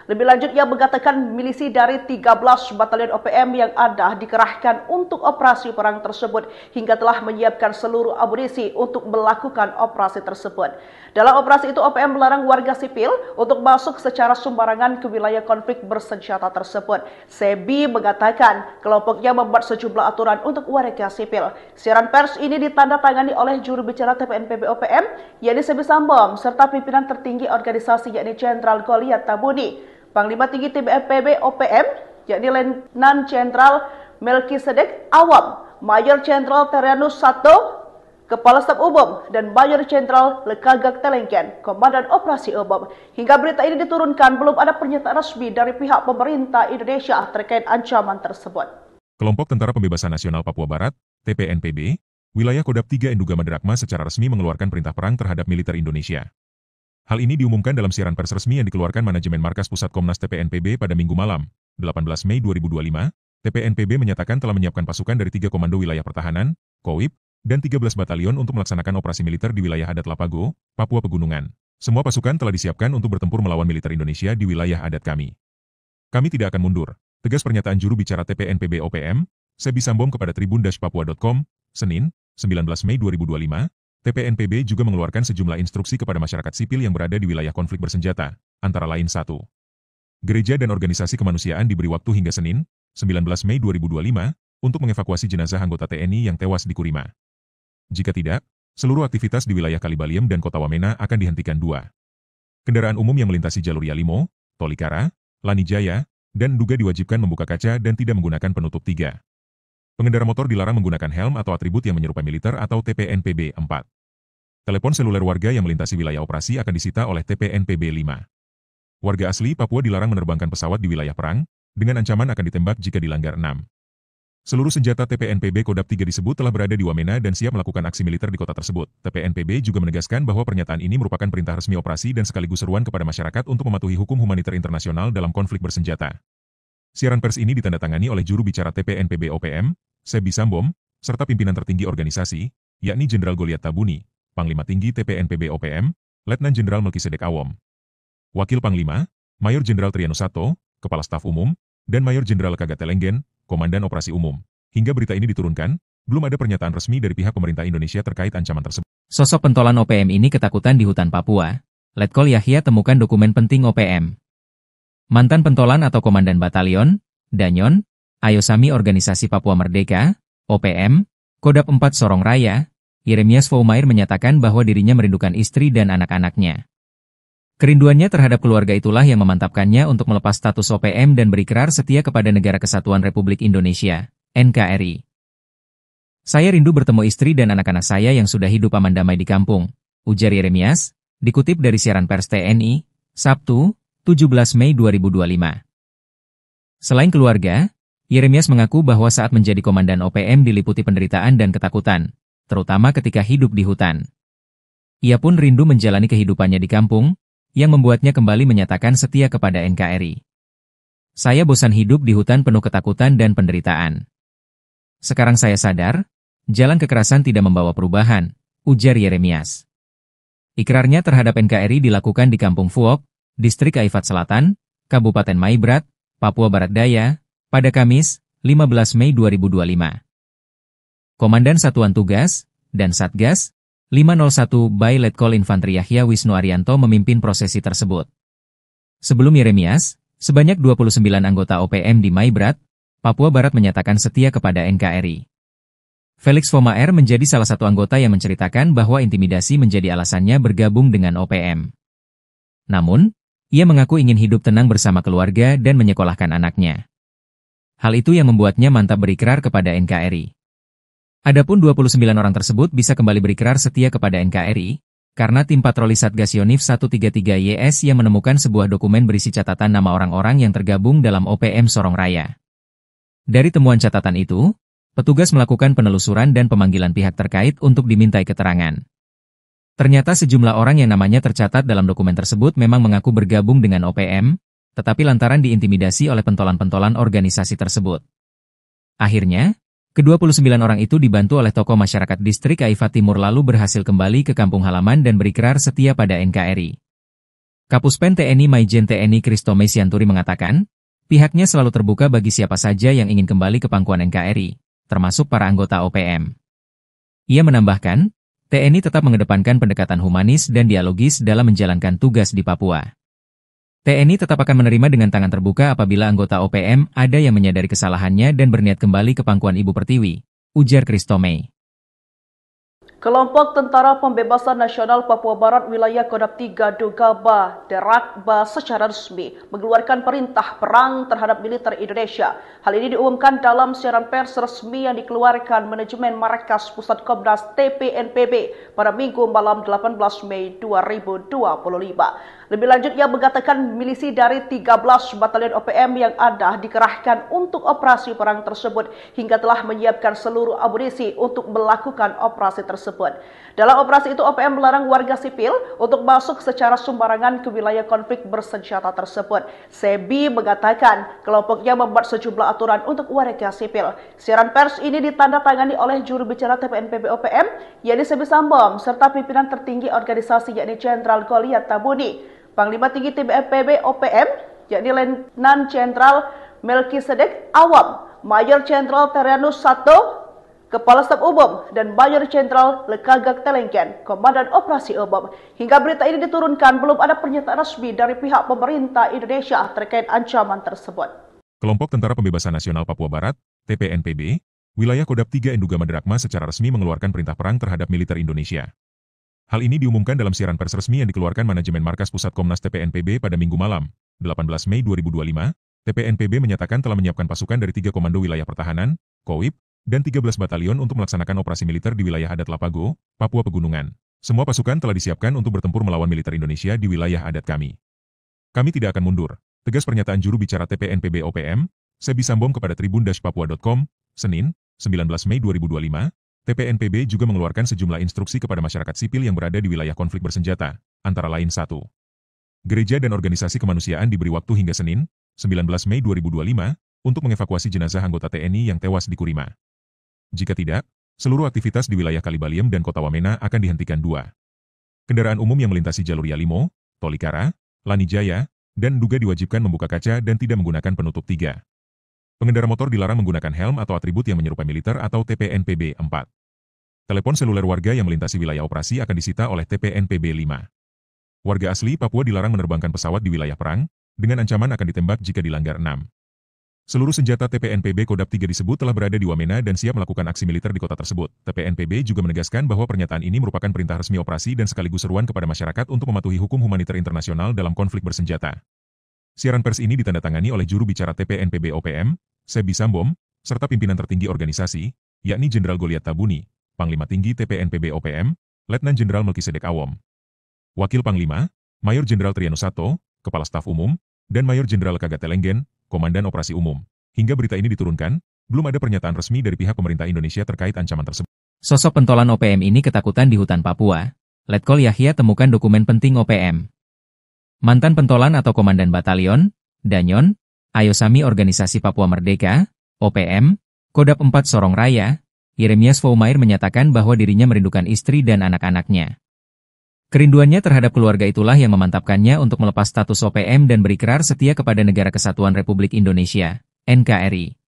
Lebih lanjut, ia mengatakan milisi dari 13 batalion OPM yang ada dikerahkan untuk operasi perang tersebut hingga telah menyiapkan seluruh amunisi untuk melakukan operasi tersebut. Dalam operasi itu, OPM melarang warga sipil untuk masuk secara sembarangan ke wilayah konflik bersenjata tersebut. Sebi mengatakan kelompoknya membuat sejumlah aturan untuk warga sipil. Siaran pers ini ditandatangani oleh juru bicara TPNPB OPM, yakni Sebi Sambom, serta pimpinan tertinggi organisasi yakni Jenderal Goliat Tabuni. Panglima Tinggi TPNPB OPM, yakni Letnan Jenderal Melkisedek Awam, Mayor Jenderal Terianus Sato, Kepala Staf Umum, dan Mayor Jenderal Lekagak Telengken, Komandan Operasi Umum. Hingga berita ini diturunkan, belum ada pernyataan resmi dari pihak pemerintah Indonesia terkait ancaman tersebut. Kelompok Tentara Pembebasan Nasional Papua Barat, TPNPB, wilayah Kodam 3 Enduga Madrakma secara resmi mengeluarkan perintah perang terhadap militer Indonesia. Hal ini diumumkan dalam siaran pers resmi yang dikeluarkan manajemen Markas Pusat Komnas TPNPB pada Minggu malam, 18 Mei 2025. TPNPB menyatakan telah menyiapkan pasukan dari 3 Komando Wilayah Pertahanan, KOWIP, dan 13 batalion untuk melaksanakan operasi militer di wilayah adat Lapago, Papua Pegunungan. Semua pasukan telah disiapkan untuk bertempur melawan militer Indonesia di wilayah adat kami. Kami tidak akan mundur, tegas pernyataan juru bicara TPNPB OPM, Sebi Sambom kepada tribun-papua.com, Senin, 19 Mei 2025. TPNPB juga mengeluarkan sejumlah instruksi kepada masyarakat sipil yang berada di wilayah konflik bersenjata, antara lain 1. Gereja dan organisasi kemanusiaan diberi waktu hingga Senin, 19 Mei 2025, untuk mengevakuasi jenazah anggota TNI yang tewas di Kurima. Jika tidak, seluruh aktivitas di wilayah Kalibaliem dan Kota Wamena akan dihentikan. 2. Kendaraan umum yang melintasi jalur Yalimo, Tolikara, Lanijaya, dan Nduga diwajibkan membuka kaca dan tidak menggunakan penutup. 3. Pengendara motor dilarang menggunakan helm atau atribut yang menyerupai militer atau TPNPB. 4. Telepon seluler warga yang melintasi wilayah operasi akan disita oleh TPNPB. 5. Warga asli Papua dilarang menerbangkan pesawat di wilayah perang, dengan ancaman akan ditembak jika dilanggar. 6. Seluruh senjata TPNPB Kodam 3 disebut telah berada di Wamena dan siap melakukan aksi militer di kota tersebut. TPNPB juga menegaskan bahwa pernyataan ini merupakan perintah resmi operasi dan sekaligus seruan kepada masyarakat untuk mematuhi hukum humaniter internasional dalam konflik bersenjata. Siaran pers ini ditandatangani oleh juru bicara TPNPB OPM, Sebi Sambom, serta pimpinan tertinggi organisasi, yakni Jenderal Goliat Tabuni, Panglima Tinggi TPNPB OPM, Letnan Jenderal Melkisedek Awam, Wakil Panglima, Mayor Jenderal Terianus Sato, Kepala Staf Umum, dan Mayor Jenderal Lekagak Telengken, Komandan Operasi Umum. Hingga berita ini diturunkan, belum ada pernyataan resmi dari pihak pemerintah Indonesia terkait ancaman tersebut. Sosok pentolan OPM ini ketakutan di hutan Papua. Letkol Yahya temukan dokumen penting OPM. Mantan pentolan atau komandan batalion, Danyon, Ayosami Organisasi Papua Merdeka, OPM, Kodap 4 Sorong Raya, Yeremias Foumair menyatakan bahwa dirinya merindukan istri dan anak-anaknya. Kerinduannya terhadap keluarga itulah yang memantapkannya untuk melepas status OPM dan berikrar setia kepada Negara Kesatuan Republik Indonesia, NKRI. Saya rindu bertemu istri dan anak-anak saya yang sudah hidup aman damai di kampung, ujar Yeremias, dikutip dari siaran pers TNI, Sabtu, 17 Mei 2025. Selain keluarga, Yeremias mengaku bahwa saat menjadi komandan OPM diliputi penderitaan dan ketakutan, terutama ketika hidup di hutan. Ia pun rindu menjalani kehidupannya di kampung, yang membuatnya kembali menyatakan setia kepada NKRI. Saya bosan hidup di hutan penuh ketakutan dan penderitaan. Sekarang saya sadar, jalan kekerasan tidak membawa perubahan, ujar Yeremias. Ikrarnya terhadap NKRI dilakukan di Kampung Fuok, Distrik Aifat Selatan, Kabupaten Maibrat, Papua Barat Daya, pada Kamis, 15 Mei 2025. Komandan Satuan Tugas dan Satgas 501 by Letkol Infantri Yahya Wisnu Arianto memimpin prosesi tersebut. Sebelum Yeremias, sebanyak 29 anggota OPM di Maibrat, Papua Barat menyatakan setia kepada NKRI. Felix Foumair menjadi salah satu anggota yang menceritakan bahwa intimidasi menjadi alasannya bergabung dengan OPM. Namun, ia mengaku ingin hidup tenang bersama keluarga dan menyekolahkan anaknya. Hal itu yang membuatnya mantap berikrar kepada NKRI. Adapun 29 orang tersebut bisa kembali berikrar setia kepada NKRI, karena tim patroli Satgas Yonif 133YS yang menemukan sebuah dokumen berisi catatan nama orang-orang yang tergabung dalam OPM Sorong Raya. Dari temuan catatan itu, petugas melakukan penelusuran dan pemanggilan pihak terkait untuk dimintai keterangan. Ternyata sejumlah orang yang namanya tercatat dalam dokumen tersebut memang mengaku bergabung dengan OPM, tetapi lantaran diintimidasi oleh pentolan-pentolan organisasi tersebut. Akhirnya, ke-29 orang itu dibantu oleh tokoh masyarakat Distrik Aifat Timur lalu berhasil kembali ke kampung halaman dan berikrar setia pada NKRI. Kapuspen TNI Maijen TNI Kristome Sianturi mengatakan, pihaknya selalu terbuka bagi siapa saja yang ingin kembali ke pangkuan NKRI, termasuk para anggota OPM. Ia menambahkan, TNI tetap mengedepankan pendekatan humanis dan dialogis dalam menjalankan tugas di Papua. TNI tetap akan menerima dengan tangan terbuka apabila anggota OPM ada yang menyadari kesalahannya dan berniat kembali ke pangkuan Ibu Pertiwi, ujar Kristome. Kelompok Tentara Pembebasan Nasional Papua Barat Wilayah Kodap 3 Dugaba Derakba secara resmi mengeluarkan perintah perang terhadap militer Indonesia. Hal ini diumumkan dalam siaran pers resmi yang dikeluarkan manajemen Markas Pusat Komnas TPNPB pada Minggu malam 18 Mei 2025. Lebih lanjut, ia mengatakan milisi dari 13 batalion OPM yang ada dikerahkan untuk operasi perang tersebut hingga telah menyiapkan seluruh amunisi untuk melakukan operasi tersebut. Dalam operasi itu, OPM melarang warga sipil untuk masuk secara sembarangan ke wilayah konflik bersenjata tersebut. Sebi mengatakan kelompoknya membuat sejumlah aturan untuk warga sipil. Siaran pers ini ditandatangani oleh juru bicara TPNPB OPM, yakni Sebi Sambom, serta pimpinan tertinggi organisasi yakni Jenderal Goliat Tabuni. Panglima Tinggi TPNPB OPM, yakni Letnan Jenderal Melkisedek Awam, Mayor Jenderal Terianus Sato, Kepala Staf Umum, dan Mayor Jenderal Lekagak Telengken, Komandan Operasi Umum. Hingga berita ini diturunkan, belum ada pernyataan resmi dari pihak pemerintah Indonesia terkait ancaman tersebut. Kelompok Tentara Pembebasan Nasional Papua Barat, TPNPB, Wilayah Kodap 3 Enduga Maderakma secara resmi mengeluarkan perintah perang terhadap militer Indonesia. Hal ini diumumkan dalam siaran pers resmi yang dikeluarkan manajemen Markas Pusat Komnas TPNPB pada Minggu malam, 18 Mei 2025. TPNPB menyatakan telah menyiapkan pasukan dari 3 Komando Wilayah Pertahanan, KOWIP, dan 13 batalion untuk melaksanakan operasi militer di wilayah adat Lapago, Papua Pegunungan. Semua pasukan telah disiapkan untuk bertempur melawan militer Indonesia di wilayah adat kami. Kami tidak akan mundur, tegas pernyataan juru bicara TPNPB OPM, Sebi Sambom kepada tribun-papua.com, Senin, 19 Mei 2025. TPNPB juga mengeluarkan sejumlah instruksi kepada masyarakat sipil yang berada di wilayah konflik bersenjata, antara lain 1. Gereja dan organisasi kemanusiaan diberi waktu hingga Senin, 19 Mei 2025, untuk mengevakuasi jenazah anggota TNI yang tewas di Kurima. Jika tidak, seluruh aktivitas di wilayah Kalibaliem dan Kota Wamena akan dihentikan. 2. Kendaraan umum yang melintasi jalur Yalimo, Tolikara, Lanijaya, dan Duga diwajibkan membuka kaca dan tidak menggunakan penutup. 3. Pengendara motor dilarang menggunakan helm atau atribut yang menyerupai militer atau TPNPB. 4. Telepon seluler warga yang melintasi wilayah operasi akan disita oleh TPNPB. 5. Warga asli Papua dilarang menerbangkan pesawat di wilayah perang, dengan ancaman akan ditembak jika dilanggar. 6. Seluruh senjata TPNPB Kodap 3 disebut telah berada di Wamena dan siap melakukan aksi militer di kota tersebut. TPNPB juga menegaskan bahwa pernyataan ini merupakan perintah resmi operasi dan sekaligus seruan kepada masyarakat untuk mematuhi hukum humaniter internasional dalam konflik bersenjata. Siaran pers ini ditandatangani oleh juru bicara TPNPB OPM, Sebi Sambom, serta pimpinan tertinggi organisasi, yakni Jenderal Goliat Tabuni, Panglima Tinggi TPNPB OPM, Letnan Jenderal Melkisedek Awom, Wakil Panglima, Mayor Jenderal Triano Sato, Kepala Staf Umum, dan Mayor Jenderal Kagate Lenggen, Komandan Operasi Umum. Hingga berita ini diturunkan, belum ada pernyataan resmi dari pihak pemerintah Indonesia terkait ancaman tersebut. Sosok pentolan OPM ini ketakutan di hutan Papua. Letkol Yahya temukan dokumen penting OPM. Mantan pentolan atau komandan batalion, Danyon, Ayosami Organisasi Papua Merdeka, OPM, Kodap 4 Sorong Raya, Yeremias Foumair menyatakan bahwa dirinya merindukan istri dan anak-anaknya. Kerinduannya terhadap keluarga itulah yang memantapkannya untuk melepas status OPM dan berikrar setia kepada Negara Kesatuan Republik Indonesia, NKRI.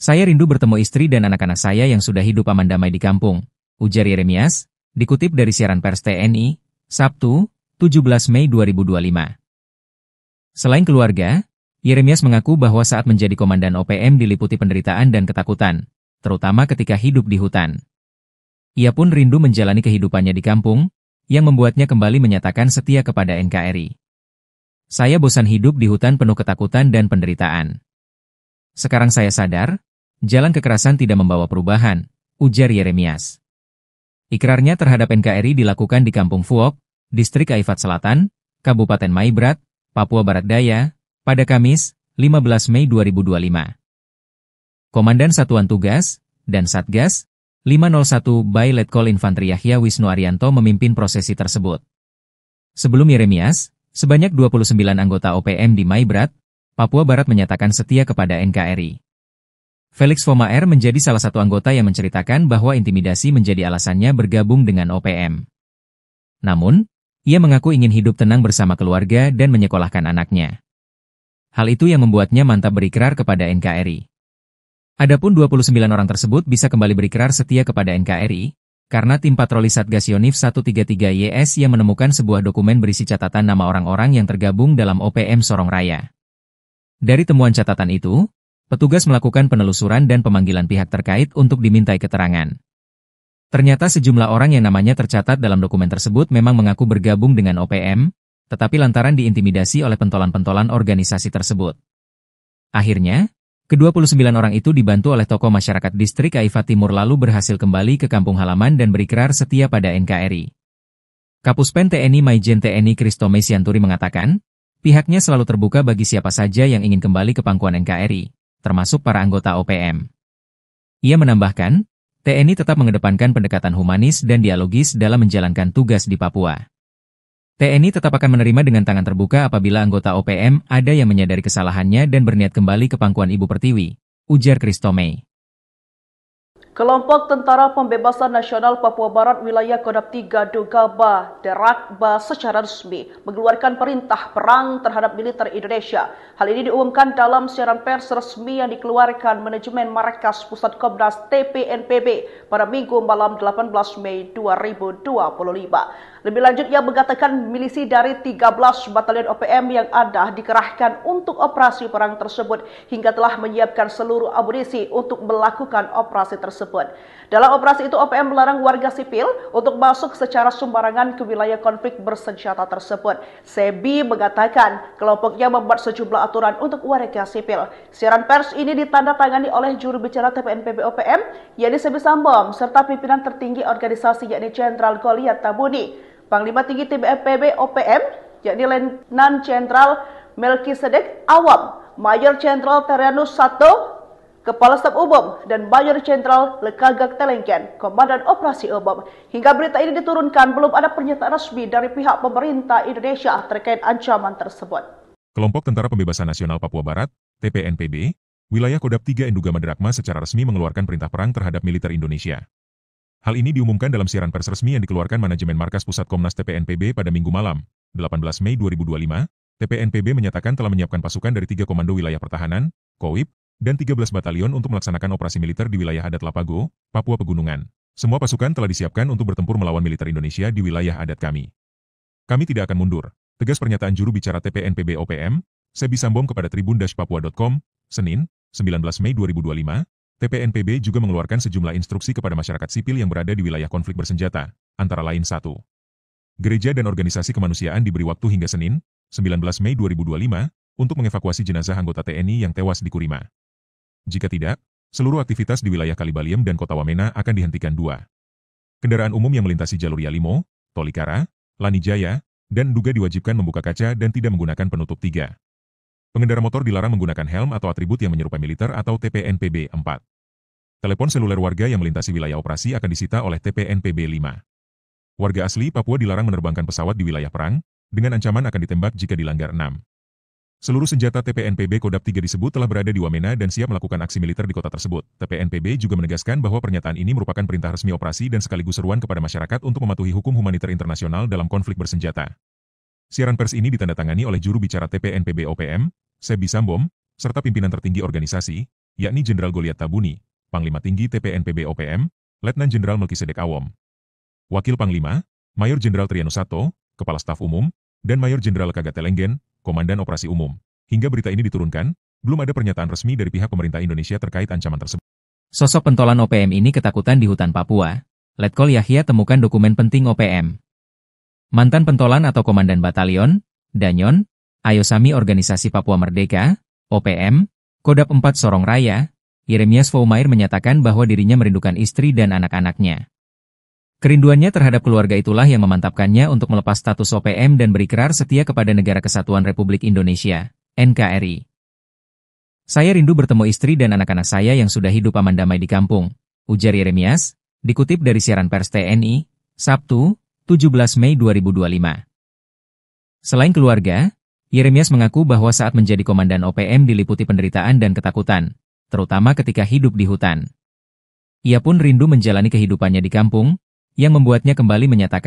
Saya rindu bertemu istri dan anak-anak saya yang sudah hidup aman damai di kampung, ujar Yeremias, dikutip dari siaran pers TNI, Sabtu, 17 Mei 2025. Selain keluarga, Yeremias mengaku bahwa saat menjadi komandan OPM diliputi penderitaan dan ketakutan, terutama ketika hidup di hutan. Ia pun rindu menjalani kehidupannya di kampung, yang membuatnya kembali menyatakan setia kepada NKRI. Saya bosan hidup di hutan penuh ketakutan dan penderitaan. Sekarang saya sadar, jalan kekerasan tidak membawa perubahan, ujar Yeremias. Ikrarnya terhadap NKRI dilakukan di Kampung Fuok, Distrik Aifat Selatan, Kabupaten Maibrat, Papua Barat Daya, pada Kamis, 15 Mei 2025. Komandan Satuan Tugas dan Satgas 501 by Letkol Infantri Yahya Wisnu Arianto memimpin prosesi tersebut. Sebelum Yeremias, sebanyak 29 anggota OPM di Maibrat, Papua Barat menyatakan setia kepada NKRI. Felix Foumair menjadi salah satu anggota yang menceritakan bahwa intimidasi menjadi alasannya bergabung dengan OPM. Namun, ia mengaku ingin hidup tenang bersama keluarga dan menyekolahkan anaknya. Hal itu yang membuatnya mantap berikrar kepada NKRI. Adapun 29 orang tersebut bisa kembali berikrar setia kepada NKRI, karena tim patroli Satgas Yonif 133YS yang menemukan sebuah dokumen berisi catatan nama orang-orang yang tergabung dalam OPM Sorong Raya. Dari temuan catatan itu, petugas melakukan penelusuran dan pemanggilan pihak terkait untuk dimintai keterangan. Ternyata sejumlah orang yang namanya tercatat dalam dokumen tersebut memang mengaku bergabung dengan OPM, tetapi lantaran diintimidasi oleh pentolan-pentolan organisasi tersebut. Akhirnya, ke-29 orang itu dibantu oleh tokoh masyarakat Distrik Aifat Timur lalu berhasil kembali ke kampung halaman dan berikrar setia pada NKRI. Kapuspen TNI Maijen TNI Kristome Sianturi mengatakan, pihaknya selalu terbuka bagi siapa saja yang ingin kembali ke pangkuan NKRI, termasuk para anggota OPM. Ia menambahkan, TNI tetap mengedepankan pendekatan humanis dan dialogis dalam menjalankan tugas di Papua. TNI tetap akan menerima dengan tangan terbuka apabila anggota OPM ada yang menyadari kesalahannya dan berniat kembali ke pangkuan Ibu Pertiwi, ujar Kristome. Kelompok Tentara Pembebasan Nasional Papua Barat Wilayah Kodap 3 Dogaba Derakba secara resmi mengeluarkan perintah perang terhadap militer Indonesia. Hal ini diumumkan dalam siaran pers resmi yang dikeluarkan manajemen Markas Pusat Komnas TPNPB pada Minggu malam 18 Mei 2025. Lebih lanjut, ia mengatakan milisi dari 13 batalion OPM yang ada dikerahkan untuk operasi perang tersebut hingga telah menyiapkan seluruh amunisi untuk melakukan operasi tersebut. Dalam operasi itu, OPM melarang warga sipil untuk masuk secara sembarangan ke wilayah konflik bersenjata tersebut. Sebi mengatakan kelompoknya membuat sejumlah aturan untuk warga sipil. Siaran pers ini ditandatangani oleh juru bicara TPNPB OPM, yakni Sebi Sambom, serta pimpinan tertinggi organisasi yakni Jenderal Goliat Tabuni. Panglima Tinggi TPNPB OPM, yakni Letnan Jenderal Melkisedek Awom, Mayor Jenderal Triano Sato, Kepala Staf Umum, dan Mayor Jenderal Kagate Lenggen, Komandan Operasi Umum. Hingga berita ini diturunkan, belum ada pernyataan resmi dari pihak pemerintah Indonesia terkait ancaman tersebut. Kelompok Tentara Pembebasan Nasional Papua Barat, TPNPB, wilayah Kodap 3 Enduga Madrakma secara resmi mengeluarkan perintah perang terhadap militer Indonesia. Hal ini diumumkan dalam siaran pers resmi yang dikeluarkan manajemen Markas Pusat Komnas TPNPB pada Minggu malam, 18 Mei 2025. TPNPB menyatakan telah menyiapkan pasukan dari 3 Komando Wilayah Pertahanan, KOWIP, dan 13 batalion untuk melaksanakan operasi militer di wilayah adat Lapago, Papua Pegunungan. Semua pasukan telah disiapkan untuk bertempur melawan militer Indonesia di wilayah adat kami. Kami tidak akan mundur, tegas pernyataan juru bicara TPNPB OPM, Sebi Sambom kepada Tribun-Papua.com, Senin, 19 Mei 2025, TPNPB juga mengeluarkan sejumlah instruksi kepada masyarakat sipil yang berada di wilayah konflik bersenjata, antara lain 1. Gereja dan organisasi kemanusiaan diberi waktu hingga Senin, 19 Mei 2025, untuk mengevakuasi jenazah anggota TNI yang tewas di Kurima. Jika tidak, seluruh aktivitas di wilayah Kalibaliem dan Kota Wamena akan dihentikan. 2. Kendaraan umum yang melintasi jalur Yalimo, Tolikara, Lanijaya, dan Duga diwajibkan membuka kaca dan tidak menggunakan penutup. 3. Pengendara motor dilarang menggunakan helm atau atribut yang menyerupai militer atau TPNPB. 4. Telepon seluler warga yang melintasi wilayah operasi akan disita oleh TPNPB. 5. Warga asli Papua dilarang menerbangkan pesawat di wilayah perang, dengan ancaman akan ditembak jika dilanggar. 6. Seluruh senjata TPNPB Kodap 3 disebut telah berada di Wamena dan siap melakukan aksi militer di kota tersebut. TPNPB juga menegaskan bahwa pernyataan ini merupakan perintah resmi operasi dan sekaligus seruan kepada masyarakat untuk mematuhi hukum humaniter internasional dalam konflik bersenjata. Siaran pers ini ditandatangani oleh juru bicara TPNPB OPM, Sebi Sambom, serta pimpinan tertinggi organisasi, yakni Jenderal Goliat Tabuni, Panglima Tinggi TPNPB OPM, Letnan Jenderal Melkisedek Awom. Wakil Panglima, Mayor Jenderal Triano Sato, Kepala Staf Umum, dan Mayor Jenderal Kagat Telenggen, Komandan Operasi Umum. Hingga berita ini diturunkan, belum ada pernyataan resmi dari pihak pemerintah Indonesia terkait ancaman tersebut. Sosok pentolan OPM ini ketakutan di hutan Papua. Letkol Yahya temukan dokumen penting OPM. Mantan pentolan atau komandan batalion, Danyon, Ayosami Organisasi Papua Merdeka, OPM, Kodap 4 Sorong Raya, Yeremias Foumair menyatakan bahwa dirinya merindukan istri dan anak-anaknya. Kerinduannya terhadap keluarga itulah yang memantapkannya untuk melepas status OPM dan berikrar setia kepada Negara Kesatuan Republik Indonesia, NKRI. Saya rindu bertemu istri dan anak-anak saya yang sudah hidup aman damai di kampung, ujar Yeremias, dikutip dari siaran pers TNI, Sabtu, 17 Mei 2025. Selain keluarga, Yeremias mengaku bahwa saat menjadi komandan OPM diliputi penderitaan dan ketakutan, terutama ketika hidup di hutan. Ia pun rindu menjalani kehidupannya di kampung, yang membuatnya kembali menyatakan